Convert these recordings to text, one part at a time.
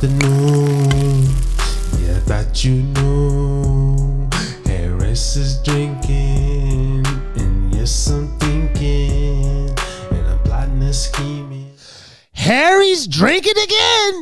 afternoon. Yeah, that you knew. Harris is drinking, and yes, I'm thinking, and I'm plotting and scheming. Harry's drinking again.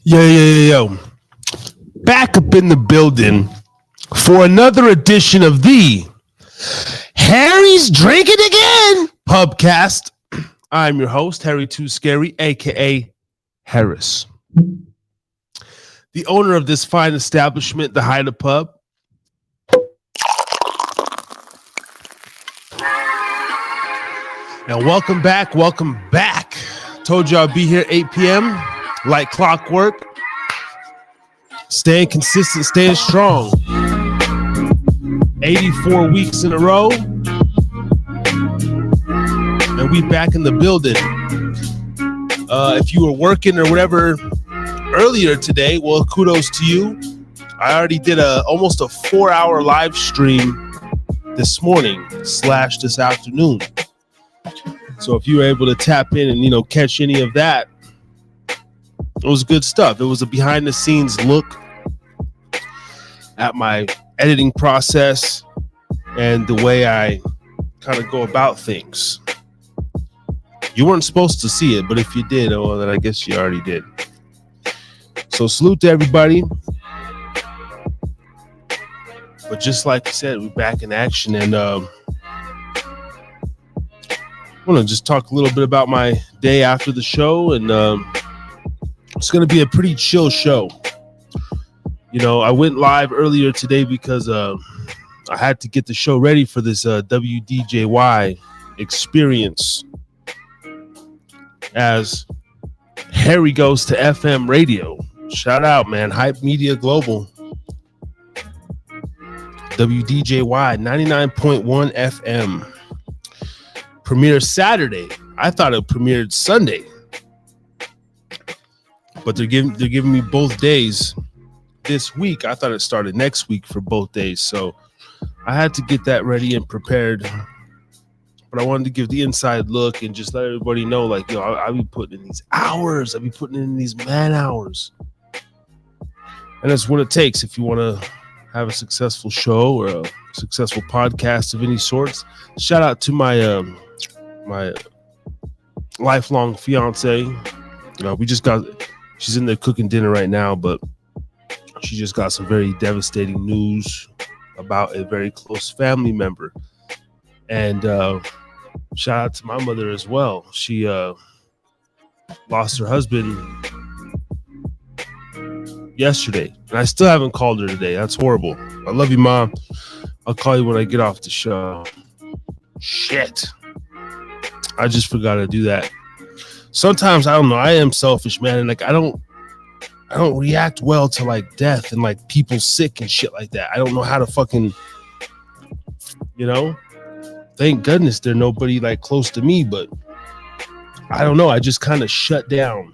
Yo. Back up in the building for another edition of the Harry's Drinking Again Pubcast. I'm your host, Harry Too Scary, a.k.a. Harris. The owner of this fine establishment, the Hida Pub. And welcome back. Told you I'll be here 8 p.m. like clockwork. Staying consistent, staying strong. 84 weeks in a row. And we back in the building. If you were working or whatever earlier today, well, kudos to you. I already did almost a 4-hour live stream this morning / this afternoon. So if you were able to tap in and, catch any of that, it was good stuff. It was a behind the scenes look at my editing process and the way I kind of go about things. You weren't supposed to see it, but if you did, well, then I guess you already did. So salute to everybody. But just like I said, we're back in action, and I want to just talk a little bit about my day after the show, and it's going to be a pretty chill show. I went live earlier today because I had to get the show ready for this WDJY experience as Harry goes to FM radio. Shout out, man. Hype Media Global. WDJY 99.1 FM. Premieres Saturday. I thought it premiered Sunday. But they're giving me both days this week. I thought it started next week for both days. So I had to get that ready and prepared. But I wanted to give the inside look and just let everybody know, I'll be putting in these hours. I'll be putting in these man hours. And that's what it takes if you want to have a successful show or a successful podcast of any sorts. Shout out to my my lifelong fiance. She's in there cooking dinner right now, but she just got some very devastating news about a very close family member. And shout out to my mother as well. She lost her husband yesterday, and I still haven't called her today. That's horrible. I love you, Mom. I'll call you when I get off the show. Shit. I just forgot to do that. Sometimes, I don't know, I am selfish, man, and I don't react well to death and people sick and shit like that. I don't know how to fucking, thank goodness there's nobody close to me, but I don't know. I just kind of shut down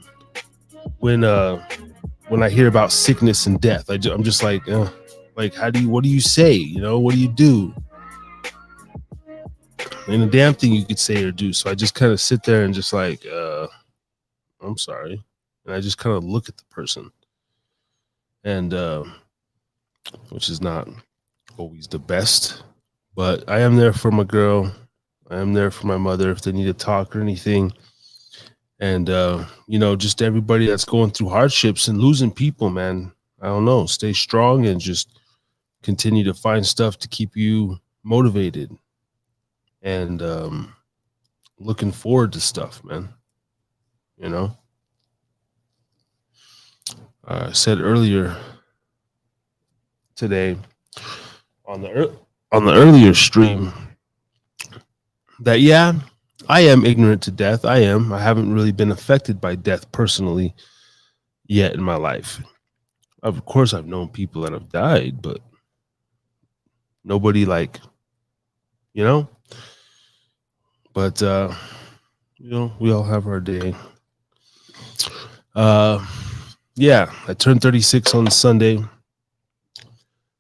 when I hear about sickness and death. I'm just what do you say? What do you do? Ain't a damn thing you could say or do. So I just kind of sit there and just I'm sorry. And I just kind of look at the person. And which is not always the best. But I am there for my girl. I am there for my mother if they need to talk or anything. And, just everybody that's going through hardships and losing people, man. I don't know. Stay strong and just continue to find stuff to keep you motivated. And looking forward to stuff, man. I said earlier today on the earlier stream that, yeah, I am ignorant to death. I haven't really been affected by death personally yet in my life. Of course, I've known people that have died, but Nobody like, you know, but we all have our day. Yeah, I turned 36 on Sunday.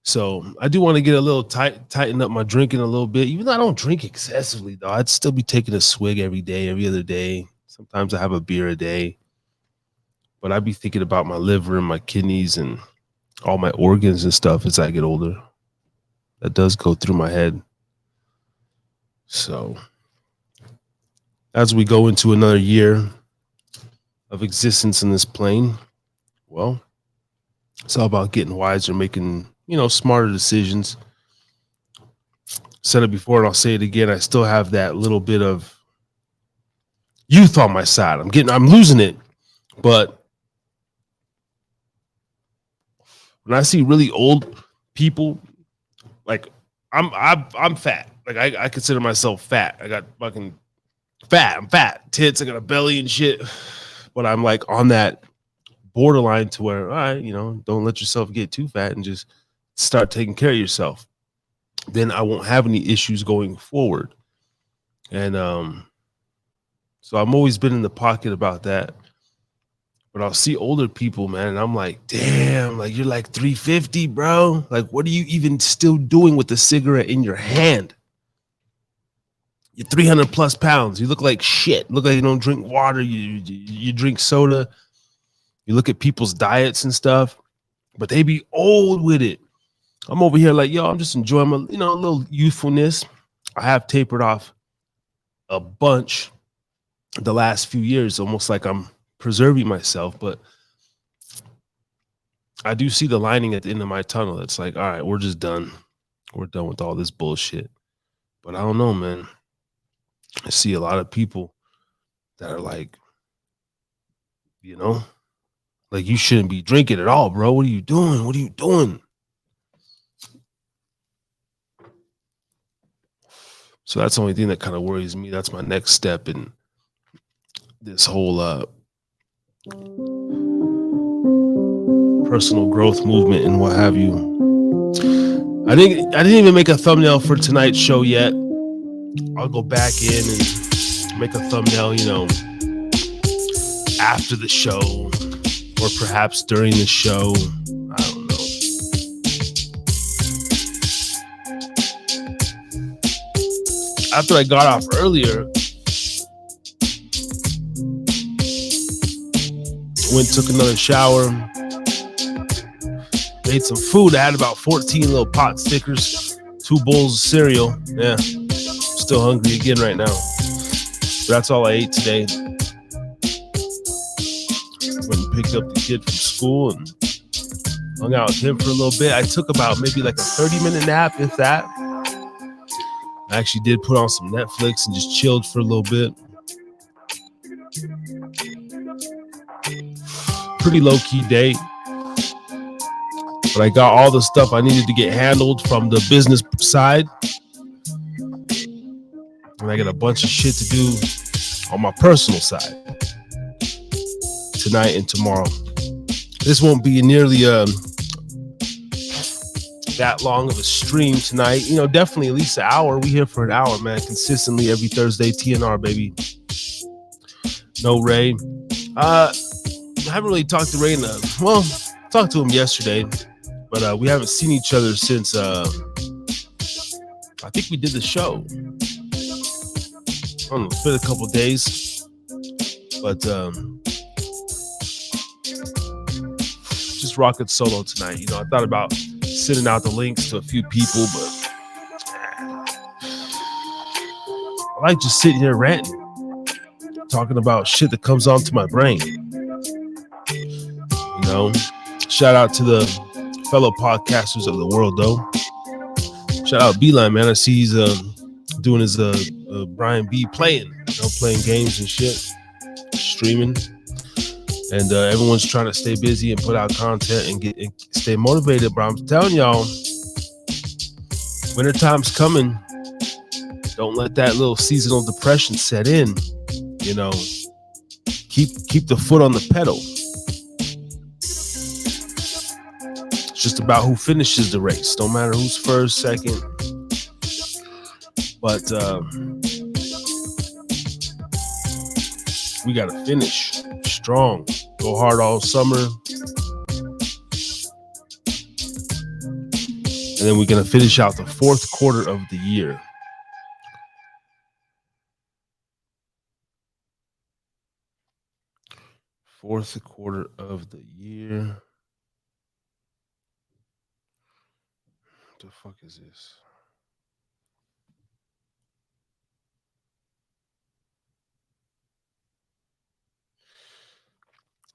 So I do want to get a little tighten up my drinking a little bit. Even though I don't drink excessively, though, I'd still be taking a swig every day, every other day. Sometimes I have a beer a day. But I'd be thinking about my liver and my kidneys and all my organs and stuff as I get older. That does go through my head. So as we go into another year of existence in this plane, well, it's all about getting wiser, making, smarter decisions. Said it before and I'll say it again. I still have that little bit of youth on my side. I'm losing it. But when I see really old people, like I'm fat. Like I consider myself fat. I got fucking fat. I'm fat. Tits, I got a belly and shit. But I'm like on that borderline to where, all right, don't let yourself get too fat and just start taking care of yourself. Then I won't have any issues going forward. And so I've always been in the pocket about that. But I'll see older people, man, and I'm like, damn, like you're like 350, bro. Like, what are you even still doing with the cigarette in your hand? You're 300 plus pounds. You look like shit. Look like you don't drink water. You drink soda. You look at people's diets and stuff, but they be old with it. I'm over here like, yo, I'm just enjoying my, a little youthfulness. I have tapered off a bunch the last few years, almost like I'm preserving myself, but I do see the lining at the end of my tunnel. It's like, all right, we're just done. We're done with all this bullshit. But I don't know, man. I see a lot of people that are like, like you shouldn't be drinking at all, bro. What are you doing? What are you doing? So that's the only thing that kind of worries me. That's my next step in this whole personal growth movement and what have you. I didn't even make a thumbnail for tonight's show yet. I'll go back in and make a thumbnail, after the show or perhaps during the show. I don't know. After I got off earlier, took another shower, made some food. I had about 14 little pot stickers, 2 bowls of cereal. Yeah, still hungry again right now. But that's all I ate today. Went and picked up the kid from school and hung out with him for a little bit. I took about maybe like a 30-minute nap, if that. I actually did put on some Netflix and just chilled for a little bit. Pretty low-key day. But I got all the stuff I needed to get handled from the business side. And I got a bunch of shit to do on my personal side tonight and tomorrow. This won't be nearly that long of a stream tonight. Definitely at least an hour. We here for an hour, man. Consistently every Thursday. TNR, baby. No Ray. I haven't really talked to Ray talked to him yesterday, but we haven't seen each other since I think we did the show. I don't know, it's been a couple days, but just rocking solo tonight. I thought about sending out the links to a few people, but I like just sitting here ranting, talking about shit that comes onto my brain. Shout out to the fellow podcasters of the world, though. Shout out Beeline, man. I see he's doing his Brian B playing games and shit, streaming, and everyone's trying to stay busy and put out content and stay motivated. But I'm telling y'all, wintertime's coming. Don't let that little seasonal depression set in. Keep the foot on the pedal. It's just about who finishes the race. Don't matter who's first, second. But we got to finish strong. Go hard all summer. And then we're going to finish out the fourth quarter of the year. Fourth quarter of the year. What the fuck is this?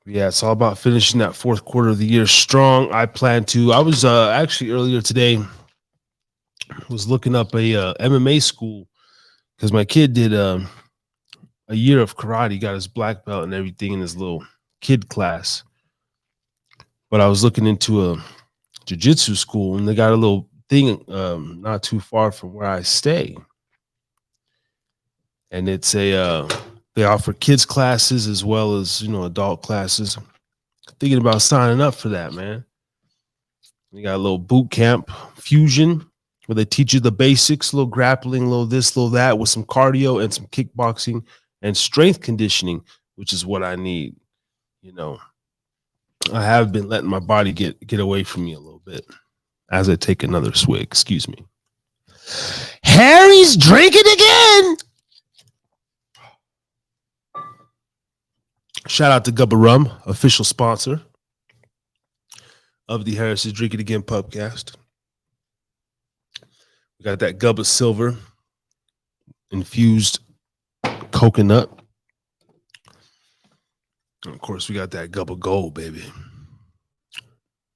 Yeah, it's all about finishing that fourth quarter of the year strong. I was actually earlier today was looking up a MMA school because my kid did a year of karate. He got his black belt and everything in his little kid class. But I was looking into a jiu-jitsu school, and they got a little thing not too far from where I stay. And it's they offer kids classes as well as, adult classes. Thinking about signing up for that, man. You got a little boot camp fusion where they teach you the basics, a little grappling, a little this, a little that, with some cardio and some kickboxing and strength conditioning, which is what I need. I have been letting my body get away from me a little bit as I take another swig. Excuse me. Harry's drinking again. Shout out to Gubba Rum, official sponsor of the Harris is Drinking Again pubcast. We got that Gubba Silver infused coconut. And of course, we got that Gubba Gold, baby,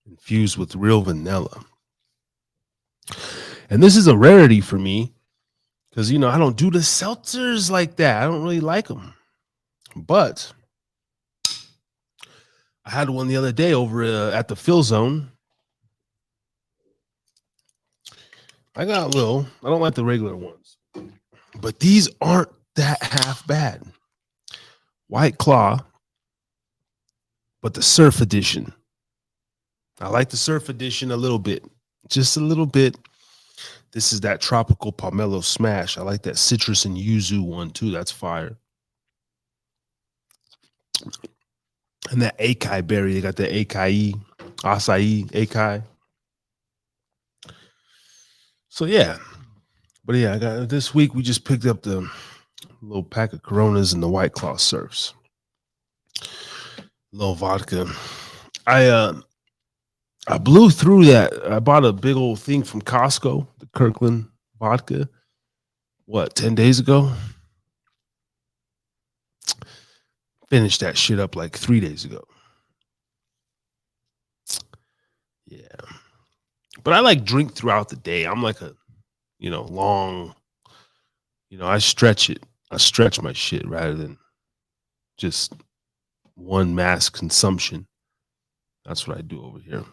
infused with real vanilla. And this is a rarity for me because, I don't do the seltzers like that. I don't really like them. But I had one the other day over at the Fill Zone. I got a little. I don't like the regular ones. But these aren't that half bad. White Claw, but the Surf Edition. I like the Surf Edition a little bit. Just a little bit. This is that tropical pomelo smash. I like that citrus and yuzu one too. That's fire. And that acai berry. They got the acai, acai. So yeah. But yeah, this week we just picked up the little pack of Coronas and the White Claw Surfs. Little vodka. I blew through that. I bought a big old thing from Costco, the Kirkland vodka. 10 days ago? Finished that shit up like 3 days ago. Yeah. But I drink throughout the day. I'm like a, long, I stretch it. I stretch my shit rather than just one mass consumption. That's what I do over here.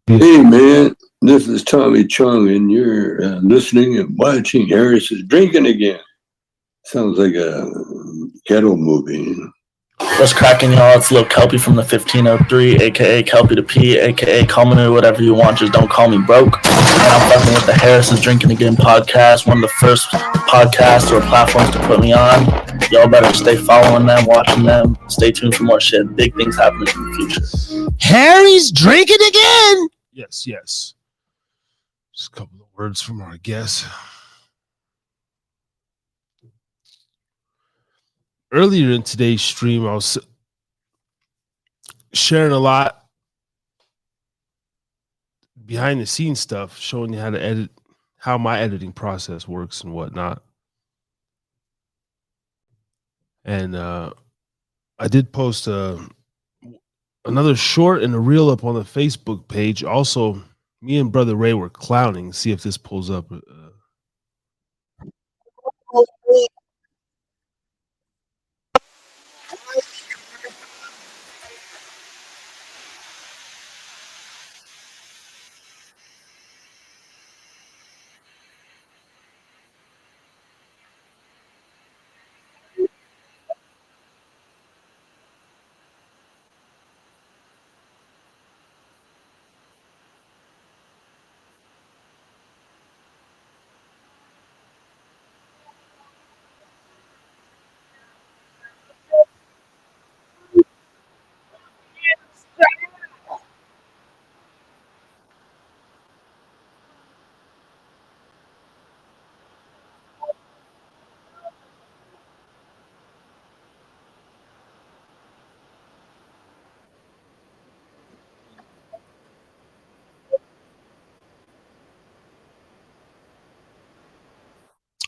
Hey, man, this is Tommy Chung, and you're listening and watching Harris is Drinking Again. Sounds like a ghetto movie. What's cracking, y'all? It's Lil Kelpie from the 1503, a.k.a. Kelpie to P, a.k.a. call me whatever you want, just don't call me broke. And I'm fucking with the Harris is Drinking Again podcast, one of the first podcasts or platforms to put me on. Y'all better stay following them, watching them. Stay tuned for more shit. Big things happening in the future. Harry's drinking again! Yes. Just a couple of words from our guest. Earlier in today's stream, I was sharing a lot behind the scenes stuff, showing you how to edit, how my editing process works and whatnot. And I did post another short and a reel up on the Facebook page. Also, me and Brother Ray were clowning. See if this pulls up.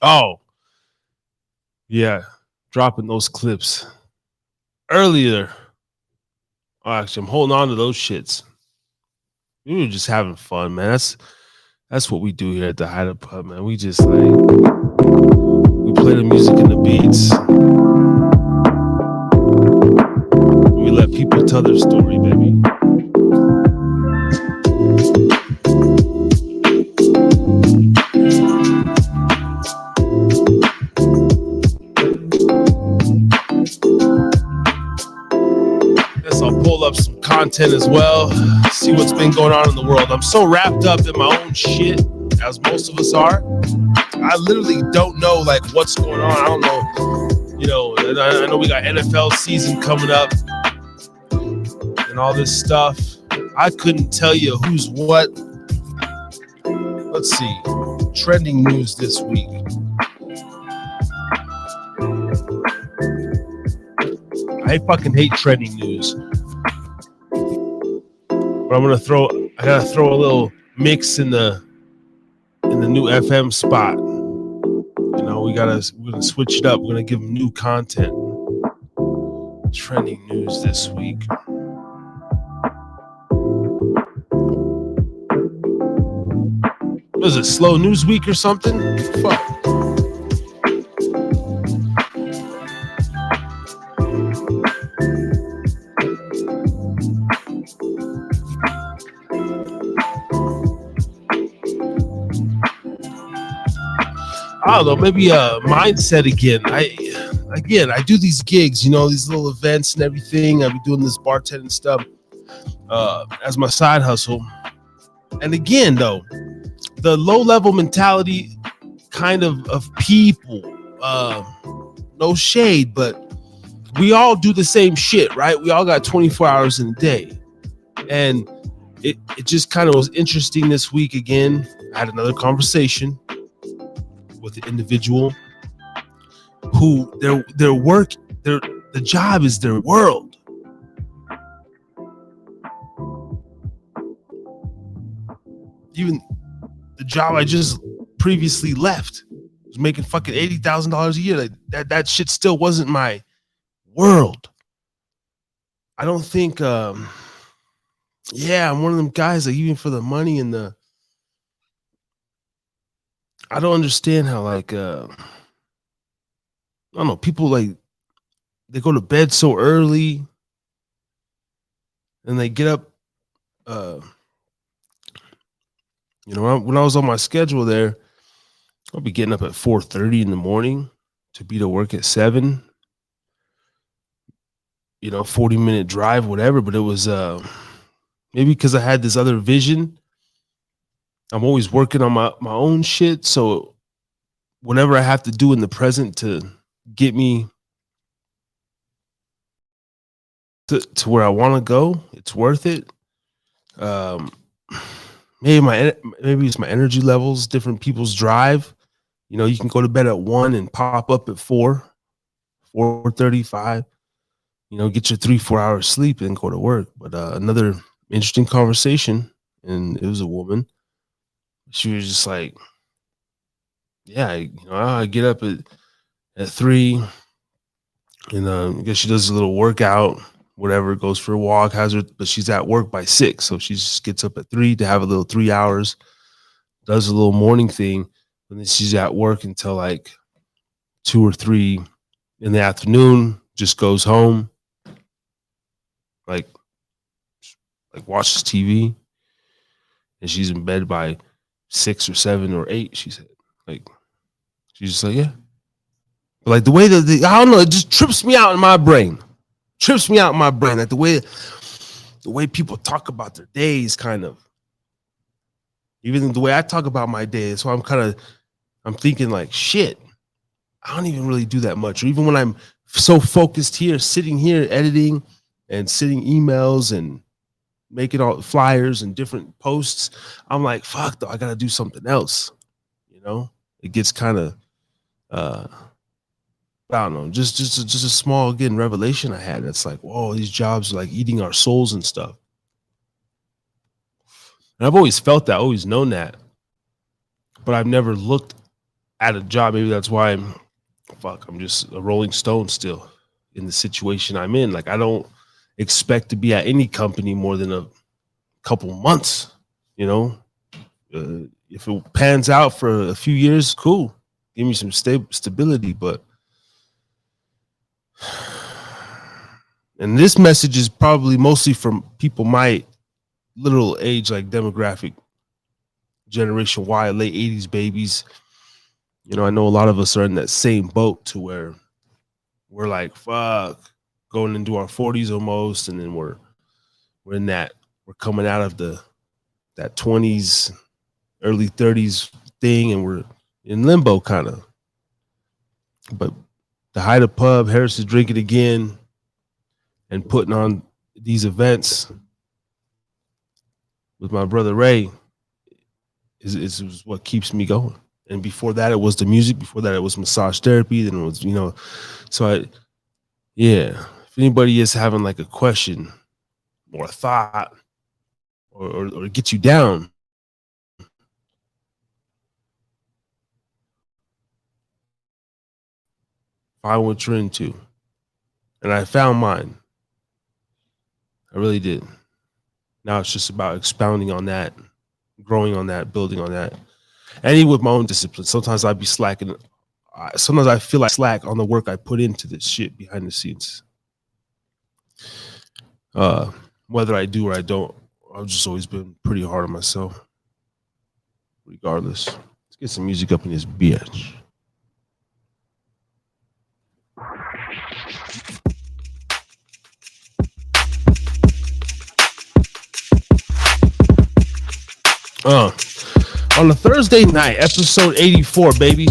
Oh, yeah. Dropping those clips earlier. Oh, actually, I'm holding on to those shits. We were just having fun, man. That's what we do here at the Hida Pub, man. We just like we play the music and the beats. We let people tell their story, baby. Guess I'll pull up some content as well, see what's been going on in the world. I'm so wrapped up in my own shit, as most of us are. I literally don't know like what's going on. I don't know, you know. I know we got NFL season coming up and all this stuff. I couldn't tell you who's what. Let's see. Trending news this week. I fucking hate trending news. But I gotta throw a little mix in the new FM spot. You know, we're gonna switch it up. We're gonna give them new content. Trending news this week. Was it slow news week or something? Fuck. I don't know, maybe mindset again. I do these gigs, you know, these little events and everything. I'll be doing this bartending stuff as my side hustle. And again, though, the low level mentality kind of people, no shade, but we all do the same shit, right? We all got 24 hours in a day. And it just kind of was interesting this week again. I had another conversation with an individual who their work, the job is their world. Even the job I just previously left was making fucking $80,000 a year. Like that shit still wasn't my world. I don't think I'm one of them guys, like, even for the money and I don't understand how, like, I don't know, people, like, they go to bed so early and they get up, you know, when I was on my schedule there, I'll be getting up at 4:30 in the morning to be to work at 7, you know, 40-minute drive, whatever. But it was maybe because I had this other vision. I'm always working on my own shit. So whatever I have to do in the present to get me to where I want to go, it's worth it. Maybe it's my energy levels, different people's drive. You know, you can go to bed at 1 and pop up at 4:35. You know, get your 3-4 hours sleep and go to work. But another interesting conversation, and it was a woman. She was just like, yeah, I get up at 3, and I guess she does a little workout, whatever, goes for a walk, but she's at work by 6. So she just gets up at 3 to have a little 3 hours, does a little morning thing, and then she's at work until like 2 or 3 in the afternoon, just goes home, like watches TV, and she's in bed by 6 or 7 or 8, she said. Like, she's just like, yeah. But like the way that I don't know, it just trips me out in my brain. Like the way people talk about their days, kind of. Even the way I talk about my day. So I'm thinking like, shit, I don't even really do that much. Or even when I'm so focused here, sitting here editing and sending emails and making all flyers and different posts, I'm like, fuck though, I gotta do something else. You know, it gets kind of I don't know, just a small, again, revelation I had. That's like, whoa, these jobs are like eating our souls and stuff. And I've always felt that, always known that, but I've never looked at a job. Maybe that's why I'm just a Rolling Stone still in the situation I'm in. Like I don't expect to be at any company more than a couple months. You know, if it pans out for a few years, cool. Give me some stability, but. And this message is probably mostly from people my little age, like demographic, Generation Y, late 80s babies. You know, I know a lot of us are in that same boat to where we're like, fuck, going into our 40s almost, and then we're in that, we're coming out of that 20s, early 30s thing, and we're in limbo kind of. But the Hida Pub, Harris is Drinking Again, and putting on these events with my brother Ray is what keeps me going. And before that, it was the music. Before that, it was massage therapy. Then it was, you know, so if anybody is having like a question or a thought or get you down, find what you're into. And I found mine. I really did. Now it's just about expounding on that, growing on that, building on that. And even with my own discipline, sometimes I'd be slacking. Sometimes I feel like slack on the work I put into this shit behind the scenes. Whether I do or I don't, I've just always been pretty hard on myself. Regardless. Let's get some music up in this bitch. On a Thursday night, episode 84, baby.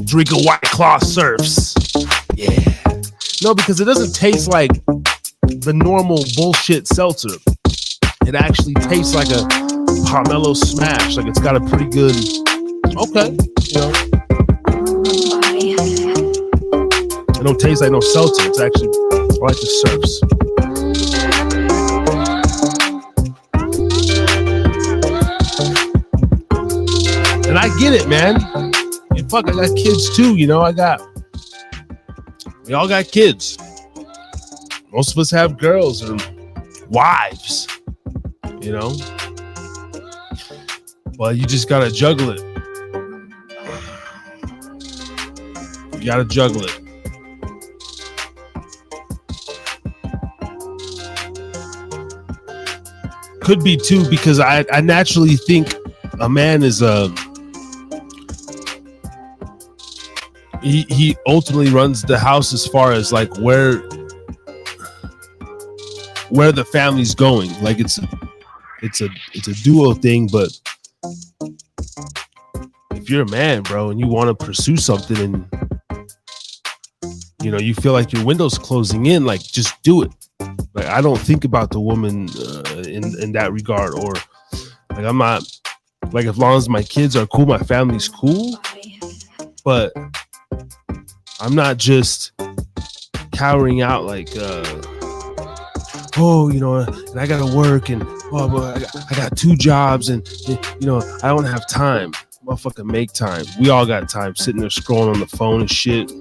Drink a White Claw surfs. Yeah. No, because it doesn't taste like the normal bullshit seltzer. It actually tastes like a pomelo smash. Like it's got a pretty good, okay, you know. It don't taste like no seltzer. It's actually, I like the surfs. And I get it, man. And fuck, I got kids too, you know. We all got kids. Most of us have girls and wives, you know. But you just gotta juggle it. You gotta juggle it. Could be too, because I naturally think a man is he ultimately runs the house as far as like where the family's going. Like it's a duo thing, but if you're a man, bro, and you want to pursue something and you know you feel like your window's closing in, like just do it. Like I don't think about the woman in that regard, or like I'm not like, as long as my kids are cool, my family's cool, but I'm not just cowering out like, oh, you know, and I gotta work, and oh, I got 2 jobs, and you know, I don't have time. Motherfucker, make time. We all got time sitting there scrolling on the phone and shit.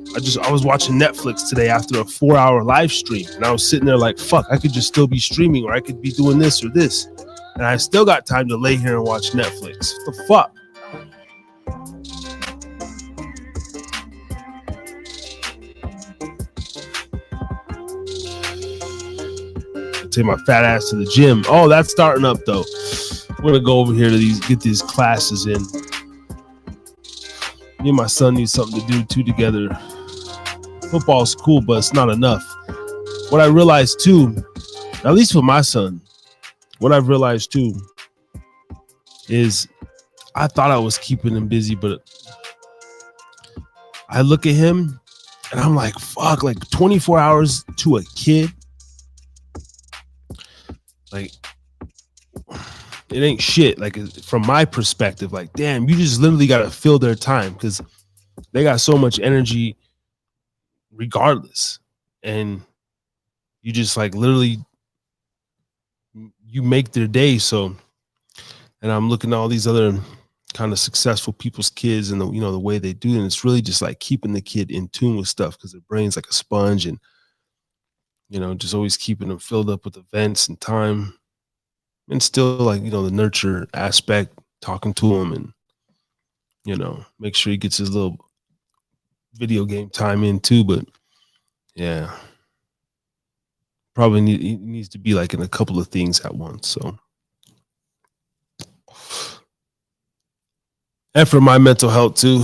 I was watching Netflix today after a 4-hour live stream, and I was sitting there like, fuck, I could just still be streaming, or I could be doing this or this, and I still got time to lay here and watch Netflix. What the fuck? Take my fat ass to the gym. Oh, that's starting up though. I'm gonna go over here to get these classes in. Me and my son need something to do too together. Football's cool, but it's not enough. What I realized too, at least for my son, what I've realized too is I thought I was keeping him busy, but I look at him and I'm like, fuck, like 24 hours to a kid. Like, it ain't shit. Like, from my perspective, like, damn, you just literally got to fill their time because they got so much energy regardless. And you just like literally, you make their day. So and I'm looking at all these other kind of successful people's kids and the way they do it. And it's really just like keeping the kid in tune with stuff because their brain's like a sponge and, just always keeping them filled up with events and time and still like, the nurture aspect, talking to him and, make sure he gets his little video game time in too. But yeah, probably he needs to be like in a couple of things at once. So. And for my mental health too,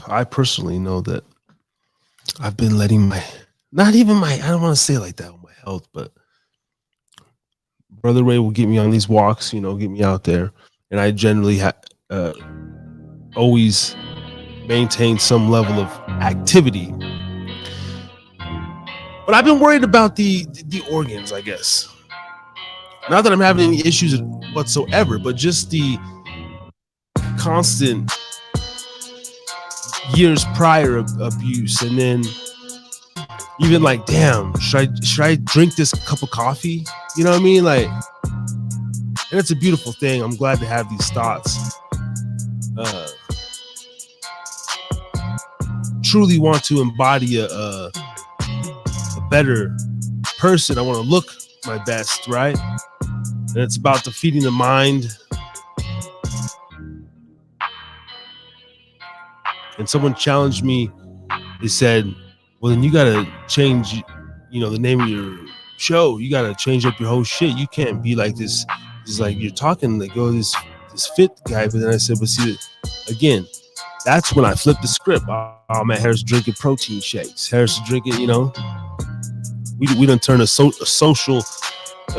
I personally know that I've been letting I don't want to say it like that with my health, but Brother Ray will get me on these walks, get me out there. And I generally always maintain some level of activity. But I've been worried about the organs, I guess. Not that I'm having any issues whatsoever, but just the constant years prior abuse, and then even like, damn, should I drink this cup of coffee? You know what I mean? Like, and it's a beautiful thing. I'm glad to have these thoughts. Truly want to embody a better person. I want to look my best, right? And it's about defeating the mind. And someone challenged me. They said, well, then you got to change, the name of your show. You got to change up your whole shit. You can't be like this. It's like you're talking like, oh, this fit guy. But then I said, but see, again, that's when I flipped the script. Oh man, Harris drinking protein shakes. Harris drinking, we done turn a social,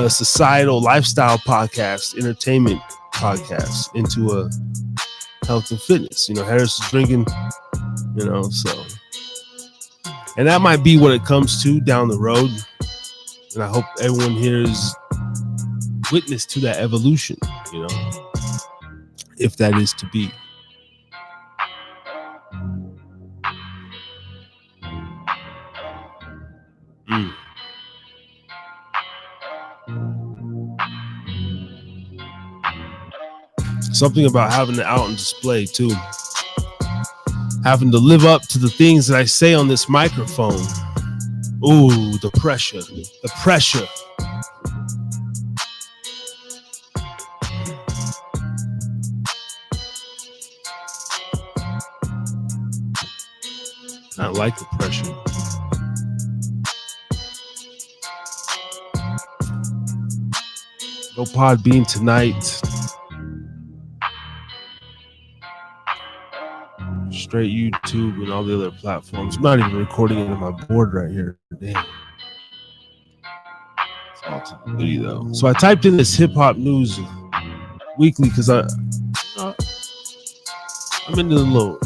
societal lifestyle podcast, entertainment podcast into a health and fitness. Harris is drinking, so. And that might be what it comes to down the road. And I hope everyone here is witness to that evolution, if that is to be. Something about having it out on display too. Having to live up to the things that I say on this microphone. Ooh, the pressure. The pressure. I like the pressure. No Podbean tonight. Straight YouTube and all the other platforms. I'm not even recording it on my board right here. Damn. It's all to the goodie though. So I typed in this hip hop news weekly because I'm into the little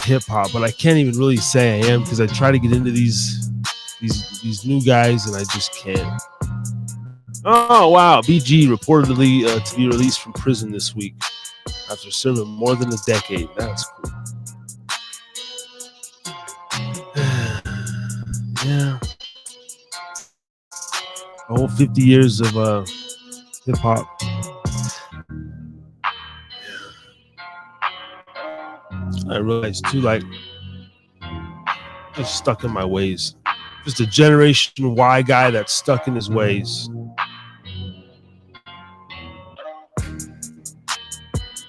hip hop, but I can't even really say I am because I try to get into these new guys and I just can't. Oh wow, BG reportedly to be released from prison this week after serving more than a decade. That's cool. Yeah. A whole 50 years of hip hop. I realized too, like, I'm stuck in my ways. Just a Generation Y guy that's stuck in his ways.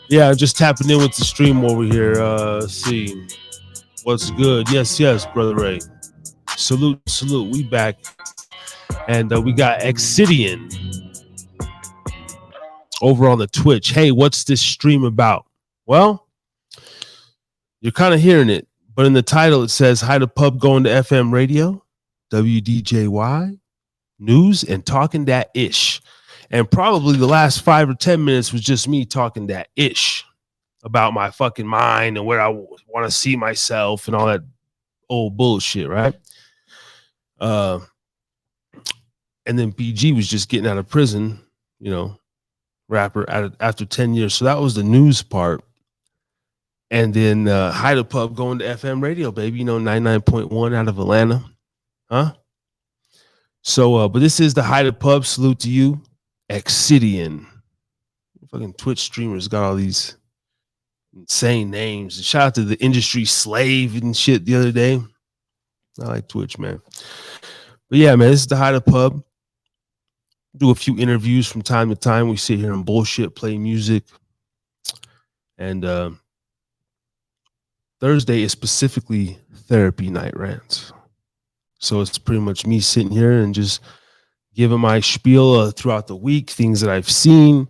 Yeah, just tapping in with the stream over here. See what's good. Yes, Brother Ray. Salute. We back. And we got Exidian over on the Twitch. Hey, what's this stream about? Well, you're kind of hearing it, but in the title it says Hida Pub going to FM radio, WDJY, news, and talking that ish. And probably the last 5 or 10 minutes was just me talking that ish about my fucking mind and where I want to see myself and all that old bullshit, right? And then BG was just getting out of prison, rapper after 10 years. So that was the news part. And then Hida Pub going to FM radio, baby, 99.1 out of Atlanta. Huh? So, but this is the Hida Pub. Salute to you, Exidian. fucking Twitch streamers got all these insane names. And shout out to the industry slave and shit the other day. I like Twitch, man. But yeah, man, this is the Hida Pub. Do a few interviews from time to time. We sit here and bullshit, play music. And Thursday is specifically therapy night rants. So it's pretty much me sitting here and just giving my spiel throughout the week, things that I've seen,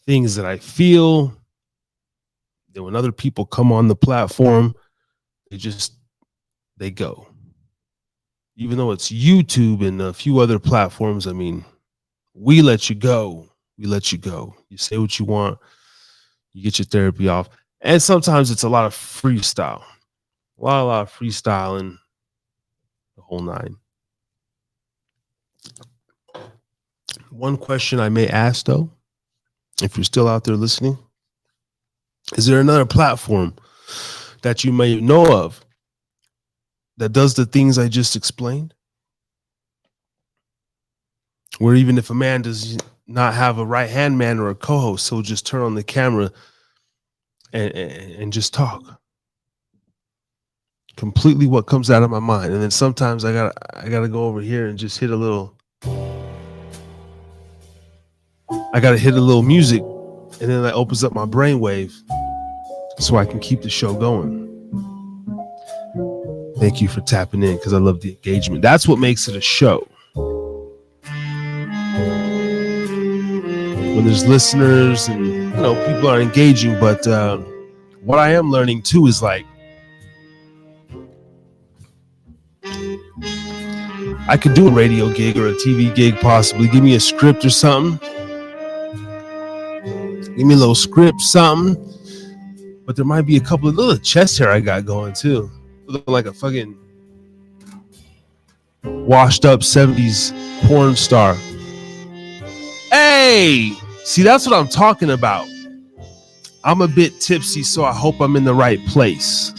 things that I feel. Then when other people come on the platform, they go. Even though it's YouTube and a few other platforms, I mean, we let you go. We let you go. You say what you want. You get your therapy off. And sometimes it's a lot of freestyle. A lot of freestyling. The whole nine. One question I may ask, though, if you're still out there listening, is there another platform that you may know of that does the things I just explained? Where even if a man does not have a right-hand man or a co-host, he'll just turn on the camera and just talk. Completely what comes out of my mind. And then sometimes I gotta go over here and just hit a little music, and then that opens up my brainwave so I can keep the show going. Thank you for tapping in, because I love the engagement. That's what makes it a show. When there's listeners and people are engaging, but what I am learning too is like I could do a radio gig or a TV gig, possibly. Give me a script or something. Give me a little script, something. But there might be a couple of little chest hair I got going too. Looking like a fucking washed up 70s porn star. Hey, see, that's what I'm talking about. I'm a bit tipsy, so I hope I'm in the right place.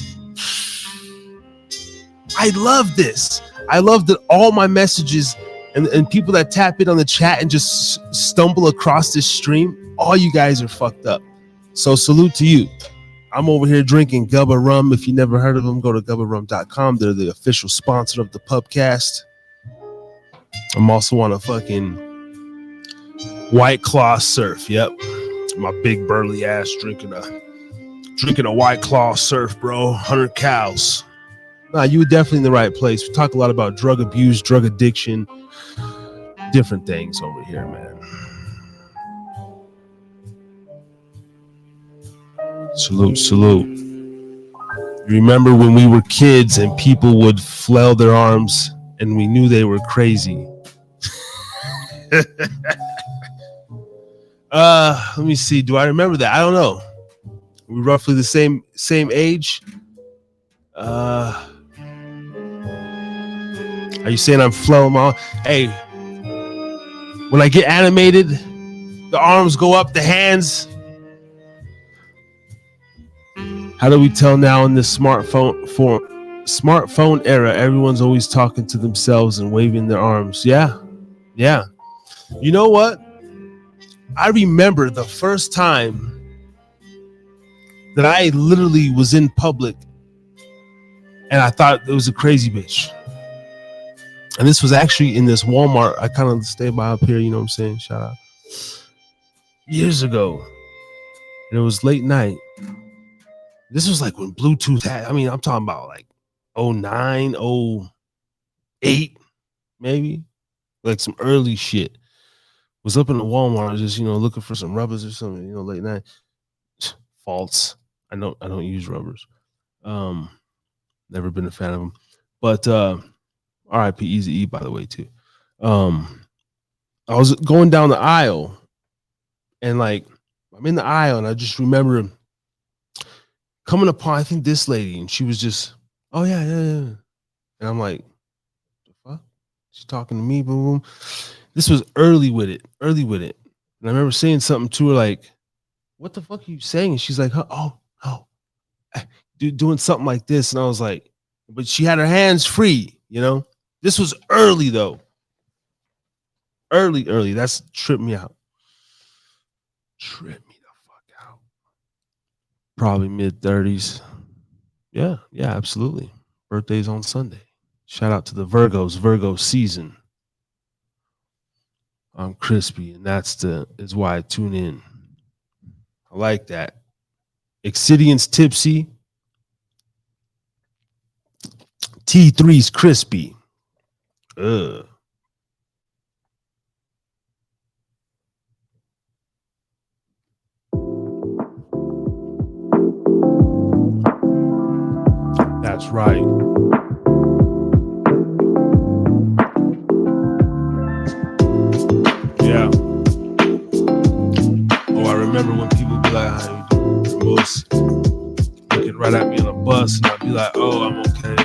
I love this. I love that all my messages and people that tap in on the chat and just stumble across this stream, all you guys are fucked up. So salute to you. I'm over here drinking Gubba Rum. If you never heard of them, go to gubbarum.com. They're the official sponsor of the Pubcast. I'm also on a fucking White Claw surf. Yep. My big burly ass drinking a White Claw surf, bro. 100 cows. Nah, you were definitely in the right place. We talk a lot about drug abuse, drug addiction, different things over here, man. Salute. You remember when we were kids and people would flail their arms and we knew they were crazy? Let me see. Do I remember that? I don't know. We're roughly the same age. Are you saying I'm flowing my? Hey, when I get animated, the arms go up, the hands. How do we tell now in this smartphone era? Everyone's always talking to themselves and waving their arms. Yeah. You know what? I remember the first time that I literally was in public and I thought it was a crazy bitch. And this was actually in this Walmart. I kind of stay by up here, you know what I'm saying? Shout out. Years ago. And it was late night. This was like when Bluetooth had, I'm talking about like 09, 08, maybe. Like some early shit. Was up in the Walmart just, looking for some rubbers or something, late night. False. I don't use rubbers. Never been a fan of them. But R.I.P. Easy E, by the way, too. I was going down the aisle and like I'm in the aisle and I just remember coming upon, I think, this lady, and she was just, oh yeah. And I'm like, the fuck? She's talking to me, boom, boom. This was early with it. And I remember saying something to her like, what the fuck are you saying? And she's like, oh, doing something like this. And I was like, but she had her hands free, This was early though. Early. That's tripped me out. Probably mid-30s. Yeah, absolutely. Birthday's on Sunday. Shout out to the Virgos, Virgo season. I'm crispy, and is why I tune in. I like that. Excidian's tipsy. T3's crispy. Ugh. That's right. Yeah. Oh, I remember when people be like, "How you doing?" Most looking right at me on a bus, and I'd be like, "Oh, I'm okay.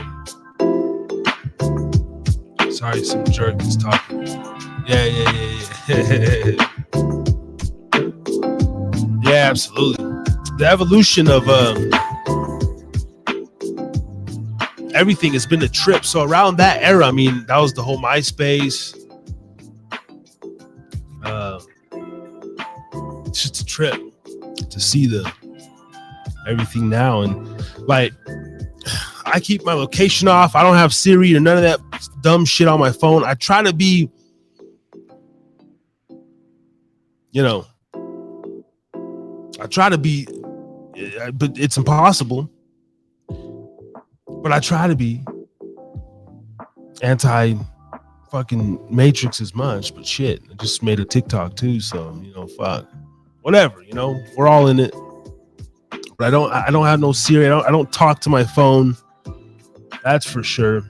Sorry, some jerk is talking." Yeah. Yeah, absolutely. The evolution of everything has been a trip. So around that era, I mean, that was the whole MySpace. It's just a trip to see everything now, and like I keep my location off. I don't have Siri or none of that dumb shit on my phone. I try to be, but it's impossible. But I try to be anti fucking Matrix as much, but shit, I just made a TikTok too, so fuck, whatever, we're all in it. But I don't have no Siri. I don't talk to my phone. That's for sure.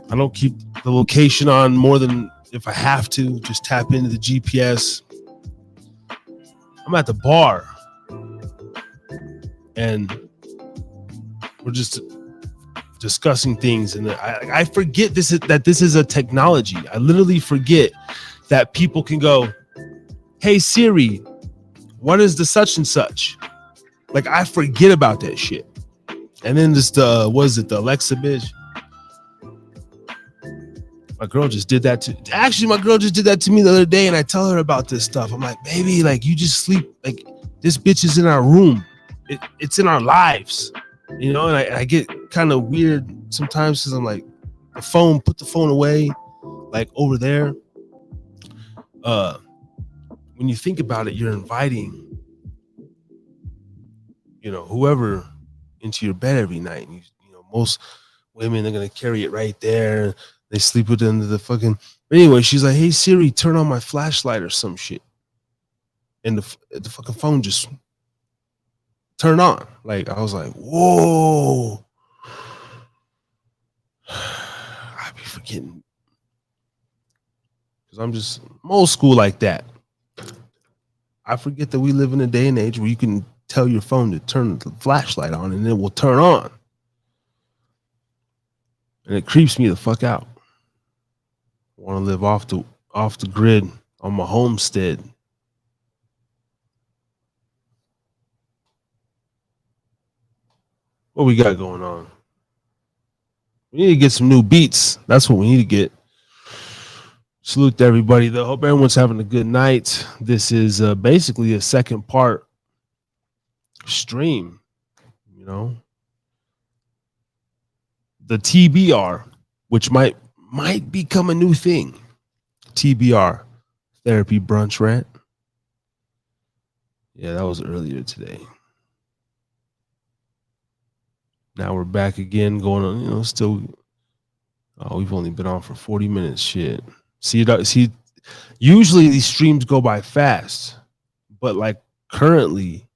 I don't keep the location on more than if I have to. Just tap into the GPS. I'm at the bar, and we're just discussing things, and I forget that this is a technology. I literally forget that people can go, "Hey Siri, what is the such and such?" Like I forget about that shit. And then just what is it, the Alexa bitch? My girl just did that to me the other day, and I tell her about this stuff. I'm like, "Baby, like you just sleep, like this bitch is in our room. It's in our lives." And I get kind of weird sometimes because I'm like, put the phone away, like over there. When you think about it, you're inviting, whoever into your bed every night. And most women are gonna carry it right there. They sleep with it under the fucking. But anyway, she's like, "Hey Siri, turn on my flashlight or some shit," and the fucking phone just turned on. Like I was like, "Whoa!" I be forgetting because I'm old school like that. I forget that we live in a day and age where you can tell your phone to turn the flashlight on and it will turn on. And it creeps me the fuck out. I want to live off the grid on my homestead. What we got going on? We need to get some new beats. That's what we need to get. Salute to everybody, though. Hope everyone's having a good night. This is basically a second part stream. The TBR, which might become a new thing. TBR, therapy brunch rant. Yeah, that was earlier today. Now we're back again, going on. Still. Oh, we've only been on for 40 minutes. Shit. See, usually these streams go by fast, but like currently,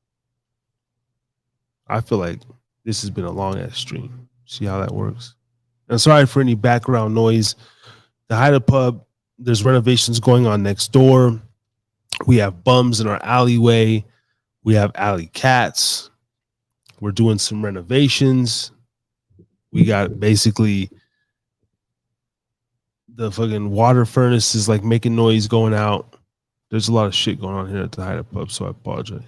I feel like this has been a long ass stream. See how that works? And sorry for any background noise. The Hida Pub, there's renovations going on next door. We have bums in our alleyway. We have alley cats. We're doing some renovations. We got basically the fucking water furnace is like making noise going out. There's a lot of shit going on here at the Hida Pub, so I apologize.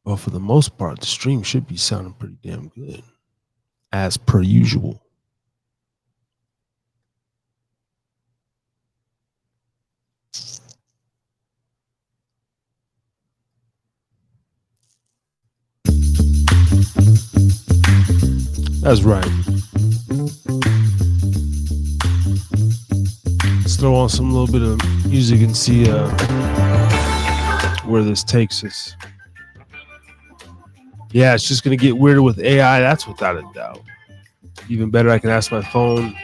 But for the most part, the stream should be sounding pretty damn good, as per usual. That's right. Let's throw on some little bit of music and see where this takes us. Yeah, it's just gonna get weirder with AI. That's without a doubt. Even better, I can ask my phone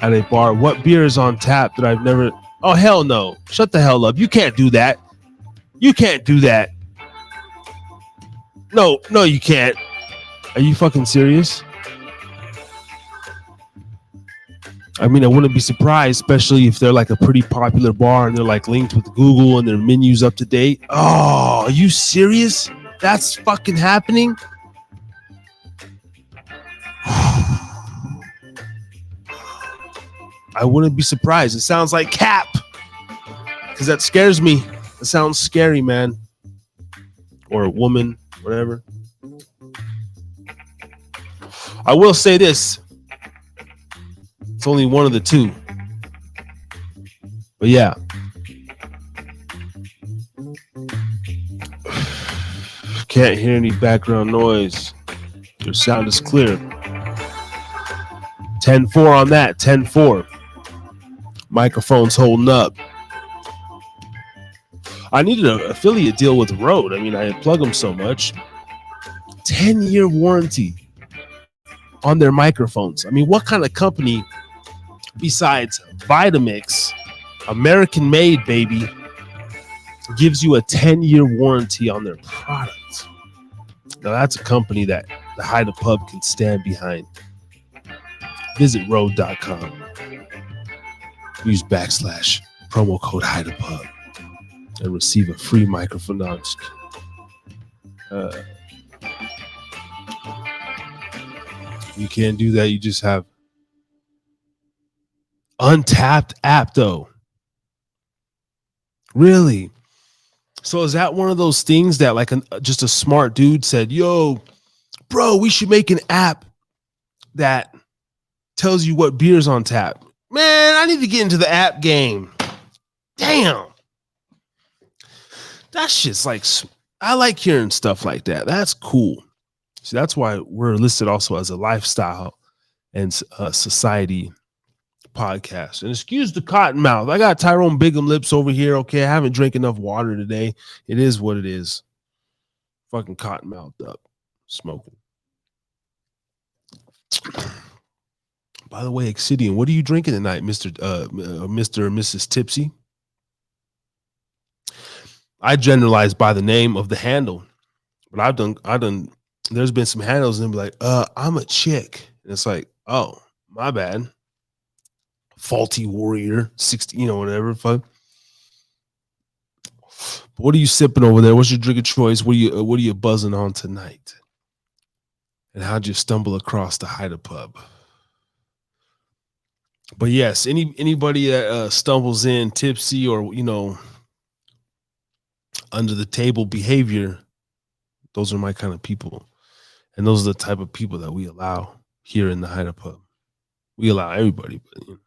at a bar, what beer is on tap that I've never. Oh hell no! Shut the hell up! You can't do that. You can't do that. No, you can't. Are you fucking serious? I mean, I wouldn't be surprised, especially if they're like a pretty popular bar and they're like linked with Google and their menu's up to date. Oh, are you serious? That's fucking happening? I wouldn't be surprised. It sounds like cap. Because that scares me. It sounds scary, man. Or woman, whatever. I will say this. It's only one of the two. But yeah. Can't hear any background noise. Your sound is clear. 10-4 on that. 10-4. Microphone's holding up. I needed an affiliate deal with Rode. I mean, I plug them so much. 10-year warranty on their microphones. I mean, what kind of company besides Vitamix, American made, baby, gives you a 10-year warranty on their products? Now, that's a company that the Hida Pub can stand behind. Visit Rode.com. Use / promo code Hida Pub and receive a free microphone. No, you can't do that. You just have Untapped app, though. Really? So is that one of those things that like just a smart dude said, yo, bro, we should make an app that tells you what beer's on tap? Man, I need to get into the app game. Damn. That shit's like, I like hearing stuff like that. That's cool. See, that's why we're listed also as a lifestyle and society podcast. And excuse the cotton mouth. I got Tyrone Bigham lips over here. Okay, I haven't drank enough water today. It is what it is. Fucking cotton mouthed up, smoking. By the way, Excidian, what are you drinking tonight, Mr. Or Mrs. Tipsy? I generalize by the name of the handle, but I've done. There's been some handles and be like, I'm a chick, and it's like, oh, my bad. Faulty Warrior 60, whatever. Fuck. What are you sipping over there? What's your drink of choice? What are you buzzing on tonight? And how'd you stumble across the Hida Pub? But yes, anybody that stumbles in tipsy or under the table behavior, those are my kind of people, and those are the type of people that we allow here in the Hida Pub. We allow everybody, but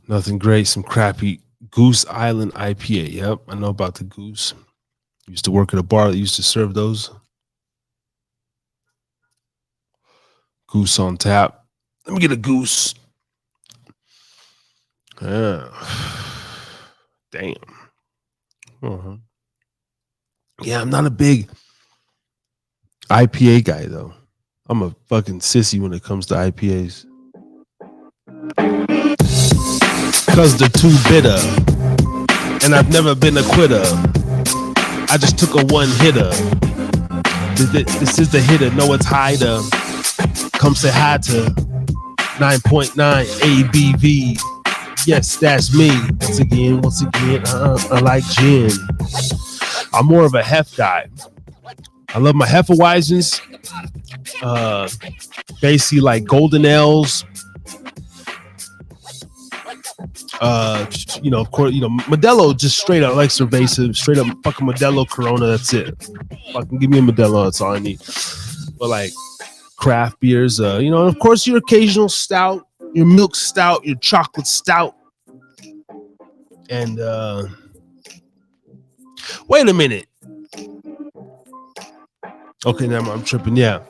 nothing great. Some crappy Goose Island IPA. Yep, I know about the Goose. Used to work at a bar that used to serve those. Goose on tap. Let me get a Goose. Damn. Uh-huh. Yeah, I'm not a big IPA guy, though. I'm a fucking sissy when it comes to IPAs. Because they're too bitter. And I've never been a quitter. I just took a one-hitter. This is the hitter. No, it's Hida. Come say hi to 9.9 ABV. Yes, that's me. Once again, I like gin. I'm more of a hef guy. I love my Hefeweizens. Basically like golden ales. Of course, Modelo just straight up like cerveza, straight up fucking Modelo Corona. That's it. Fucking give me a Modelo. That's all I need. But like craft beers, and of course your occasional stout, your milk stout, your chocolate stout. And wait a minute. Okay, now I'm tripping. Yeah.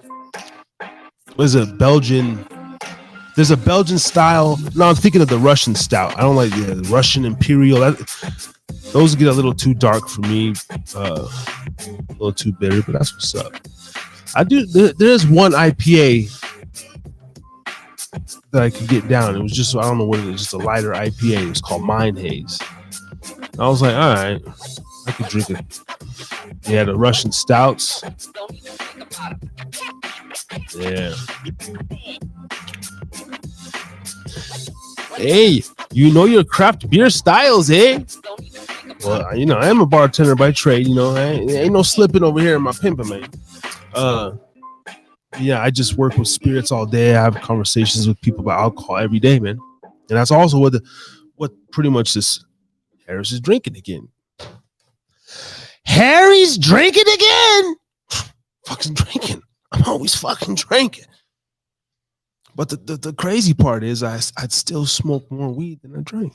what is it? Belgian. There's a Belgian style. No, I'm thinking of the Russian stout. I don't like the Russian Imperial. Those get a little too dark for me. A little too bitter, but that's what's up. I do. There's one IPA that I could get down. It was just, I don't know what it is, just a lighter IPA. It was called Mine Haze. And I was like, all right, I could drink it. Yeah, the Russian stouts. Yeah. Hey, you know your craft beer styles, eh? Well, you know, I am a bartender by trade. You know, ain't no slipping over here in my pimping, man. Yeah, I just work with spirits all day. I have conversations with people about alcohol every day, man. And that's also what pretty much this Harris is drinking again. Harry's drinking again. Fucking drinking. I'm always fucking drinking. But the crazy part is I'd still smoke more weed than I drink.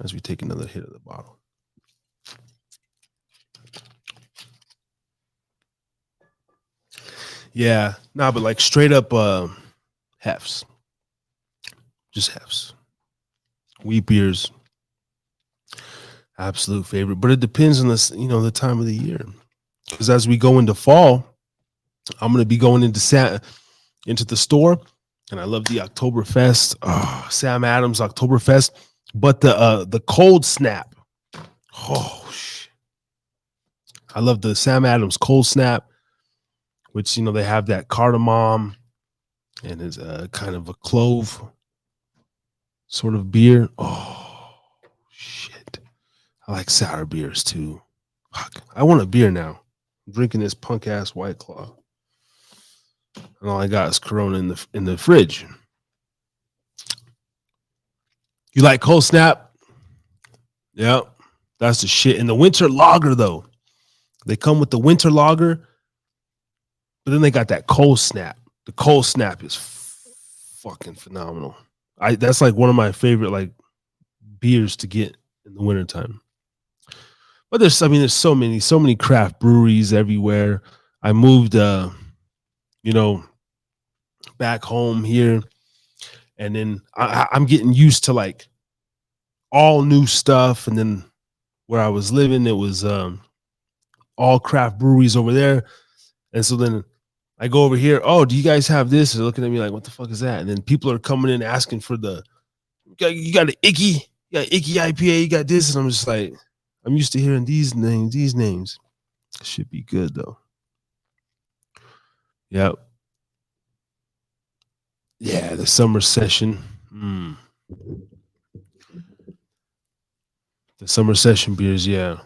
As we take another hit of the bottle. Yeah, nah, but like straight up hefs. Just hefs. Wheat beers. Absolute favorite. But it depends on this, you know, the time of the year. Because as we go into fall, I'm gonna be going into the store, and I love the Oktoberfest. Oh, Sam Adams Oktoberfest. But the cold snap. Oh shit. I love the Sam Adams cold snap, which, you know, they have that cardamom and is kind of a clove sort of beer. Oh shit. I like sour beers too. Fuck. I want a beer now. I'm drinking this punk ass White Claw. And all I got is Corona in the fridge. You like cold snap? Yeah, that's the shit. And the winter lager, though. They come with the winter lager, but then they got that cold snap. The cold snap is fucking phenomenal. That's like one of my favorite like beers to get in the wintertime. But there's so many craft breweries everywhere. I moved you know, back home here, and then I'm getting used to like all new stuff. And then where I was living, it was all craft breweries over there. And so then I go over here. Oh, do you guys have this? They're looking at me like, what the fuck is that? And then people are coming in asking for you got an icky, you got icky IPA, you got this. And I'm just like, I'm used to hearing these names. Should be good though. Yep. Yeah, the summer session. The summer session beers, yeah.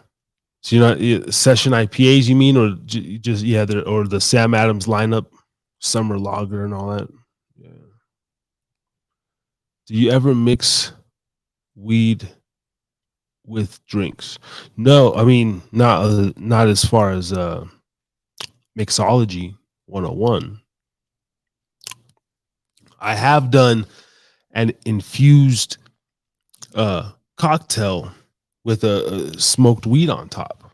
So you're not session IPAs, you mean, or just or the Sam Adams lineup, summer lager and all that. Yeah. Do you ever mix weed with drinks? No, I mean not as far as mixology 101. I have done an infused cocktail with a smoked weed on top,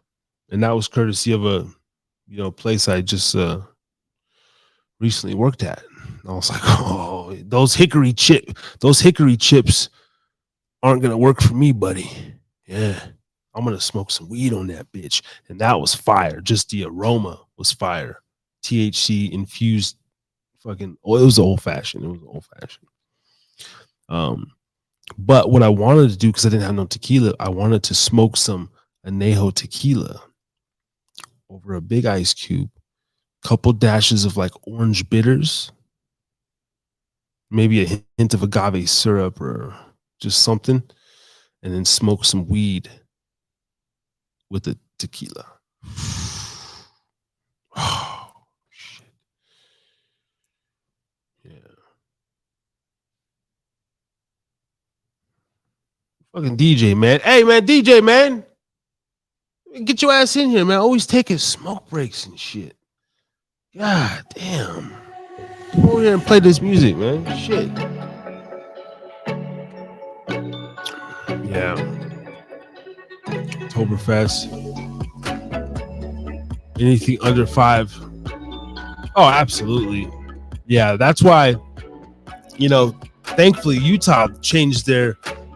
and that was courtesy of a place I just recently worked at. And I was like, oh, those hickory chips aren't gonna work for me, buddy. Yeah, I'm gonna smoke some weed on that bitch, and that was fire. Just the aroma was fire. THC infused, fucking. Oh, it was old fashioned. But what I wanted to do, because I didn't have no tequila, I wanted to smoke some añejo tequila over a big ice cube, couple dashes of like orange bitters, maybe a hint of agave syrup or just something, and then smoke some weed with the tequila. Oh, shit. Yeah. Fucking DJ, man. Hey, man, DJ, man. Get your ass in here, man. Always taking smoke breaks and shit. God damn. Come over here and play this music, man. Shit. Yeah. Oktoberfest. Anything under 5. Oh, absolutely. Yeah, that's why, thankfully Utah changed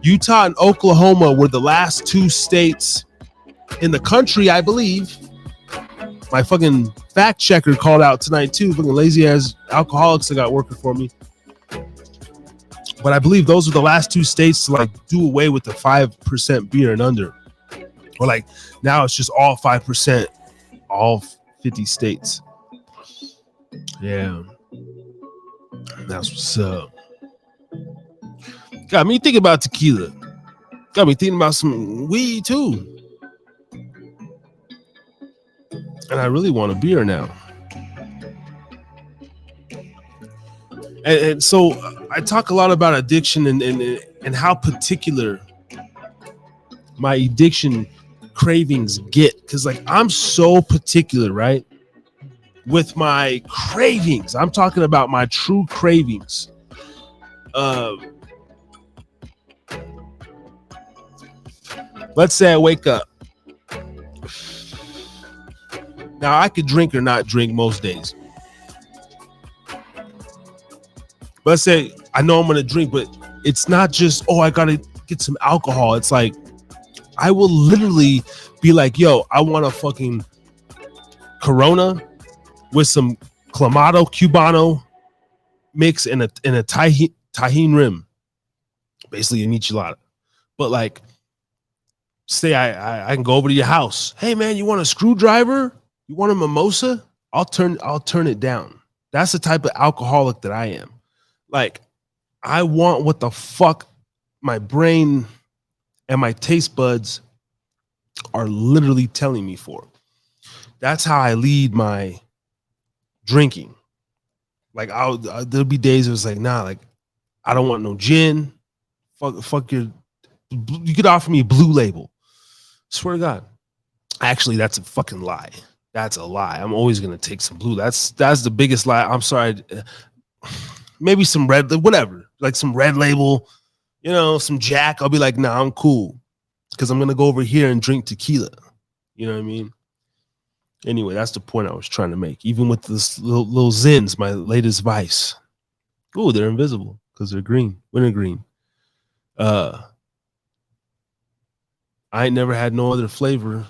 Utah and Oklahoma were the last two states in the country, I believe. My fucking fact checker called out tonight too. Fucking lazy ass alcoholics that got working for me. But I believe those are the last two states to like do away with the 5% beer and under. Or like now it's just all 5%, all 50 states. Yeah. That's what's up. Got me thinking about tequila. Got me thinking about some weed too. And I really want a beer now. And so I talk a lot about addiction and how particular my addiction cravings get. Because like I'm so particular, right? With my cravings. I'm talking about my true cravings. Let's say I wake up. Now I could drink or not drink most days. But let's say I know I'm gonna drink, but it's not just, I gotta get some alcohol. It's like I will literally be like, yo, I want a fucking Corona with some Clamato Cubano mix and a tahine rim, basically a michelada. But like, say I can go over to your house. Hey man, you want a screwdriver? You want a mimosa? I'll turn it down. That's the type of alcoholic that I am. Like, I want what the fuck my brain and my taste buds are literally telling me for. That's how I lead my drinking. Like there'll be days it was like, nah, like I don't want no gin. Fuck you could offer me Blue Label. Swear to God. Actually, that's a fucking lie. That's a lie. I'm always gonna take some blue. That's the biggest lie. I'm sorry. Maybe some red, whatever, like some Red Label, some Jack. I'll be like, nah, I'm cool, because I'm gonna go over here and drink tequila. You know what I mean? Anyway, that's the point I was trying to make. Even with this little Zins, my latest vice. Ooh, they're invisible because they're green, wintergreen. I ain't never had no other flavor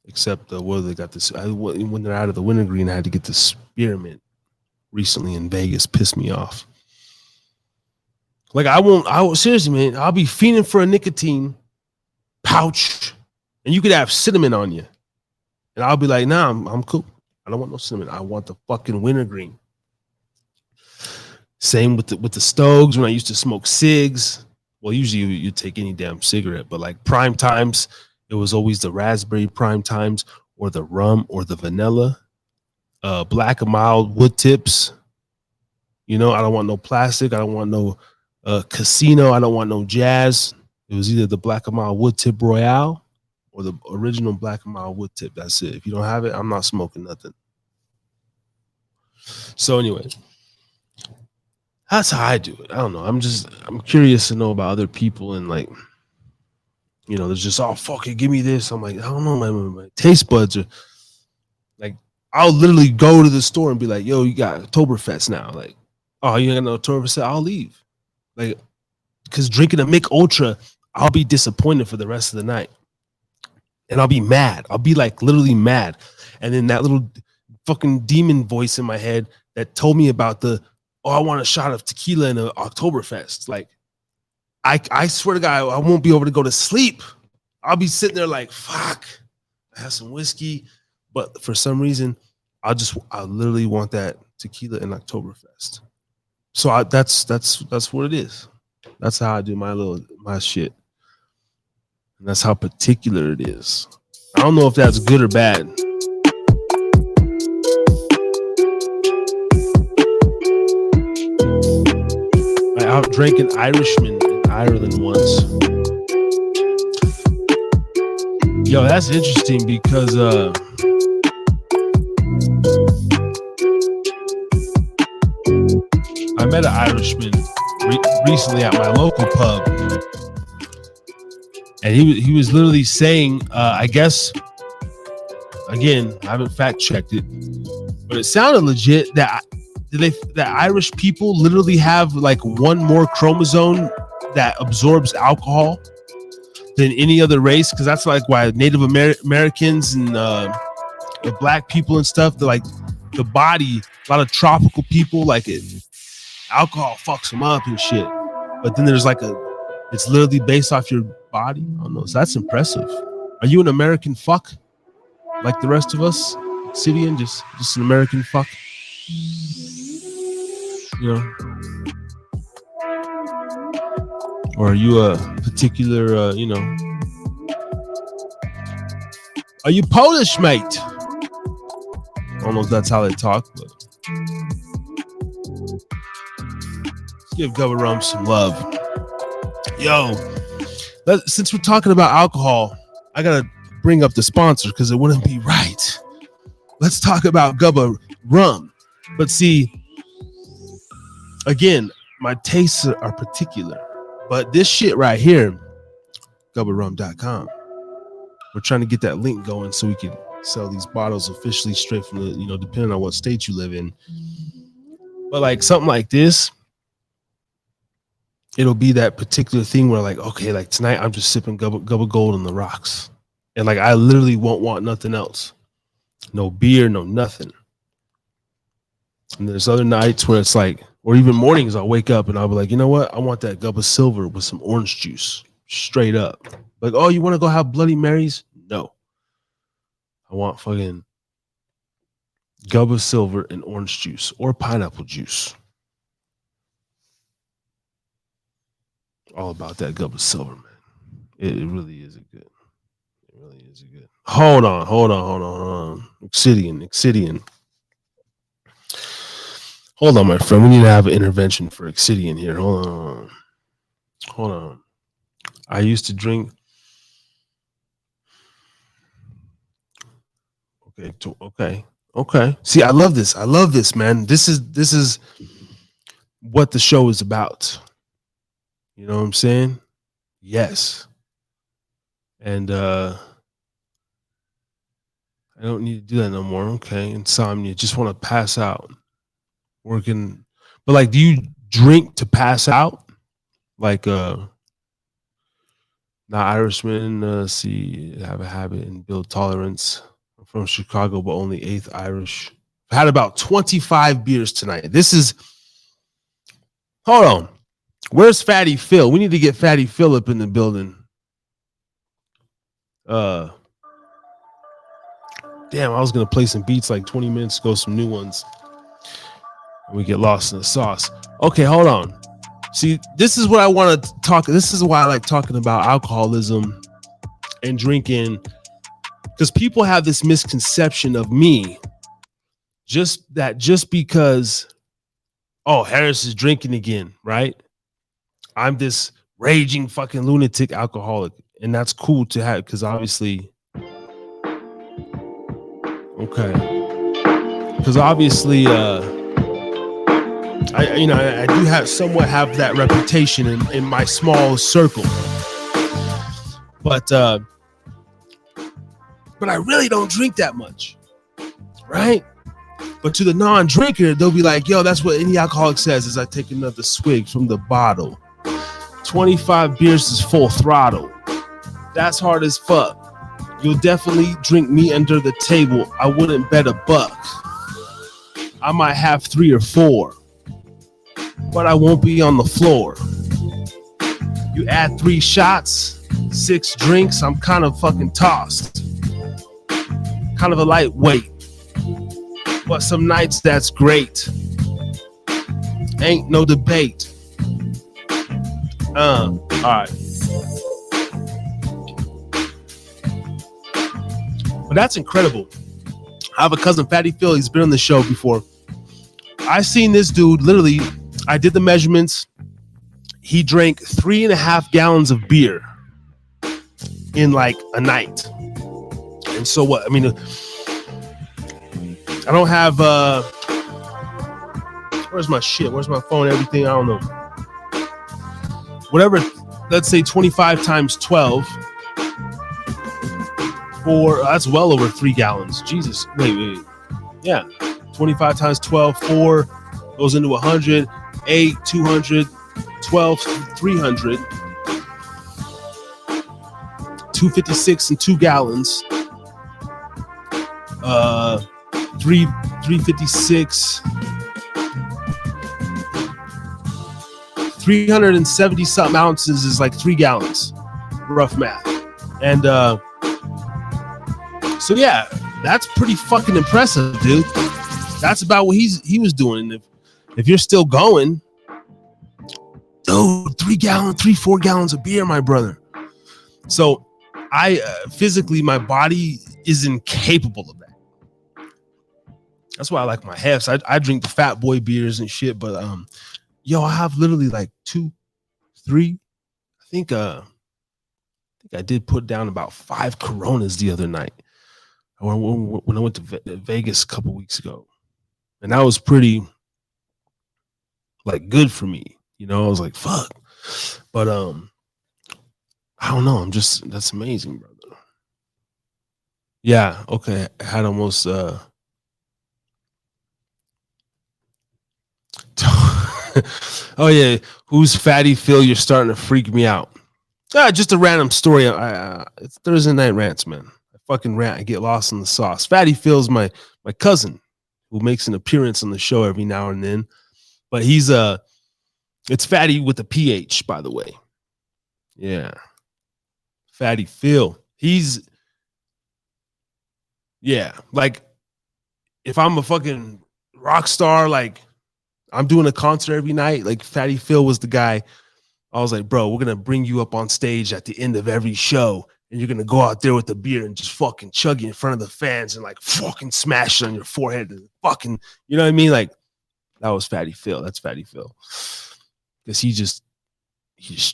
except they got this. When they're out of the wintergreen, I had to get this spearmint recently in Vegas. Pissed me off. Like I won't seriously, man. I'll be fiending for a nicotine pouch, and you could have cinnamon on you, and I'll be like, nah, I'm cool. I don't want no cinnamon. I want the fucking wintergreen. Same with the Stogs. When I used to smoke cigs, well, usually you take any damn cigarette, but like prime times, it was always the raspberry prime times or the rum or the vanilla. Black and mild wood tips. I don't want no plastic. I don't want no casino. I don't want no jazz. It was either the Black and mild wood tip Royale or the original Black and mild wood tip. That's it. If you don't have it, I'm not smoking nothing. So anyway, that's how I do it. I don't know. I'm curious to know about other people, and like, there's just, fuck it, give me this. I'm like, I don't know, my taste buds are like, I'll literally go to the store and be like, yo, you got Oktoberfest now. Like, oh, you ain't got no Oktoberfest? I'll leave. Like, because drinking a Mick Ultra, I'll be disappointed for the rest of the night. And I'll be mad. I'll be like literally mad. And then that little fucking demon voice in my head that told me about I want a shot of tequila in an Oktoberfest. Like, I swear to God, I won't be able to go to sleep. I'll be sitting there like, fuck, I have some whiskey. But for some reason, I literally want that tequila in Oktoberfest. So that's what it is. That's how I do my shit. And that's how particular it is. I don't know if that's good or bad. I outdrank an Irishman in Ireland once. Yo, that's interesting because I met an Irishman recently at my local pub, and he was literally saying, I guess, again, I haven't fact checked it, but it sounded legit that that Irish people literally have like one more chromosome that absorbs alcohol than any other race? Because that's like why Native Americans and the black people and stuff, they're like the body, a lot of tropical people, like alcohol fucks them up and shit. But then there's like it's literally based off your body. I don't know. So that's impressive. Are you an American fuck like the rest of us? Obsidian, just an American fuck? You know? Or are you a particular, are you Polish, mate? I don't know if that's how they talk, but let's give Gubba Rum some love. Yo, since we're talking about alcohol, I gotta bring up the sponsor because it wouldn't be right. Let's talk about Gubba Rum. But see, again, my tastes are particular. But this shit right here, gubbarum.com. We're trying to get that link going so we can sell these bottles officially straight from the, depending on what state you live in. But like something like this, it'll be that particular thing where like, okay, like tonight I'm just sipping Gubba Gold on the rocks. And like, I literally won't want nothing else. No beer, no nothing. And there's other nights where it's like, or even mornings, I'll wake up and I'll be like, you know what? I want that Gubba Silver with some orange juice, straight up. Like, oh, you want to go have Bloody Marys? No. I want fucking Gubba Silver and orange juice or pineapple juice. All about that Gubba Silver, man. It really is a good. It really is a good. Hold on. Excidian. Hold on, my friend. We need to have an intervention for Excidian here. Hold on. I used to drink. Okay. See, I love this, man. This is what the show is about. You know what I'm saying? Yes. And I don't need to do that no more. Okay. Insomnia. Just want to pass out. Working. But like, do you drink to pass out? Like not Irishmen have a habit and build tolerance. I'm from Chicago, but only 8th Irish. I had about 25 beers tonight. Hold on. Where's Fatty Phil? We need to get Fatty Phil up in the building. Damn, I was gonna play some beats like 20 minutes ago, some new ones. And we get lost in the sauce. Okay, hold on. See, this is what I want to talk. This is why I like talking about alcoholism and drinking, because people have this misconception of me, just because, oh, Harris is drinking again, right? I'm this raging fucking lunatic alcoholic, and that's cool to have because obviously, I do somewhat have that reputation in my small circle, but I really don't drink that much, right? But to the non-drinker, they'll be like, yo, that's what any alcoholic says as I take another swig from the bottle. 25 beers is full throttle. That's hard as fuck. You'll definitely drink me under the table. I wouldn't bet $1. I might have 3 or 4, but I won't be on the floor. You add 3 shots, 6 drinks, I'm kind of fucking tossed. Kind of a lightweight. But some nights that's great. Ain't no debate. All right. But that's incredible. I have a cousin, Fatty Phil. He's been on the show before. I seen this dude, literally, I did the measurements. He drank 3.5 gallons of beer in like a night. And so what? I mean, I don't have, where's my shit? Where's my phone? Everything? I don't know. Whatever, let's say 25 times 12. That's well over 3 gallons. Jesus. Wait. Yeah. 25 times 12, goes into 100, 8, 200, 12, 300, 256 and 2 gallons. 356, 370 something ounces is like 3 gallons, rough math. And so yeah, that's pretty fucking impressive, dude. That's about what he was doing. If you're still going, dude, 4 gallons of beer, my brother. So I physically, my body is incapable of that. That's why I like my hefts. I drink the fat boy beers and shit, but yo, I have literally like 2, 3. I think I did put down about 5 Coronas the other night when I went to Vegas a couple weeks ago, and that was pretty like good for me. You know, I was like, fuck. But I don't know. That's amazing, brother. Yeah. Okay. I had almost oh yeah, who's Fatty Phil? You're starting to freak me out. Just a random story. It's Thursday night rants, man. I fucking rant. I get lost in the sauce. Fatty Phil's my cousin who makes an appearance on the show every now and then. But he's it's Fatty with a PH, by the way. Yeah, Fatty Phil. He's like if I'm a fucking rock star, like. I'm doing a concert every night. Like Fatty Phil was the guy. I was like, bro, we're going to bring you up on stage at the end of every show. And you're going to go out there with the beer and just fucking chug it in front of the fans and like fucking smash it on your forehead. And fucking, you know what I mean? Like that was Fatty Phil. That's Fatty Phil. Because he just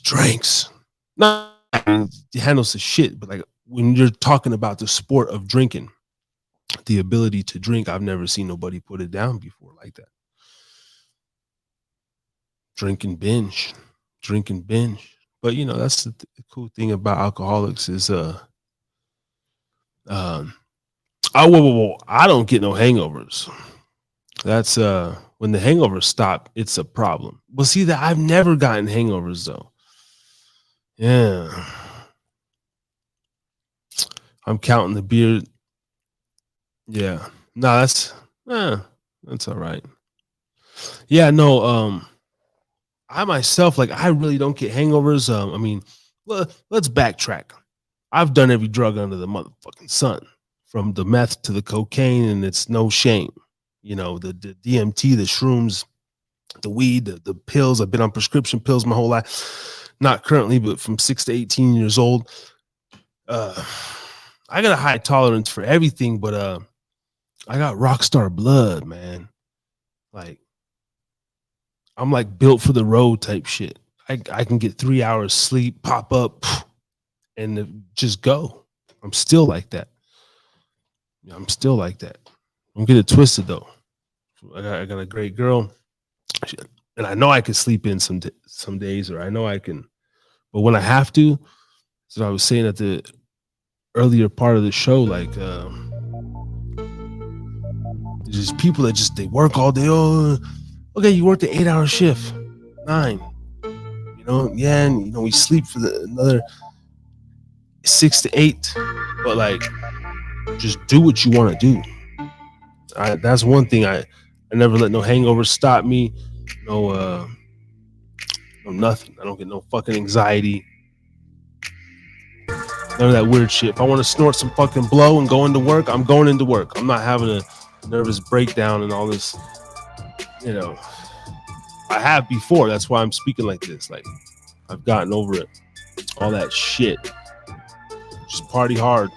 drinks. No, he handles the shit. But like when you're talking about the sport of drinking, the ability to drink, I've never seen nobody put it down before like that. Drink and binge. But you know, that's the cool thing about alcoholics is I don't get no hangovers. That's when the hangovers stop, it's a problem. Well, see that I've never gotten hangovers though. Yeah. I'm counting the beer. Yeah. No, that's all right. Yeah, no, I myself, like, I really don't get hangovers. I mean, let's backtrack. I've done every drug under the motherfucking sun, from the meth to the cocaine, and it's no shame. You know, the DMT, the shrooms, the weed, the pills. I've been on prescription pills my whole life. Not currently, but from 6 to 18 years old. I got a high tolerance for everything, but I got rock star blood, man. Like, I'm like built for the road type shit. I can get 3 hours sleep, pop up, and just go. I'm still like that. Don't get it twisted though. I got a great girl, and I know I can sleep in some days, or I know I can. But when I have to, so I was saying at the earlier part of the show, like there's people that they work all day. Oh, okay, you worked an 8-hour shift, 9. You know, yeah, and you know we sleep for another 6 to 8. But like, just do what you want to do. That's one thing I never let no hangovers stop me. No nothing. I don't get no fucking anxiety. None of that weird shit. If I want to snort some fucking blow and go into work, I'm going into work. I'm not having a nervous breakdown and all this. You know, I have before. That's why I'm speaking like this. Like, I've gotten over it. All that shit. Just party hard.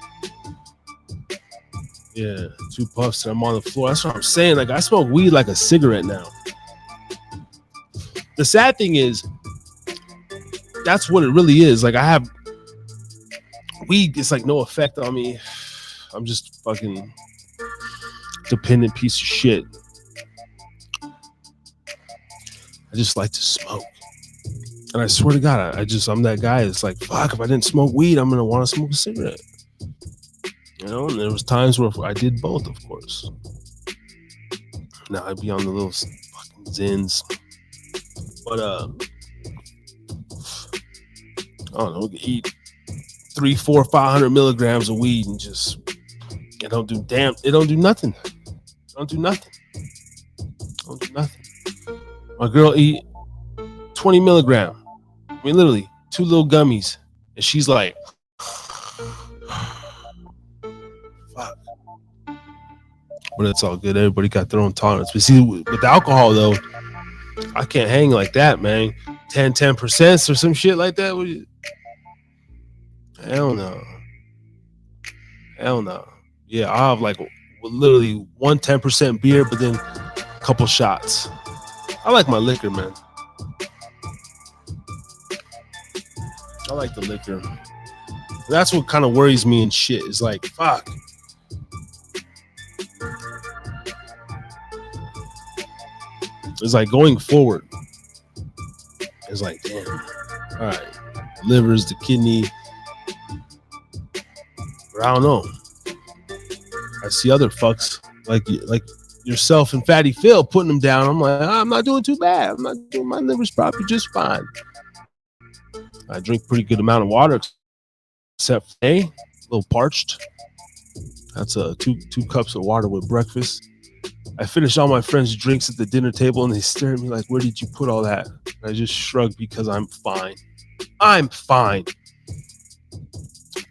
Yeah, 2 puffs and I'm on the floor. That's what I'm saying. Like, I smoke weed like a cigarette now. The sad thing is, that's what it really is. Like, I have weed. It's like no effect on me. I'm just fucking dependent piece of shit. I just like to smoke. And I swear to God, I'm that guy that's like, fuck, if I didn't smoke weed, I'm going to want to smoke a cigarette. You know, and there was times where I did both, of course. Now I'd be on the little fucking Zins. But I don't know, we can eat 300, 400, 500 milligrams of weed and just it don't do nothing. Don't do nothing. My girl eat 20 milligram. I mean, literally 2 little gummies, and she's like, fuck. But it's all good. Everybody got their own tolerance. But see, with alcohol though, I can't hang like that, man. 10% or some shit like that. Hell no. Yeah, I'll have like literally 1 10% beer, but then a couple shots. I like my liquor, man. I like the liquor. That's what kind of worries me and shit. Is like, fuck. It's like going forward. It's like, damn. All right. The liver's, the kidney. But I don't know. I see other fucks like yourself and Fatty Phil putting them down. I'm like, I'm not doing too bad. I'm not doing, my liver's probably just fine. I drink pretty good amount of water, except for a little parched. That's two cups of water with breakfast. I finished all my friends' drinks at the dinner table, and they stare at me like, "Where did you put all that?" And I just shrugged because I'm fine. I'm fine.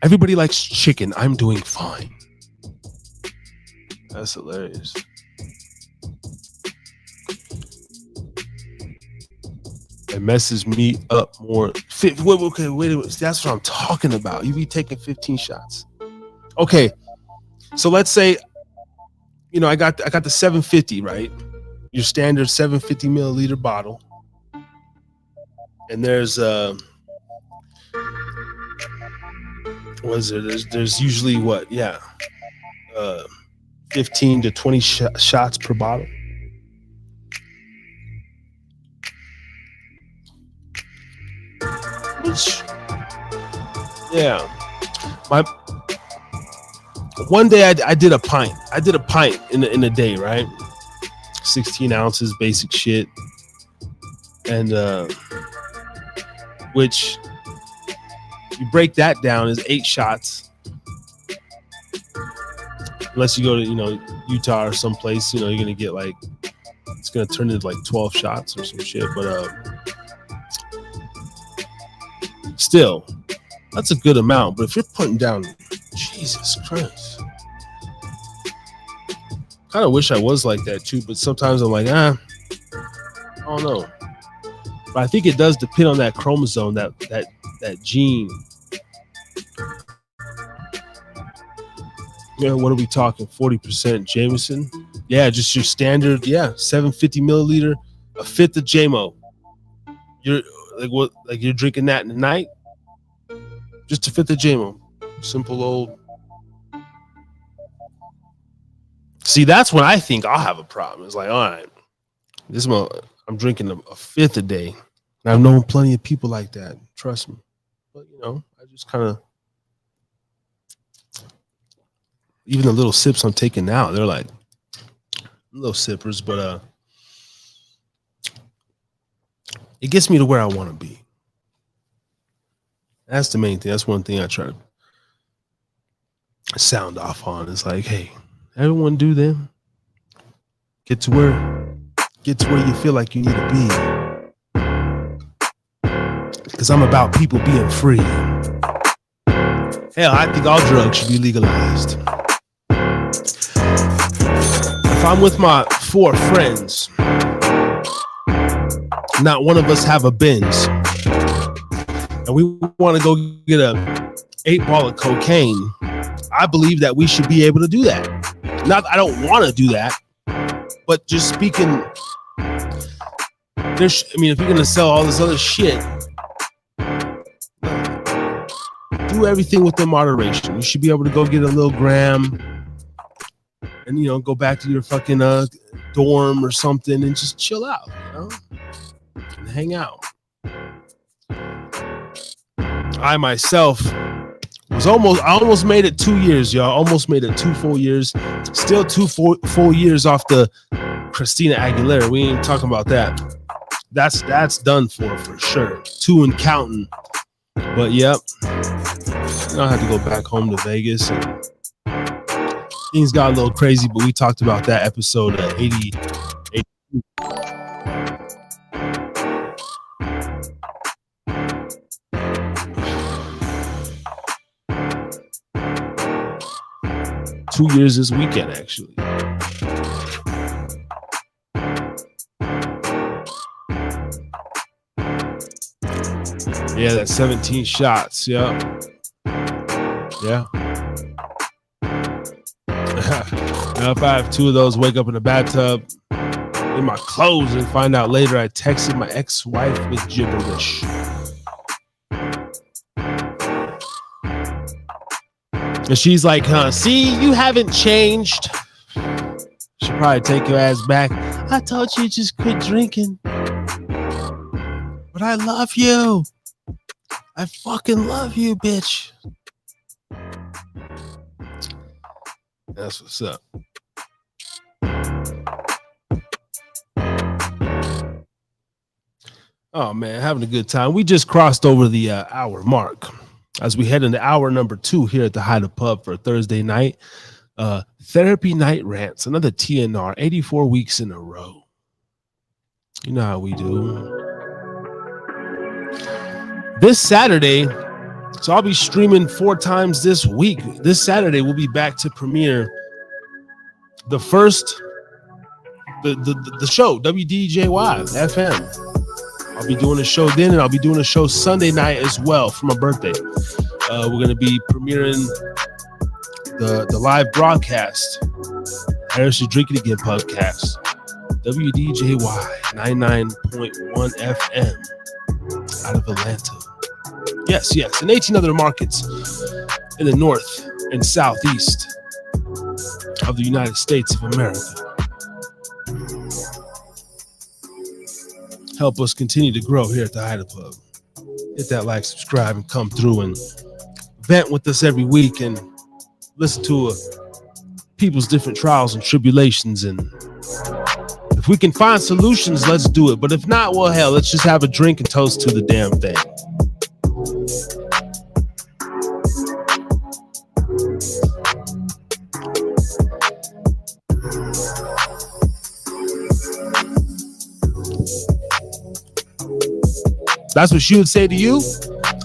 Everybody likes chicken. I'm doing fine. That's hilarious. It messes me up more. Wait. That's what I'm talking about. You be taking 15 shots. Okay, so let's say, you know, I got the 750, right? Your standard 750 milliliter bottle, and there's what is there? There's usually what? Yeah, 15 to 20 shots per bottle. Which, yeah, one day I did a pint. I did a pint in a day, right? 16 ounces, basic shit, and which you break that down is 8 shots. Unless you go to, you know, Utah or someplace, you know, you're gonna get like, it's gonna turn into like 12 shots or some shit. But still, that's a good amount. But if you're putting down, Jesus Christ, kind of wish I was like that too. But sometimes I'm like, I don't know. But I think it does depend on that chromosome, that gene. Yeah, what are we talking? 40% Jameson? Yeah, just your standard. Yeah, 750 milliliter, a fifth of JMO. You're like, what? Like you're drinking that in the night? Just a fifth of JMO. Simple old. See, that's when I think I'll have a problem. It's like, all right, I'm drinking a fifth a day. And I've known plenty of people like that. Trust me. But you know, I just kind of, even the little sips I'm taking now, they're like little sippers, but it gets me to where I want to be. That's the main thing. That's one thing I try to sound off on. It's like, hey, everyone do them. Get to where you feel like you need to be. Because I'm about people being free. Hell, I think all drugs should be legalized. If I'm with my 4 friends, not one of us have a Benz, and we want to go get a 8-ball of cocaine, I believe that we should be able to do that. Not that I don't want to do that, but just speaking, if you're going to sell all this other shit, do everything within moderation. You should be able to go get a little gram and, you know, go back to your fucking dorm or something and just chill out, you know, and hang out. I myself I almost made it 2 years, y'all. Almost made it 2 full years. Still 2 full years off the Christina Aguilera. We ain't talking about that. That's done for sure. 2 and counting. But yep, I had to go back home to Vegas, and things got a little crazy. But we talked about that episode 80. 2 years this weekend, actually. Yeah, that's 17 shots. Yeah. Now, if I have 2 of those, wake up in the bathtub in my clothes and find out later I texted my ex-wife with gibberish. And she's like, see, you haven't changed. She'll probably take your ass back. I told you just quit drinking. But I love you. I fucking love you, bitch. That's what's up. Oh, man, having a good time. We just crossed over the hour mark as we head into hour number 2 here at the Hida Pub for Thursday night. Therapy Night Rants, another TNR, 84 weeks in a row. You know how we do. This Saturday, so I'll be streaming 4 times this week. This Saturday, we'll be back to premiere the show, WDJY FM. I'll be doing a show then, and I'll be doing a show Sunday night as well for my birthday. We're going to be premiering the live broadcast, Harris is Drinking Again podcast, WDJY 99.1 FM out of Atlanta. Yes, and 18 other markets in the north and southeast of the United States of America. Help us continue to grow here at the Hida Pub. Hit that like, subscribe, and come through and vent with us every week and listen to people's different trials and tribulations. And if we can find solutions, let's do it. But if not, well, hell, let's just have a drink and toast to the damn thing. That's what she would say to you.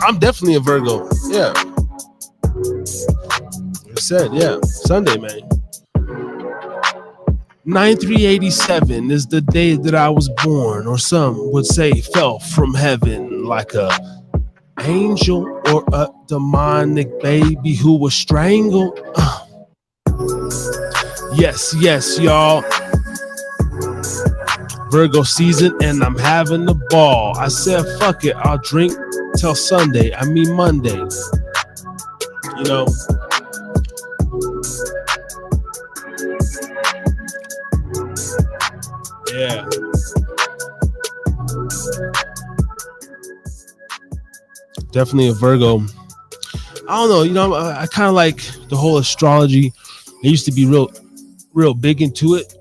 I'm definitely a Virgo. Yeah. I said, yeah. Sunday, man. 9387 is the day that I was born, or some would say fell from heaven like a angel or a demonic baby who was strangled. Yes, y'all. Virgo season, and I'm having the ball. I said, fuck it, I'll drink till Sunday. I mean Monday. You know. Yeah. Definitely a Virgo. I don't know, you know, I kind of like the whole astrology. I used to be real big into it.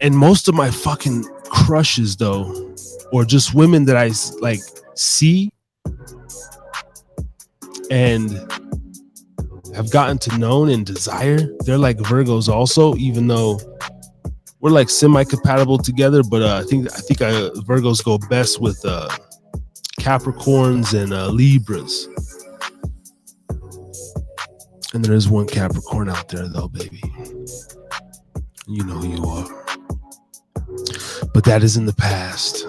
And most of my fucking crushes, though, or just women that I like see and have gotten to know and desire, they're like Virgos also, even though we're like semi-compatible together. But I think Virgos go best with Capricorns and Libras. And there is one Capricorn out there, though, baby. You know who you are. But that is in the past.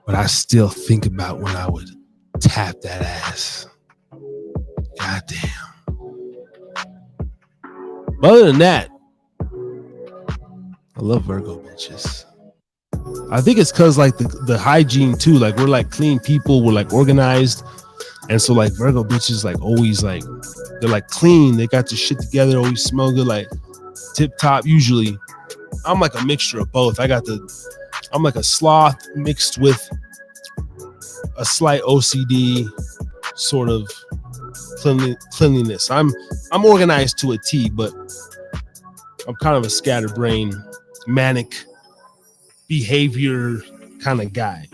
But I still think about when I would tap that ass. Goddamn. But other than that, I love Virgo bitches. I think it's because like the hygiene too. Like we're like clean people. We're like organized. And so like Virgo bitches like always like, they're like clean. They got their shit together. Always smell good. Like tip top usually. I'm like a mixture of both. I'm like a sloth mixed with a slight OCD sort of cleanliness. I'm organized to a T, but I'm kind of a scatterbrained, manic behavior kind of guy.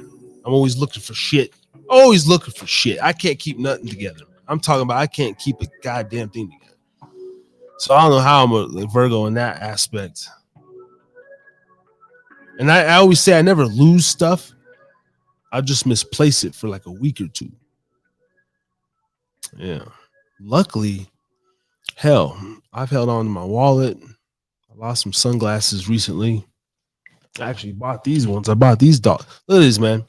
I'm always looking for shit. I can't keep nothing together. I'm talking about I can't keep a goddamn thing together. So I don't know how I'm a Virgo in that aspect. And I always say I never lose stuff. I'll just misplace it for like a week or two. Yeah. Luckily, hell, I've held on to my wallet. I lost some sunglasses recently. I actually bought these ones. I bought these dollars. Look at this, man.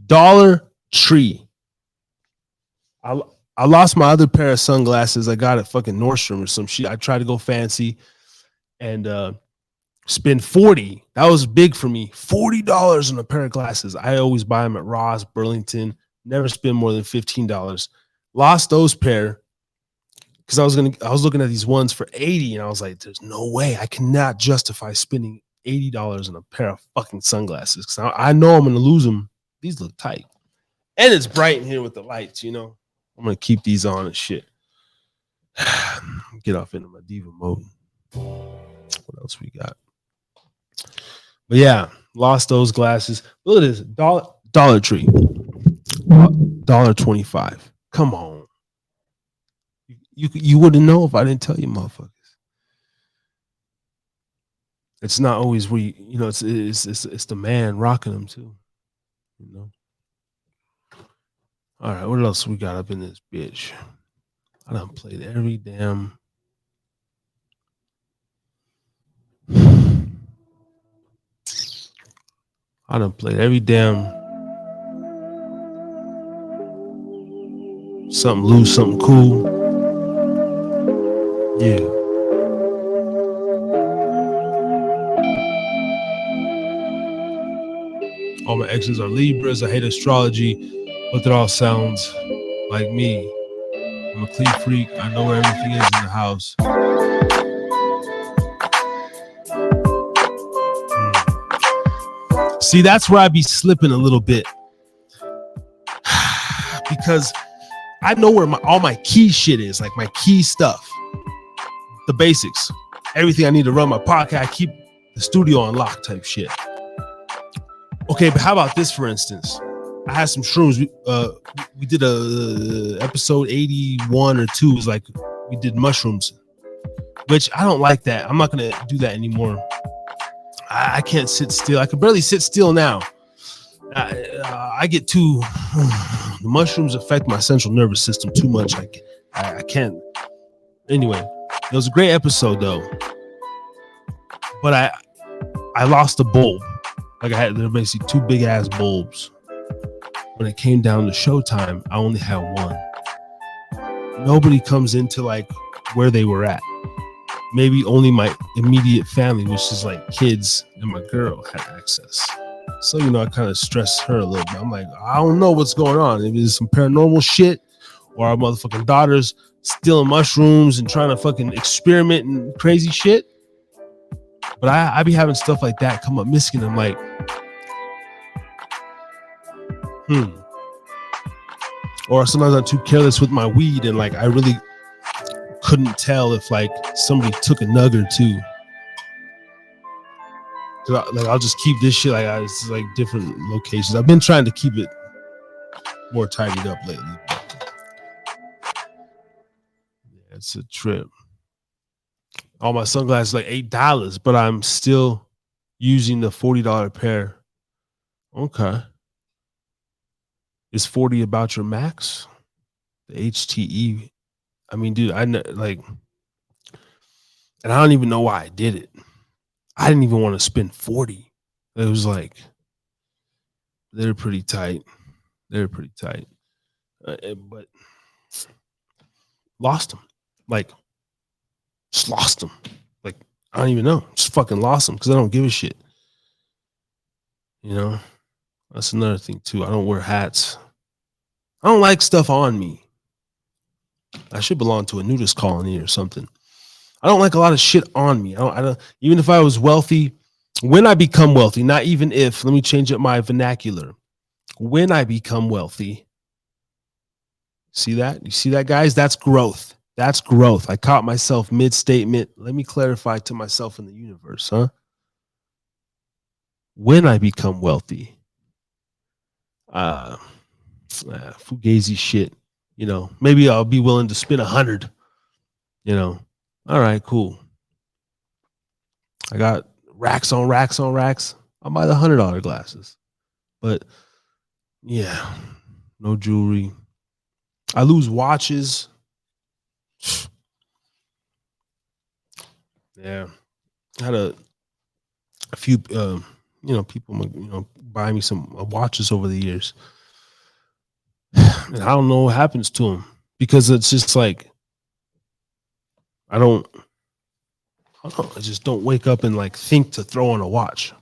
Dollar Tree. I lost my other pair of sunglasses. I got at fucking Nordstrom or some shit. I tried to go fancy and spend $40. That was big for me. $40 on a pair of glasses. I always buy them at Ross, Burlington. Never spend more than $15. Lost those pair because I was looking at these ones for $80, and I was like, there's no way I cannot justify spending $80 on a pair of fucking sunglasses because I know I'm gonna lose them. These look tight, and it's bright in here with the lights. You know, I'm gonna keep these on and shit. Get off into my diva mode. What else we got? But yeah, lost those glasses. Look at this Dollar Tree, $1.25. Come on. You wouldn't know if I didn't tell you, motherfuckers. It's not always you know, it's the man rocking them too. You know. All right, what else we got up in this bitch? I done played every damn. I done played every damn something loose, something cool. Yeah. All my exes are Libras. I hate astrology, but it all sounds like me. I'm a clean freak. I know where everything is in the house. See, that's where I be slipping a little bit. Because I know where all my key shit is, like my key stuff. The basics. Everything I need to run my podcast. I keep the studio on lock type shit. Okay, but how about this, for instance? I had some shrooms. We did a episode 81 or 2. It was like we did mushrooms, which I don't like that. I'm not going to do that anymore. I can't sit still. I can barely sit still now. I get too... the mushrooms affect my central nervous system too much. I can't. Anyway, it was a great episode, though. But I lost a bulb. Like there were basically 2 big ass bulbs. When it came down to showtime, I only had one. Nobody comes into like where they were at. Maybe only my immediate family, which is like kids and my girl, had access. So, you know, I kind of stressed her a little bit. I'm like, I don't know what's going on. If it's some paranormal shit or our motherfucking daughters stealing mushrooms and trying to fucking experiment and crazy shit. But I be having stuff like that come up missing. I'm like, Or sometimes I'm too careless with my weed and like I really couldn't tell if like somebody took a nug or two. I'll just keep this shit like it's like different locations. I've been trying to keep it more tidied up lately. Yeah, it's a trip. All my sunglasses like $8, but I'm still using the $40 pair. Okay. Is 40 about your max? The HTE. I mean, dude, and I don't even know why I did it. I didn't even want to spend 40. It was like, they're pretty tight. But lost them. Like, just lost them. Like, I don't even know. Just fucking lost them because I don't give a shit. You know? That's another thing, too. I don't wear hats. I don't like stuff on me. I should belong to a nudist colony or something. I don't like a lot of shit on me. I don't. Even if I was wealthy, when I become wealthy, not even if, let me change up my vernacular. When I become wealthy, See that? You see that, guys? That's growth. That's growth. I caught myself mid-statement. Let me clarify to myself in the universe, huh? When I become wealthy, fugazi shit, maybe I'll be willing to spend 100, all right, cool. I got racks on racks on racks. I'll buy the $100 glasses, but yeah, no jewelry. I lose watches. Yeah, I had a few, people, buy me some watches over the years. And I don't know what happens to them because it's just like, I just don't wake up and like think to throw on a watch.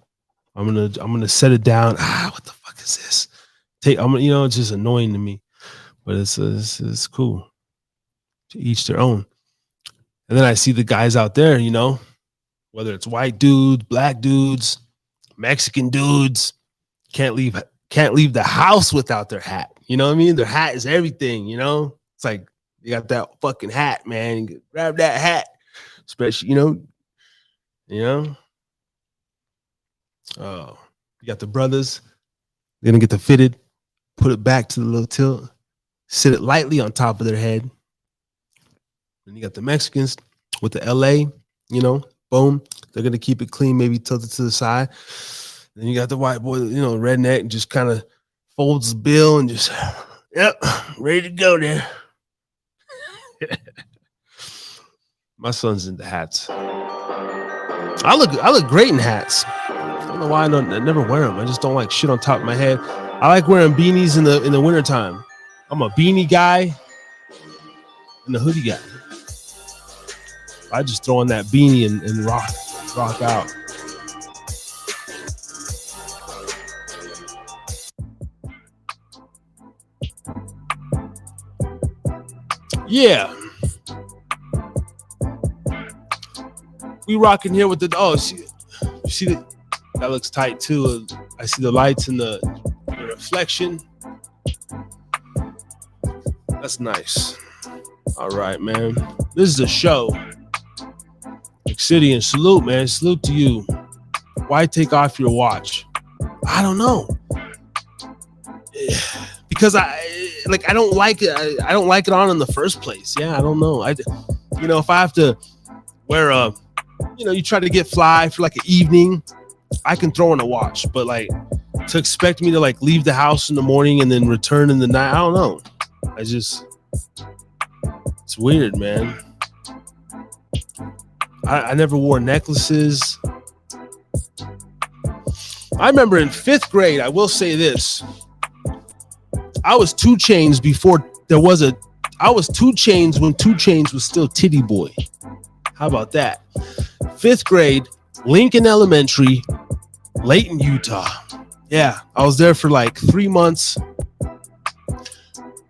I'm gonna set it down. What the fuck is this? It's just annoying to me, but it's cool. To each their own. And then I see the guys out there, whether it's white dudes, black dudes, Mexican dudes, can't leave the house without their hat. You know what I mean? Their hat is everything. It's like you got that fucking hat, man. You grab that hat, especially you got the brothers. They're gonna get the fitted, put it back to the little tilt, sit it lightly on top of their head. And you got the Mexicans with the LA, boom. They're gonna keep it clean, maybe tilted to the side. Then you got the white boy, redneck, just kind of folds the bill and just, yep, ready to go there. My son's into hats. I look great in hats. I don't know why I never wear them. I just don't like shit on top of my head. I like wearing beanies in the wintertime. I'm a beanie guy and a hoodie guy. I just throw on that beanie and rock out. Yeah. We rocking here with the you see that looks tight too. I see the lights and the reflection. That's nice. All right, man. This is a show. City and salute, man. Salute to you. Why take off your watch? I don't know. Because I don't like it. I don't like it on in the first place. Yeah, I don't know. If I have to wear you try to get fly for like an evening, I can throw on a watch. But like to expect me to like leave the house in the morning and then return in the night, I don't know. It's weird, man. I never wore necklaces. I remember in 5th grade, I will say this. I was 2 Chainz before there was I was 2 Chainz when 2 Chainz was still Titty Boy. How about that? 5th grade, Lincoln Elementary, Layton, Utah. Yeah, I was there for like 3 months.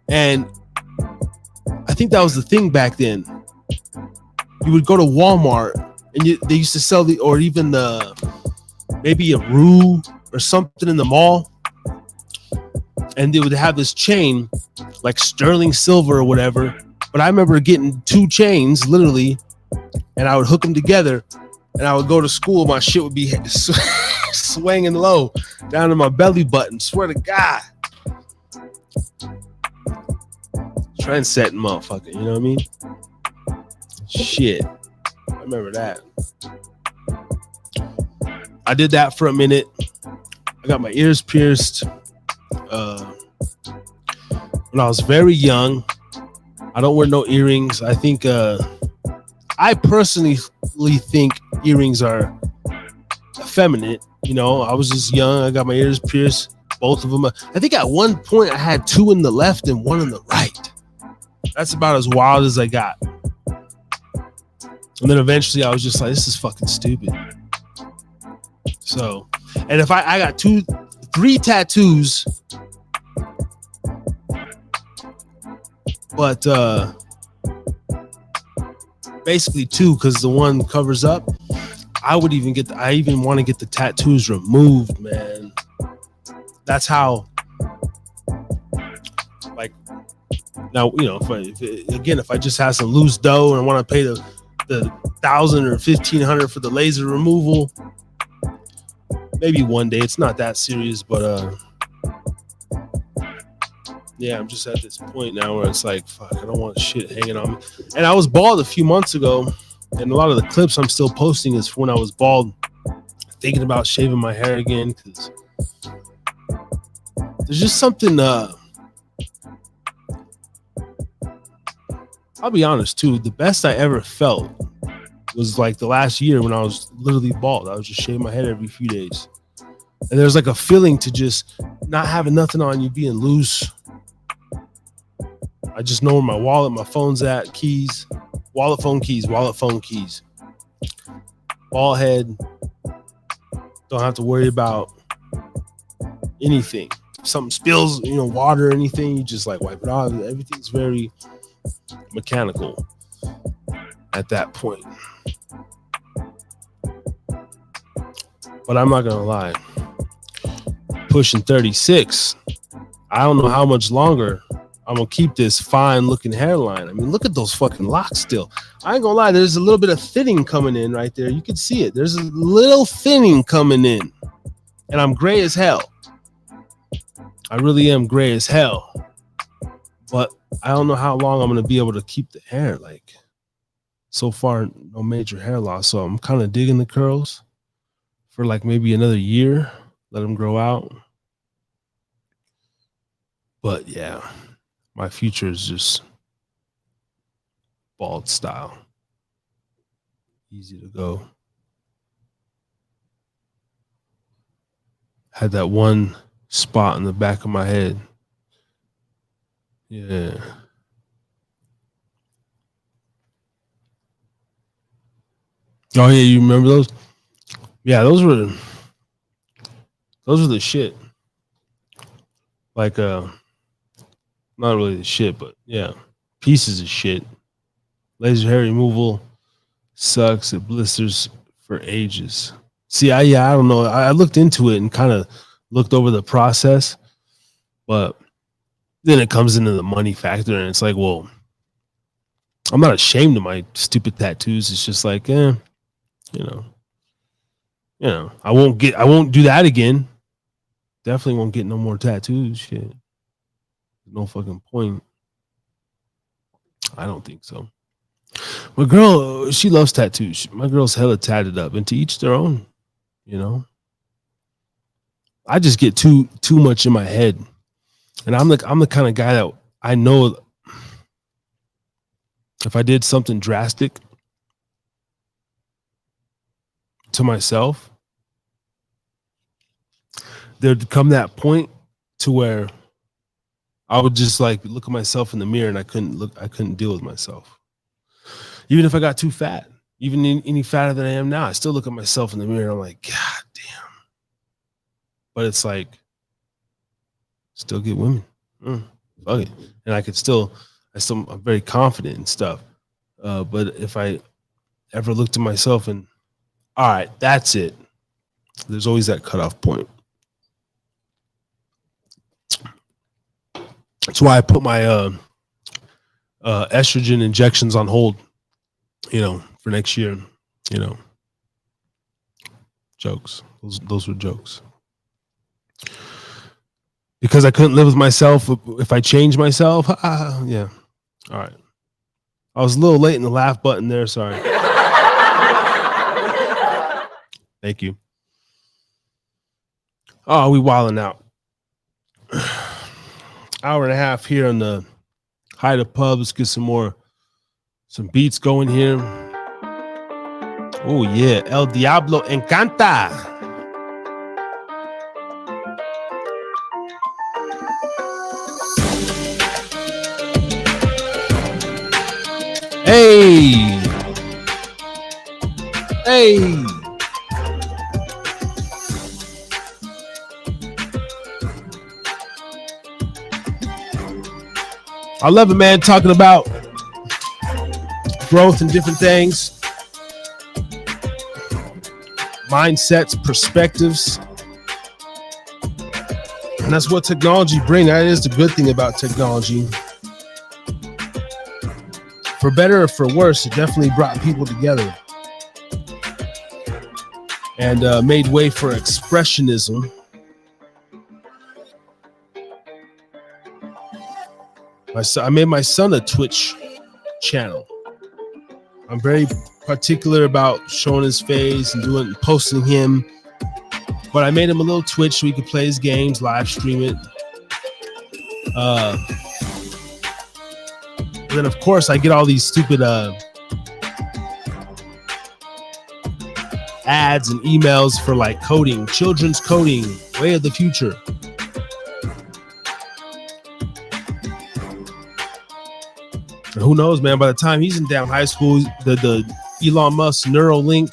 And I think that was the thing back then. You would go to Walmart and they used to sell or even maybe a Rue or something in the mall. And they would have this chain like sterling silver or whatever. But I remember getting 2 chains literally, and I would hook them together and I would go to school. My shit would be swinging low down to my belly button. Swear to God. Trend-setting motherfucker, you know what I mean? Shit. I remember that. I did that for a minute. I got my ears pierced when I was very young. I don't wear no earrings. I think I personally think earrings are effeminate. I was just young. I got my ears pierced, both of them. I think at one point I had 2 in the left and 1 in the right. That's about as wild as I got. And then eventually I was just like, this is fucking stupid. So, and if I got 3 tattoos, but basically 2, because the one covers up. I even want to get the tattoos removed, man. That's how, like, Now, if I just have some loose dough and I want to pay the $1,000 or $1,500 for the laser removal, maybe one day. It's not that serious, but yeah, I'm just at this point now where it's like, fuck, I don't want shit hanging on me. And I was bald a few months ago, and a lot of the clips I'm still posting is when I was bald, thinking about shaving my hair again, because there's just something. I'll be honest too. The best I ever felt was like the last year when I was literally bald. I was just shaving my head every few days, and there's like a feeling to just not having nothing on you, being loose. I just know where my wallet, my phone's at, keys, wallet, phone, keys, bald head. Don't have to worry about anything. If something spills, water or anything, you just like wipe it off. Everything's very mechanical at that point. But I'm not gonna lie, pushing 36, I don't know how much longer I'm gonna keep this fine looking hairline. I mean, look at those fucking locks still. I ain't gonna lie, there's a little bit of thinning coming in right there. You can see it. There's a little thinning coming in, and I'm gray as hell. I really am gray as hell, but I don't know how long I'm gonna be able to keep the hair. Like, so far, no major hair loss, so I'm kind of digging the curls for like maybe another year, let them grow out. But yeah, my future is just bald style. Easy to go. Had that one spot in the back of my head. Yeah. Oh yeah, you remember those? Yeah, those were the shit. Like not really the shit, but yeah, pieces of shit. Laser hair removal sucks. It blisters for ages. See, I don't know. I looked into it and kind of looked over the process, but then it comes into the money factor, and it's like, well, I'm not ashamed of my stupid tattoos. It's just like, I won't do that again. Definitely won't get no more tattoos. Shit. No fucking point. I don't think so. My girl, she loves tattoos. My girl's hella tatted up, and to each their own, I just get too much in my head. And I'm the kind of guy that I know if I did something drastic to myself, there'd come that point to where I would just like look at myself in the mirror and I couldn't deal with myself. Even if I got too fat, even any fatter than I am now, I still look at myself in the mirror and I'm like, God damn. But it's like, still get women. Fuck it. And I'm very confident and stuff. But if I ever looked at myself and, all right, that's it. There's always that cutoff point. That's why I put my estrogen injections on hold, for next year. Jokes. Those were jokes. Because I couldn't live with myself if I changed myself. Yeah. All right. I was a little late in the laugh button there. Sorry. Thank you. Oh, we wilding out. Hour and a half here on the Hida pub. Let's get some beats going here. Oh yeah, El Diablo Encanta. Hey. I love it, man, talking about growth and different things, mindsets, perspectives. And that's what technology brings. That is the good thing about technology. for better or for worse, it definitely brought people together and made way for expressionism. I made my son a Twitch channel. I'm very particular about showing his face and posting him. But I made him a little Twitch so he could play his games, live stream it. And then of course I get all these stupid ads and emails for like coding, children's coding, way of the future. And who knows, man, by the time he's in down high school, the Elon Musk Neuralink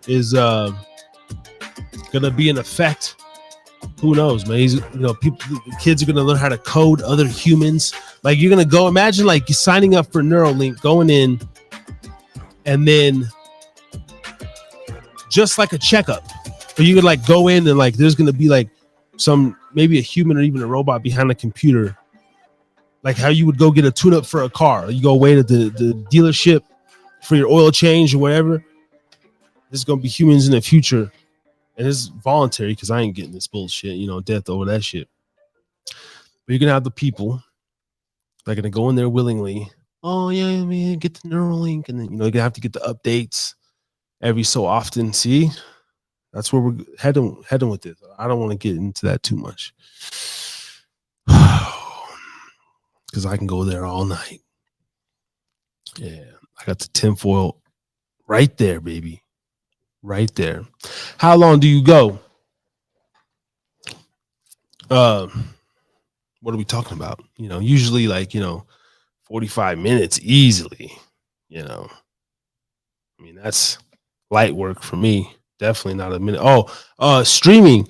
is gonna be in effect. Who knows, man? Kids are gonna learn how to code other humans. Like you're gonna go, imagine like signing up for Neuralink, going in, and then just like a checkup, but you could like go in and like there's gonna be like maybe a human or even a robot behind a computer. Like how you would go get a tune-up for a car. You go away to the dealership for your oil change or whatever. There's gonna be humans in the future, and it's voluntary because I ain't getting this bullshit, death over that shit. But you're gonna have the people that are gonna go in there willingly. Oh yeah, man, get the Neuralink, and then you're gonna have to get the updates every so often. See, that's where we're heading with this. I don't want to get into that too much. Because I can go there all night. Yeah, I got the tinfoil right there, baby. Right there. How long do you go? What are we talking about? Usually like, 45 minutes easily. I mean, that's light work for me. Definitely not a minute. Oh, streaming.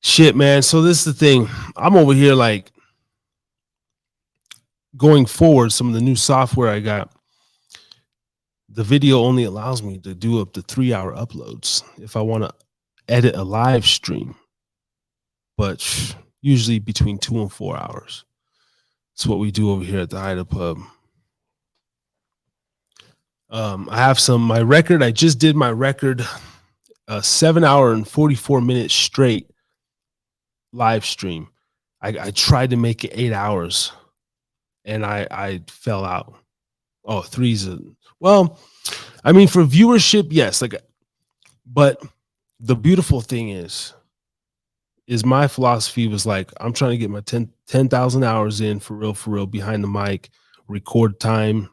Shit, man. So this is the thing. I'm over here like going forward, some of the new software I got, the video only allows me to do up to 3-hour uploads if I want to edit a live stream, but usually between 2 and 4 hours. That's what we do over here at the Hida Pub. I have my record. I just did my record, 7 hour and 44 minutes straight live stream. I tried to make it 8 hours. And I fell out. Oh, three's well, I mean, for viewership, yes. But the beautiful thing is my philosophy was like, I'm trying to get my 10,000 hours in for real, behind the mic, record time.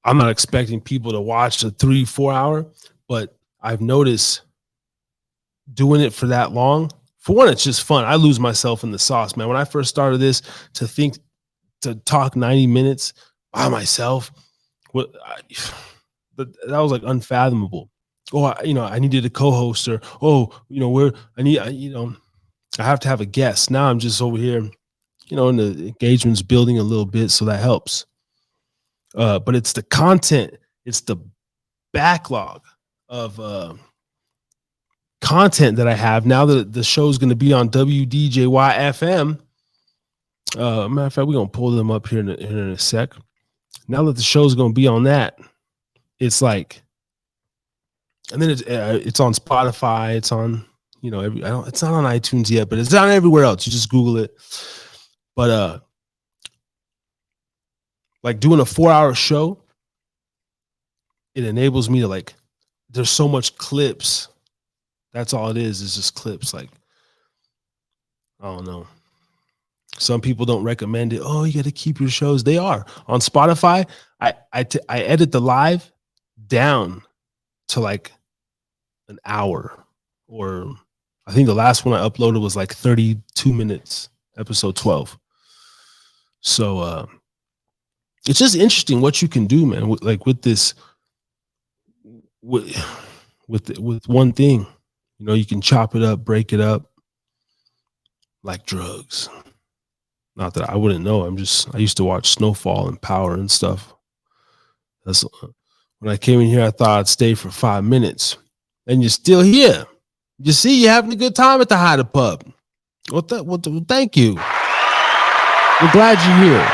I'm not expecting people to watch a 3-4 hour, but I've noticed doing it for that long. For one, it's just fun. I lose myself in the sauce, man. When I first started this, to talk 90 minutes by myself, that was like unfathomable. I needed a co-host, or I have to have a guest. Now I'm just over here, and the engagement's building a little bit, so that helps. But it's the content, it's the backlog of content that I have now that the show's going to be on WDJY FM. Matter of fact, we're gonna pull them up here in a sec. Now that the show's gonna be on that, it's like, and then it's on Spotify. It's on it's not on iTunes yet, but it's on everywhere else. You just Google it. But like doing a 4-hour show, it enables me to like. There's so much clips. That's all it is. It's just clips. Like, I don't know. Some people don't recommend it. Oh, you got to keep your shows. They are on Spotify. I edit the live down to like an hour, or I think the last one I uploaded was like 32 minutes, episode 12. So it's just interesting what you can do, man. With this, with one thing, you can chop it up, break it up like drugs. Not that I wouldn't know. I used to watch Snowfall and Power and stuff. That's when I came in here, I thought I'd stay for 5 minutes. And you're still here. You see, you're having a good time at the Hida Pub. Well, thank you. We're glad you're here.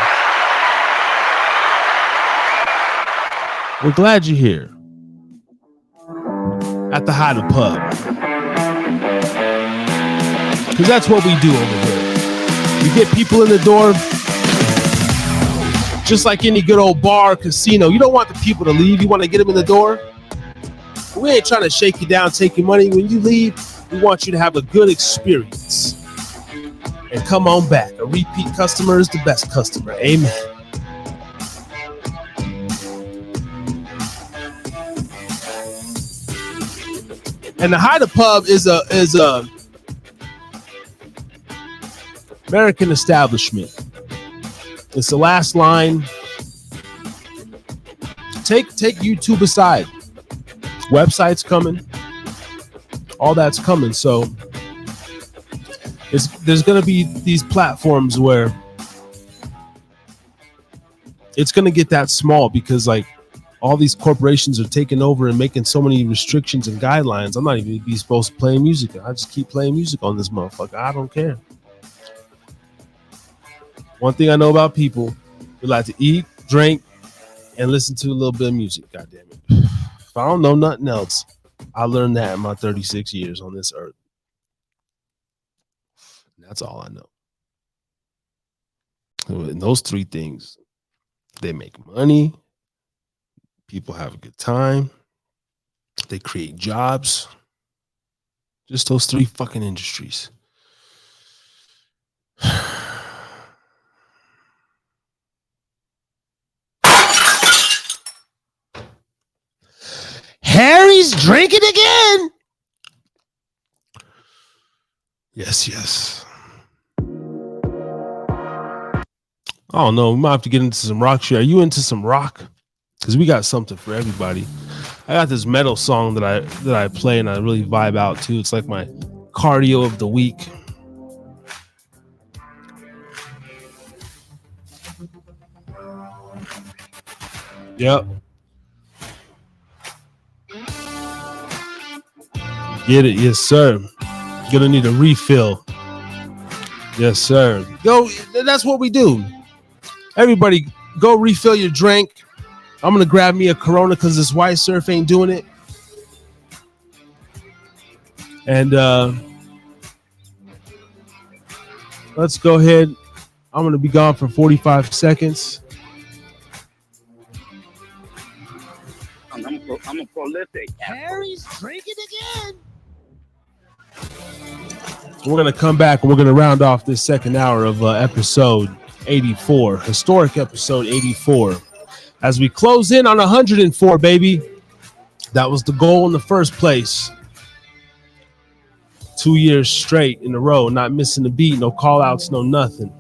We're glad you're here at the Hida Pub. Because that's what we do over here. We get people in the door just like any good old bar or casino. You don't want the people to leave. You want to get them in the door. We ain't trying to shake you down, take your money. When you leave, we want you to have a good experience. And come on back. A repeat customer is the best customer. Amen. And the Hida Pub is a American establishment. It's the last line. Take YouTube aside. Website's coming. All that's coming. So there's going to be these platforms where it's going to get that small because like all these corporations are taking over and making so many restrictions and guidelines. I'm not even be supposed to play music. I just keep playing music on this motherfucker. I don't care. One thing I know about people, we like to eat, drink, and listen to a little bit of music. God damn it. If I don't know nothing else, I learned that in my 36 years on this earth. That's all I know. And those three things, they make money. People have a good time. They create jobs. Just those three fucking industries. Harry's drinking again. Yes. I don't know. We might have to get into some rock shit. Are you into some rock? Because we got something for everybody. I got this metal song that I play and I really vibe out to. It's like my cardio of the week. Yep. Get it, yes, sir. Gonna need a refill. Yes, sir. Go. That's what we do. Everybody, go refill your drink. I'm gonna grab me a Corona because this white surf ain't doing it. And let's go ahead. I'm gonna be gone for 45 seconds. I'm a prolific. Harry's drinking again. We're going to come back and we're going to round off this second hour of episode 84, historic episode 84. As we close in on 104, baby. That was the goal in the first place. 2 years straight in a row, not missing a beat, no call outs, no nothing.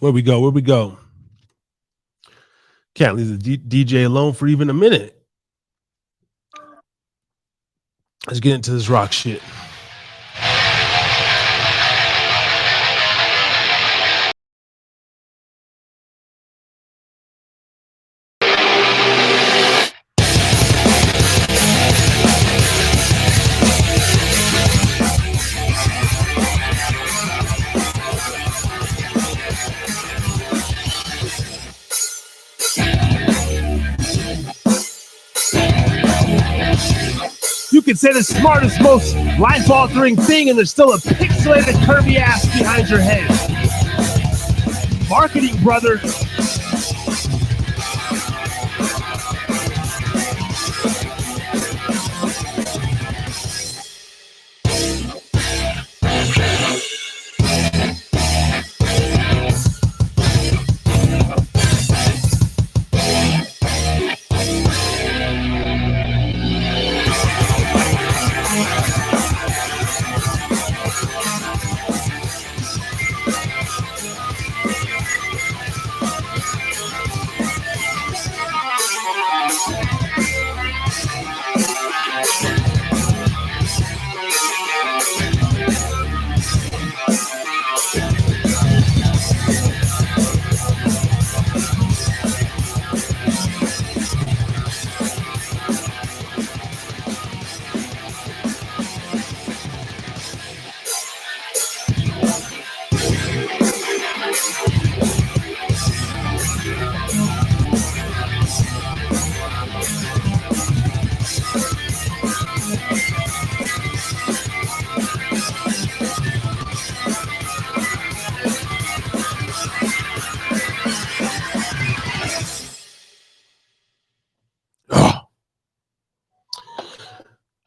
Where we go? Can't leave the DJ alone for even a minute. Let's get into this rock shit. can say the smartest, most life-altering thing, and there's still a pixelated, curvy ass behind your head. Marketing, brother.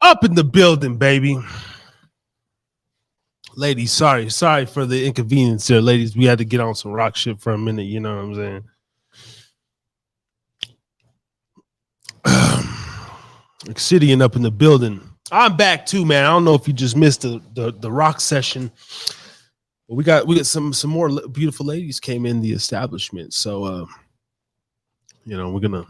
Up in the building, baby. Ladies, sorry for the inconvenience there, ladies. We had to get on some rock shit for a minute, you know what I'm saying? Obsidian up in the building. I'm back too, man. I don't know if you just missed the rock session, but we got some more beautiful ladies came in the establishment. So you know, we're gonna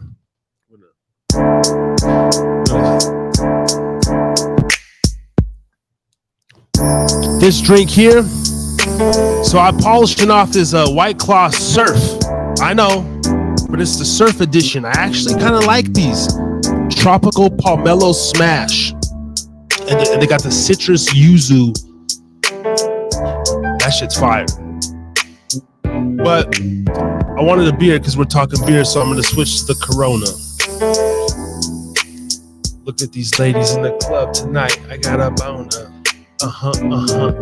this drink here. So I'm polishing off this White Claw Surf. I know, but it's the Surf edition. I actually kind of like these. Tropical Pomelo Smash. And they got the citrus yuzu. That shit's fire. But I wanted a beer because we're talking beer, so I'm going to switch to the Corona. Look at these ladies in the club tonight. I got a boner.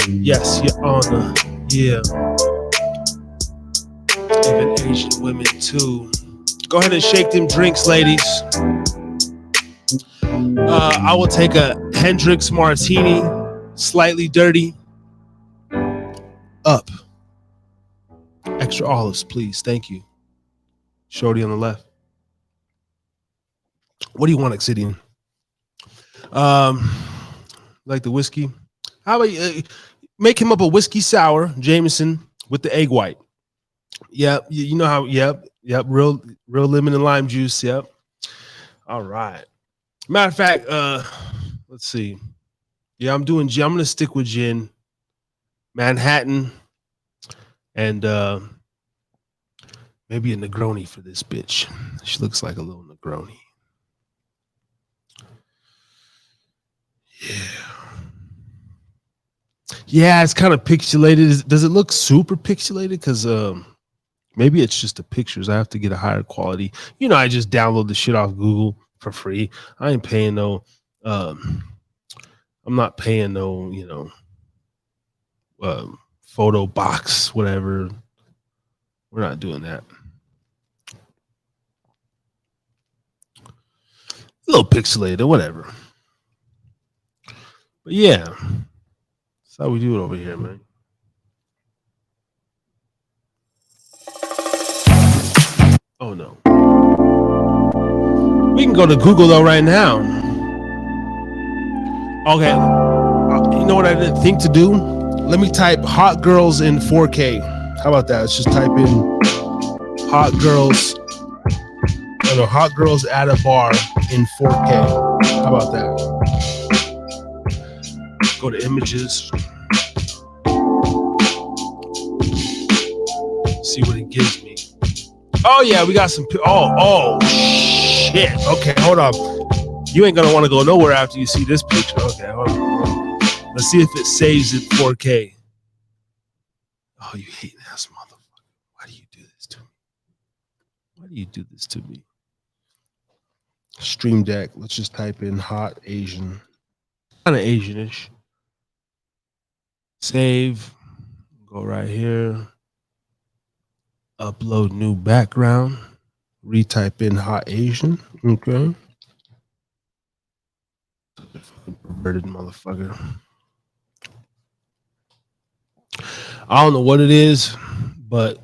Yes, your honor. Yeah. Even Asian women too. Go ahead and shake them drinks, ladies. I will take a Hendrix Martini, slightly dirty. Up. Extra olives, please. Thank you. Shorty on the left. What do you want, Obsidian? Like the whiskey? How about you make him up a whiskey sour, Jameson, with the egg white? Yep, you know how. Yep, real lemon and lime juice. Yep. All right. Matter of fact, let's see. Yeah, I'm doing gin. I'm gonna stick with gin, Manhattan, and maybe a Negroni for this bitch. She looks like a little Negroni. Yeah, it's kind of pixelated. Does it look super pixelated? Because maybe it's just the pictures. I have to get a higher quality. You know, I just download the shit off Google for free. I ain't paying no. I'm not paying no. You know, photo box, whatever. We're not doing that. A little pixelated, whatever. But yeah, that's how we do it over here, man. Oh no. We can go to Google though right now. Okay. You know what I didn't think to do? Let me type hot girls in 4K. How about that? Let's just type in hot girls. No, hot girls at a bar in 4K. How about that? Go to images. See what it gives me. Oh yeah, we got some. Oh shit. Okay, hold on. You ain't gonna want to go nowhere after you see this picture. Okay, hold on. Let's see if it saves in 4K. Oh, you hating ass motherfucker. Why do you do this to me? Why do you do this to me? Stream Deck. Let's just type in hot Asian. kind of Asianish. Save. Go right here. Upload new background. Retype in hot Asian. Okay. Fucking perverted motherfucker. I don't know what it is, but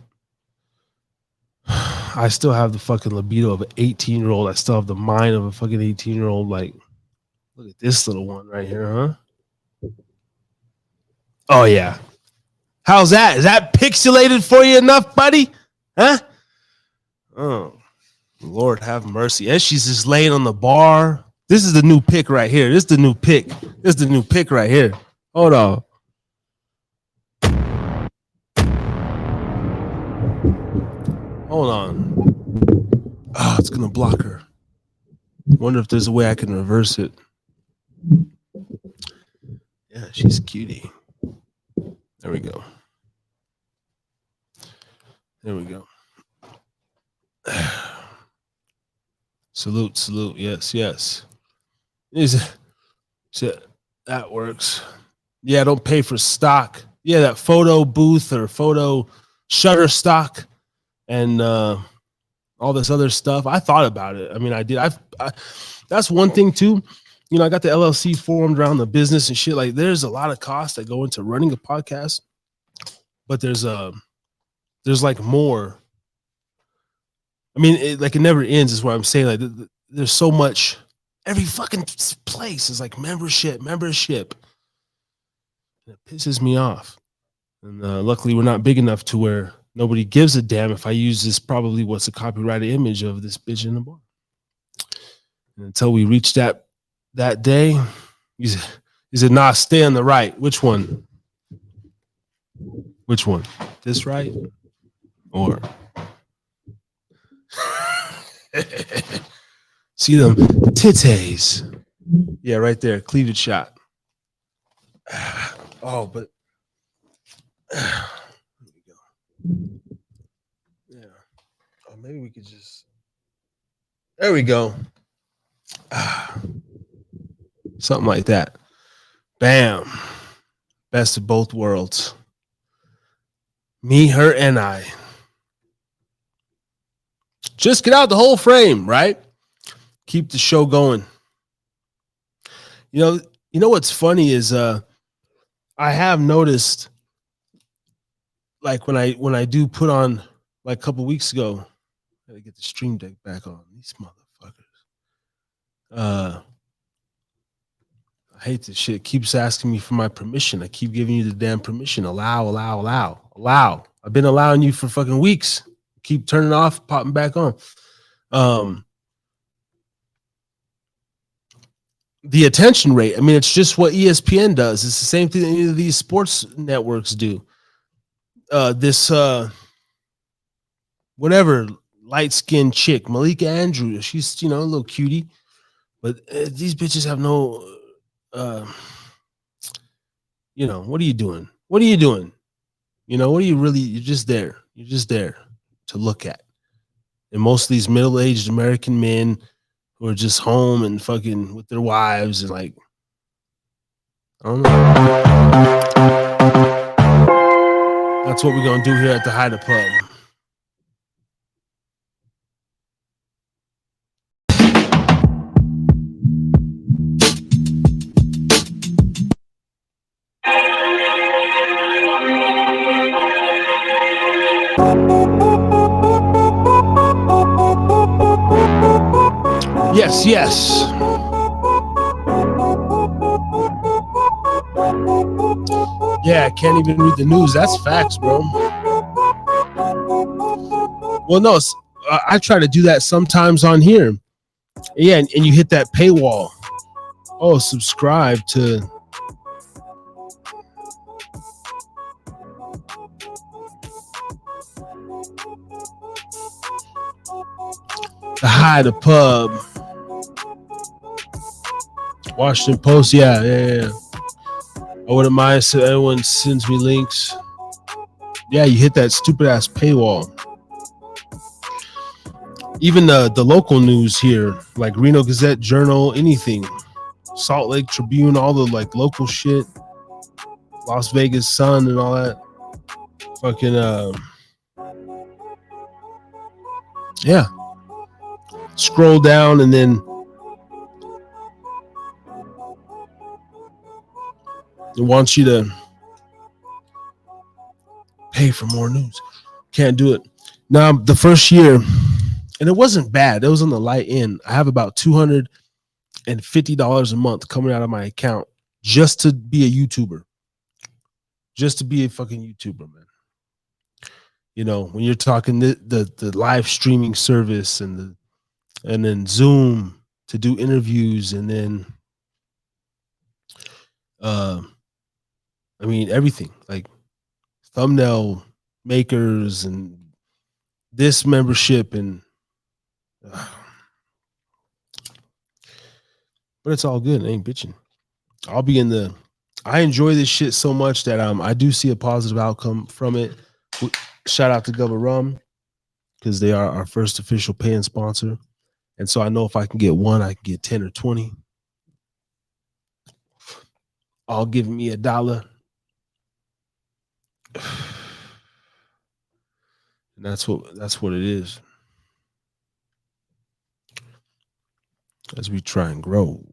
I still have the fucking libido of an 18-year-old. I still have the mind of a fucking 18-year-old. Like, look at this little one right here, huh? Oh, yeah. How's that? Is that pixelated for you enough, buddy? Huh? Oh, Lord have mercy. And she's just laying on the bar. This is the new pick right here. This is the new pick. This is the new pick right here. Hold on. Hold on. Oh, it's gonna block her. Wonder if there's a way I can reverse it. Yeah, she's cutie. There we go. There we go. Salute, salute. Yes, yes. That works. Yeah, don't pay for stock. Yeah, that photo booth or photo shutter stock and all this other stuff. I thought about it. I mean, I did. That's one thing too. You know, I got the LLC formed around the business and shit. Like, there's a lot of costs that go into running a podcast, but there's like more. I mean, it never ends. Is what I'm saying. Like, there's so much. Every fucking place is like membership. It pisses me off. And luckily, we're not big enough to where nobody gives a damn if I use this. Probably what's a copyrighted image of this bitch in the bar. And until we reach that day, he said, "Nah, stay on the right." Which one? Which one? This right? Or see them titties? Yeah, right there, cleavage shot. Oh, but there we go. Yeah. Oh, maybe we could just. There we go. Something like that. Bam. Best of both worlds. Me, her, and I. Just get out the whole frame, right? Keep the show going. You know what's funny is I have noticed, like when I do put on, like a couple weeks ago, I gotta get the stream deck back on. These motherfuckers. I hate this shit. It keeps asking me for my permission. I keep giving you the damn permission. Allow. I've been allowing you for fucking weeks. Keep turning off, popping back on. The attention rate. I mean, it's just what ESPN does. It's the same thing that any of these sports networks do. This whatever light-skinned chick, Malika Andrews, she's a little cutie, but these bitches have no. What are you doing? What are you doing? What are you really? You're just there. You're just there to look at. And most of these middle-aged American men who are just home and fucking with their wives and like, I don't know. That's what we're gonna do here at the Hida Pub. Yes. Yeah, I can't even read the news. That's facts, bro. Well, no, I try to do that sometimes on here. Yeah, and you hit that paywall. Oh, subscribe to. The Hida Pub. Washington Post, yeah. I wouldn't mind if everyone sends me links. Yeah, you hit that stupid ass paywall. Even the local news here, like Reno Gazette, Journal, anything. Salt Lake Tribune, all the like local shit, Las Vegas Sun and all that. Fucking yeah. Scroll down and then it wants you to pay for more news. Can't do it. Now the first year, and it wasn't bad. It was on the light end. I have about $250 a month coming out of my account just to be a YouTuber. Just to be a fucking YouTuber, man. You know, when you're talking the live streaming service and then Zoom to do interviews and then I mean everything, like thumbnail makers and this membership and but it's all good. I ain't bitching. I'll be in the I enjoy this shit so much that I do see a positive outcome from it. Shout out to Gubba Rum because they are our first official paying sponsor. And so I know if I can get one, I can get 10 or 20. All give me $1. And that's what it is. As we try and grow.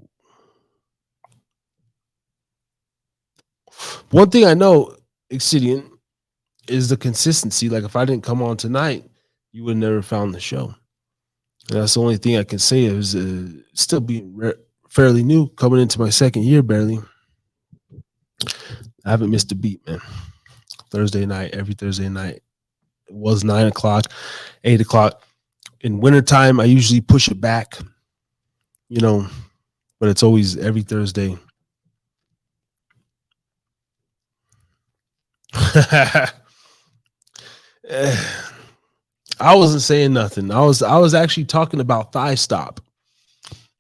One thing I know, Exidian, is the consistency. Like if I didn't come on tonight, you would have never found the show. And that's the only thing I can say is still being fairly new, coming into my second year barely. I haven't missed a beat, man. Thursday night, every Thursday night. It was 9 o'clock, 8 o'clock. In wintertime, I usually push it back, you know, but it's always every Thursday. I wasn't saying nothing. I was actually talking about Thigh Stop,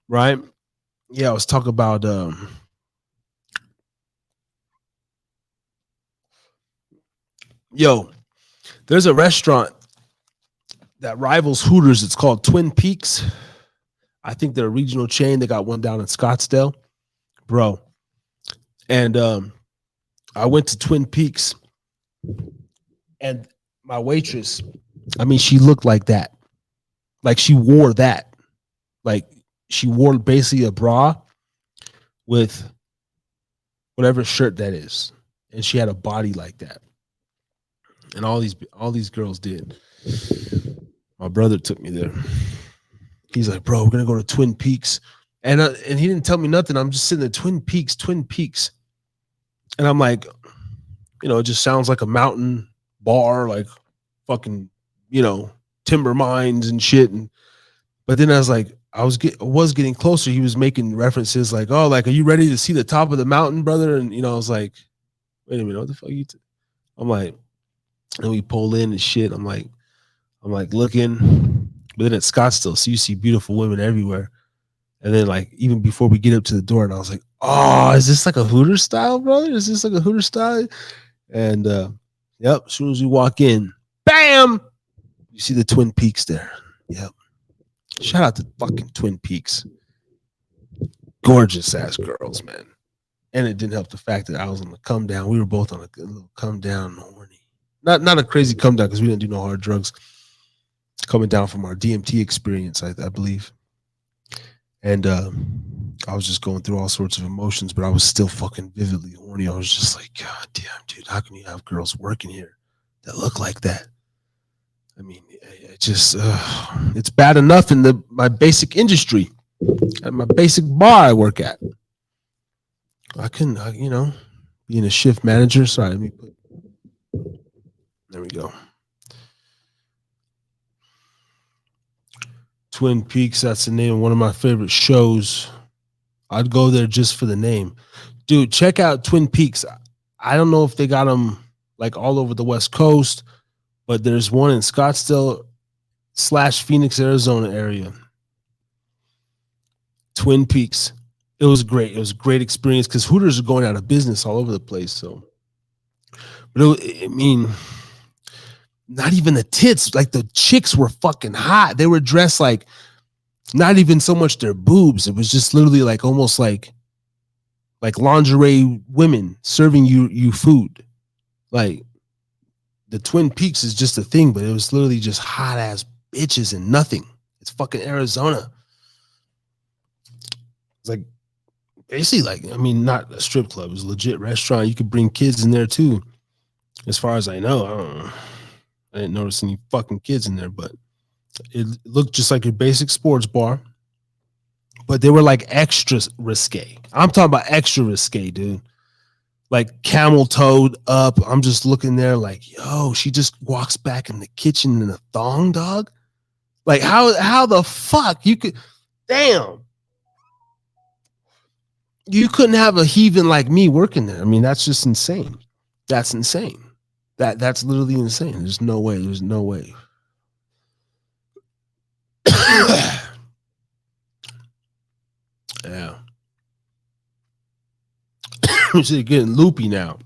right? Yeah, I was talking about there's a restaurant that rivals Hooters. It's called Twin Peaks. I think they're a regional chain. They got one down in Scottsdale, bro. And I went to Twin Peaks, and my waitress, I mean, she looked like that. Like she wore that. Like she wore basically a bra with whatever shirt that is. And she had a body like that. And all these girls did. My brother took me there. He's like, bro, we're going to go to Twin Peaks. And he didn't tell me nothing. I'm just sitting there, Twin Peaks. And I'm like, you know, it just sounds like a mountain bar, like fucking, you know, timber mines and shit. But then I was like, I was getting closer. He was making references like, oh, like, are you ready to see the top of the mountain, brother? And, you know, I was like, wait a minute, what the fuck you I'm like, and we pull in and shit. I'm like looking, but then at Scottsdale, so you see beautiful women everywhere. And then like, even before we get up to the door, and I was like, oh, is this like a Hooter style, brother? Is this like a Hooter style? And yep, as soon as we walk in, bam, you see the Twin Peaks there. Yep. Shout out to fucking Twin Peaks. Gorgeous ass girls, man. And it didn't help the fact that I was on the come down. We were both on a little come down, horny. Not a crazy come down because we didn't do no hard drugs. Coming down from our DMT experience, I believe. And I was just going through all sorts of emotions, but I was still fucking vividly horny. I was just like, God damn, dude, how can you have girls working here that look like that? I mean, it just it's bad enough in my basic industry, at my basic bar I work at. I couldn't, you know, being a shift manager. Sorry, let me put. There we go. Twin Peaks, that's the name of one of my favorite shows. I'd go there just for the name. Dude, check out Twin Peaks. I don't know if they got them like all over the West Coast, but there's one in Scottsdale / Phoenix, Arizona area. Twin Peaks. It was great. It was a great experience because Hooters are going out of business all over the place. So, but I mean, not even the tits. Like the chicks were fucking hot. They were dressed like not even so much their boobs. It was just literally like almost like like lingerie women serving you food. Like the Twin Peaks is just a thing, but it was literally just hot ass bitches and nothing. It's fucking Arizona. It's like basically like, I mean, not a strip club. It was a legit restaurant. You could bring kids in there too. As far as I know, I didn't notice any fucking kids in there, but it looked just like a basic sports bar. But they were like extra risque. I'm talking about extra risque, dude. Like camel toed up. I'm just looking there like, yo, she just walks back in the kitchen in a thong, dog. Like how the fuck you could, damn. You couldn't have a heathen like me working there. I mean, that's just insane. That's insane. That's literally insane. There's no way. There's no way. Yeah. She's getting loopy now.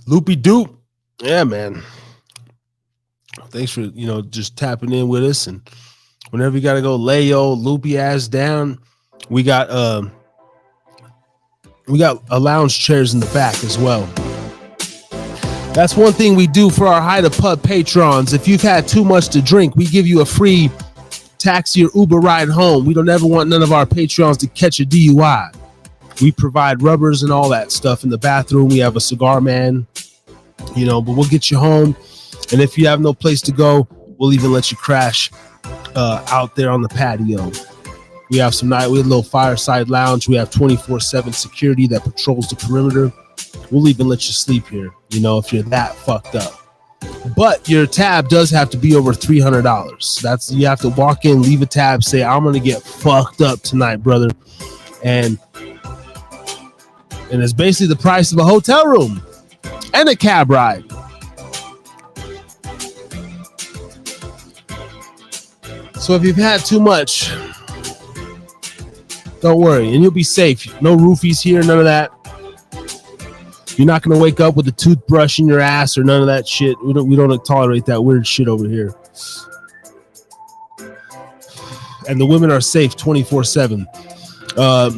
Loopy doop. Yeah, man. Thanks for, just tapping in with us. And whenever you got to go lay your loopy ass down, we got lounge chairs in the back as well. That's one thing we do for our Hida Pub patrons. If you've had too much to drink, we give you a free taxi or Uber ride home. We don't ever want none of our patrons to catch a DUI. We provide rubbers and all that stuff in the bathroom. We have a cigar man, but we'll get you home. And if you have no place to go, we'll even let you crash out there on the patio. We have a little fireside lounge. We have 24/7 security that patrols the perimeter. We'll even let you sleep here, if you're that fucked up. But your tab does have to be over $300. You have to walk in, leave a tab, say, I'm going to get fucked up tonight, brother. And it's basically the price of a hotel room and a cab ride. So if you've had too much, don't worry, and you'll be safe. No roofies here, none of that. You're not going to wake up with a toothbrush in your ass or none of that shit. We don't tolerate that weird shit over here. And the women are safe 24/7.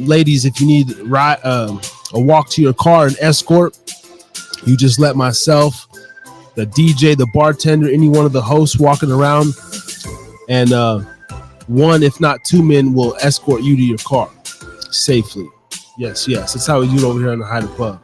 Ladies, if you need a walk to your car and escort, you just let myself, the DJ, the bartender, any one of the hosts walking around, and one, if not two men, will escort you to your car safely. Yes. That's how we do it over here in the Hida Pub.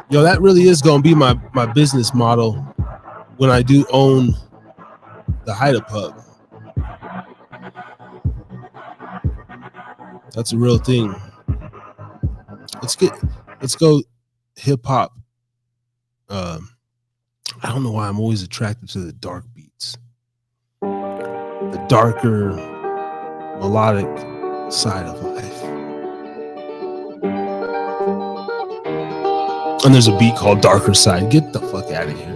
That really is going to be my business model when I do own the Hida Pub. That's a real thing. Let's go hip hop. I don't know why I'm always attracted to the dark beats. The darker, melodic side of life. And there's a beat called Darker Side. Get the fuck out of here.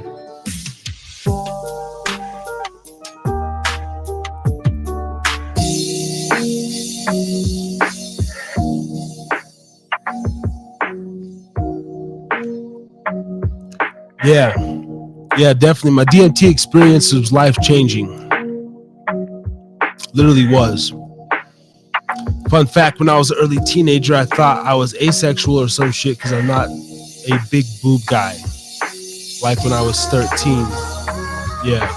Yeah, definitely. My DMT experience was life-changing. Literally was. Fun fact, when I was an early teenager, I thought I was asexual or some shit because I'm not a big boob guy. Like when I was 13. Yeah.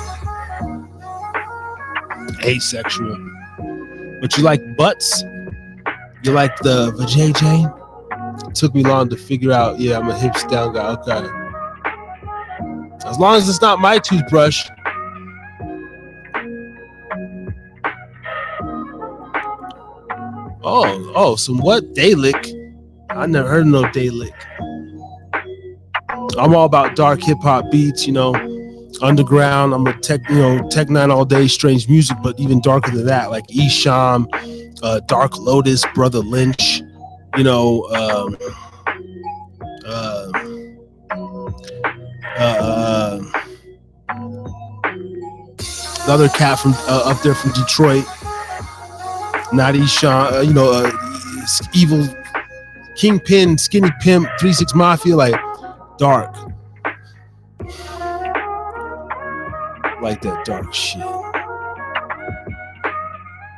Asexual. But you like butts? You like the WDJY? It took me long to figure out, yeah, I'm a hips down guy. Okay. As long as it's not my toothbrush. Oh, some what? Day lick? I never heard of no day lick. I'm all about dark hip hop beats, underground. I'm a tech 9 all day, strange music, but even darker than that, like Esham, Dark Lotus, Brother Lynch, the other cat from up there from Detroit, not Esham, evil Kingpin, Skinny Pimp, 3-6 Mafia, like dark. Like that dark shit.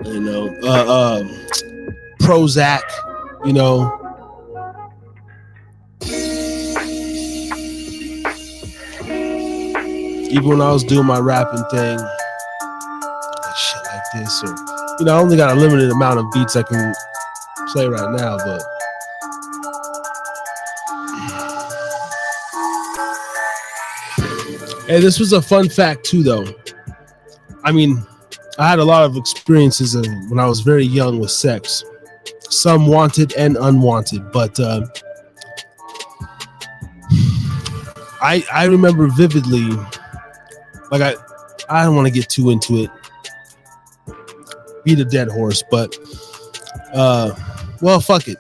You know, Prozac, you know. Even when I was doing my rapping thing, like shit like this, or you know, I only got a limited amount of beats I can play right now, but hey, this was a fun fact too, though. I mean, I had a lot of experiences when I was very young with sex, some wanted and unwanted, but I remember vividly, like I don't want to get too into it, beat a dead horse, but well, fuck it.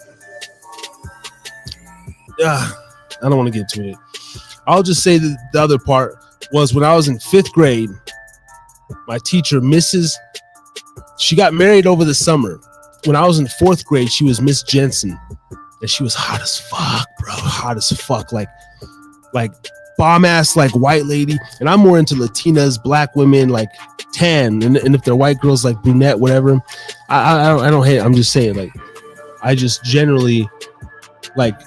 I don't want to get to it. I'll just say that the other part was when I was in 5th grade, my teacher, she got married over the summer. When I was in 4th grade, she was Miss Jensen, and she was hot as fuck, bro. Hot as fuck, like bomb ass, like white lady. And I'm more into Latinas, black women, like tan, and if they're white girls, like brunette, whatever. I don't hate it. I'm just saying, like, I just generally like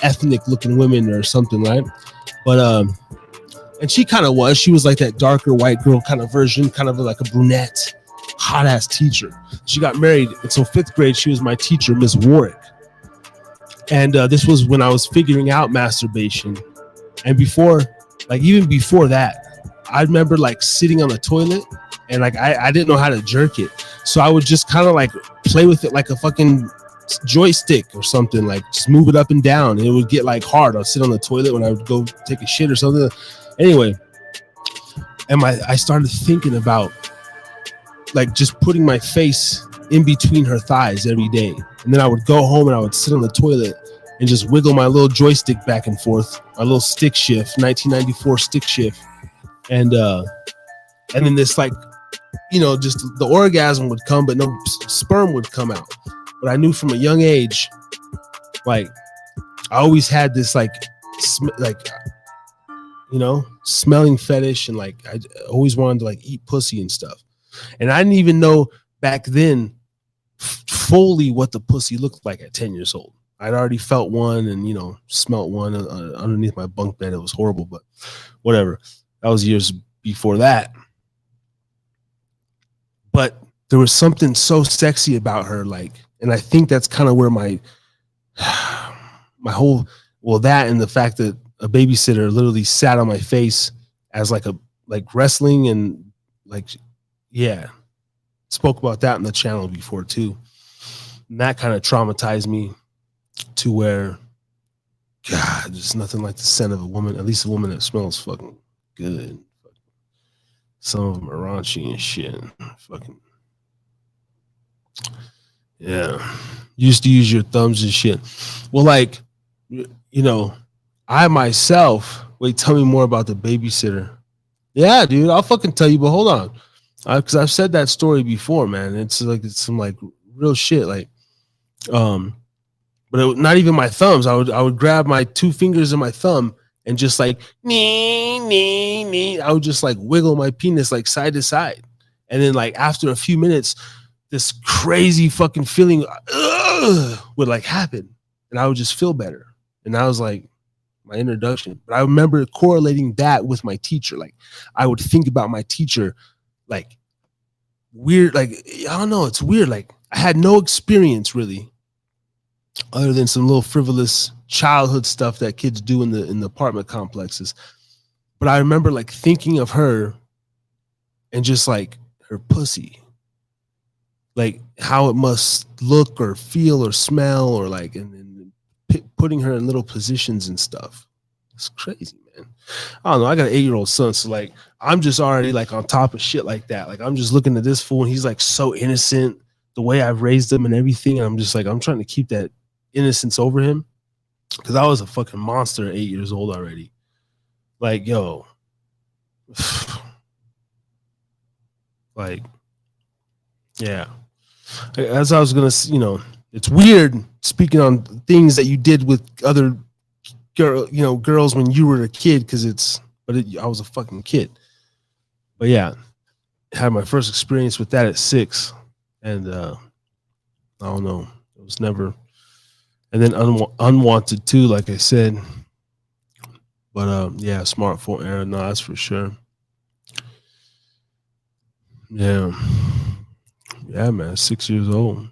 ethnic looking women or something, right? But and she kind of was. She was like that darker white girl kind of version, kind of like a brunette, hot ass teacher. She got married, and so 5th grade, she was my teacher, Miss Warwick. And this was when I was figuring out masturbation. And before, like even before that, I remember like sitting on the toilet, and like I didn't know how to jerk it, so I would just kind of like play with it like a fucking joystick or something, like just move it up and down, and it would get like hard. I'd sit on the toilet when I would go take a shit or something. Anyway, and I started thinking about like just putting my face in between her thighs every day, and then I would go home and I would sit on the toilet and just wiggle my little joystick back and forth, my little stick shift, 1994 stick shift, and then this, like, you know, just the orgasm would come, but no sperm would come out. But I knew from a young age, like, I always had this like you know, smelling fetish, and like I always wanted to like eat pussy and stuff. And I didn't even know back then fully what the pussy looked like at 10 years old. I'd already felt one and, you know, smelt one underneath my bunk bed. It was horrible, but whatever. That was years before that. But there was something so sexy about her, like, and I think that's kind of where my whole, well, that and the fact that a babysitter literally sat on my face as like wrestling, and like, yeah, spoke about that in the channel before too. And that kind of traumatized me to where, God, there's nothing like the scent of a woman, at least a woman that smells fucking good. Some of them are raunchy and shit. Fucking, yeah. You used to use your thumbs and shit. Well, like, you know, I myself, wait, tell me more about the babysitter. Yeah, dude, I'll fucking tell you, but hold on. Because I've said that story before, man. It's like, it's some like real shit. Like, but not even my thumbs. I would grab my 2 fingers and my thumb and just like, I would just like wiggle my penis like side to side. And then like after a few minutes, this crazy fucking feeling would like happen, and I would just feel better. And I was like, my introduction. But I remember correlating that with my teacher. Like I would think about my teacher like weird, like, I don't know, it's weird. Like I had no experience really other than some little frivolous childhood stuff that kids do in the apartment complexes. But I remember like thinking of her and just like her pussy, like how it must look or feel or smell, or like, and putting her in little positions and stuff. It's crazy, man. I don't know. I got an 8-year-old son, so like I'm just already like on top of shit like that. Like I'm just looking at this fool, and he's like so innocent, the way I've raised him and everything. And I'm just like, I'm trying to keep that innocence over him, because I was a fucking monster at 8 years old already. Like, yo, like, yeah. As I was gonna, you know, it's weird speaking on things that you did with other girls when you were a kid, because I was a fucking kid. But yeah, had my first experience with that at 6, and I don't know, it was never, and then unwanted too, like I said. But yeah, smartphone era, no, that's for sure. Yeah, yeah, man, 6 years old.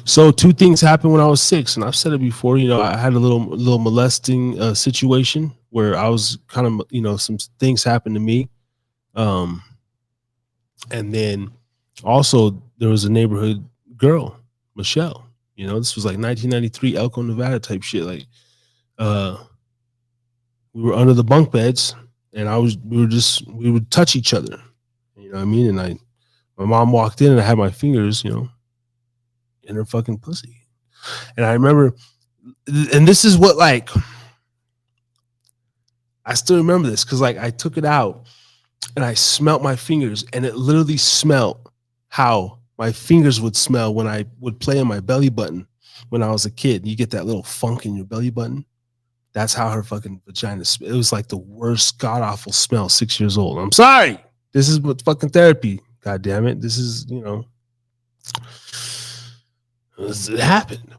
So 2 things happened when I was 6, and I've said it before. I had a little molesting situation where I was kind of, some things happened to me, and then also there was a neighborhood girl, Michelle. This was like 1993 Elko, Nevada type shit. Like, we were under the bunk beds, and we would touch each other. You know what I mean? And my mom walked in, and I had my fingers, in her fucking pussy. And I remember, and this is what, like, I still remember this, because like I took it out and I smelt my fingers, and it literally smelled how my fingers would smell when I would play on my belly button when I was a kid. You get that little funk in your belly button. That's how her fucking vagina smelled. It was like the worst god awful smell. 6 years old. I'm sorry. This is what fucking therapy. God damn it. This is, it happened.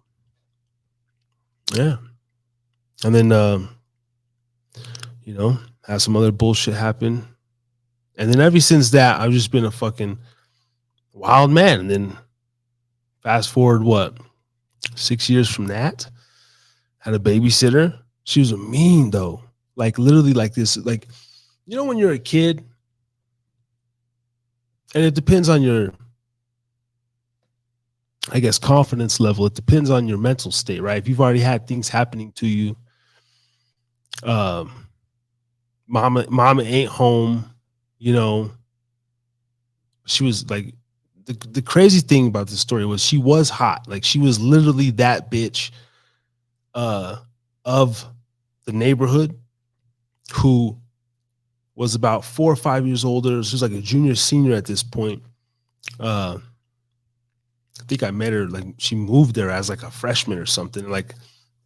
Yeah. And then, had some other bullshit happen. And then ever since that, I've just been a fucking wild man. And then fast forward, 6 years from that, had a babysitter. She was a mean though. Like literally like this, like, when you're a kid, and it depends on your, I guess, confidence level. It depends on your mental state, right? If you've already had things happening to you, mama ain't home, she was like, the crazy thing about this story was she was hot. Like, she was literally that bitch of the neighborhood, who was about 4 or 5 years older. She was like a junior, senior at this point. I think I met her, like, she moved there as like a freshman or something. Like,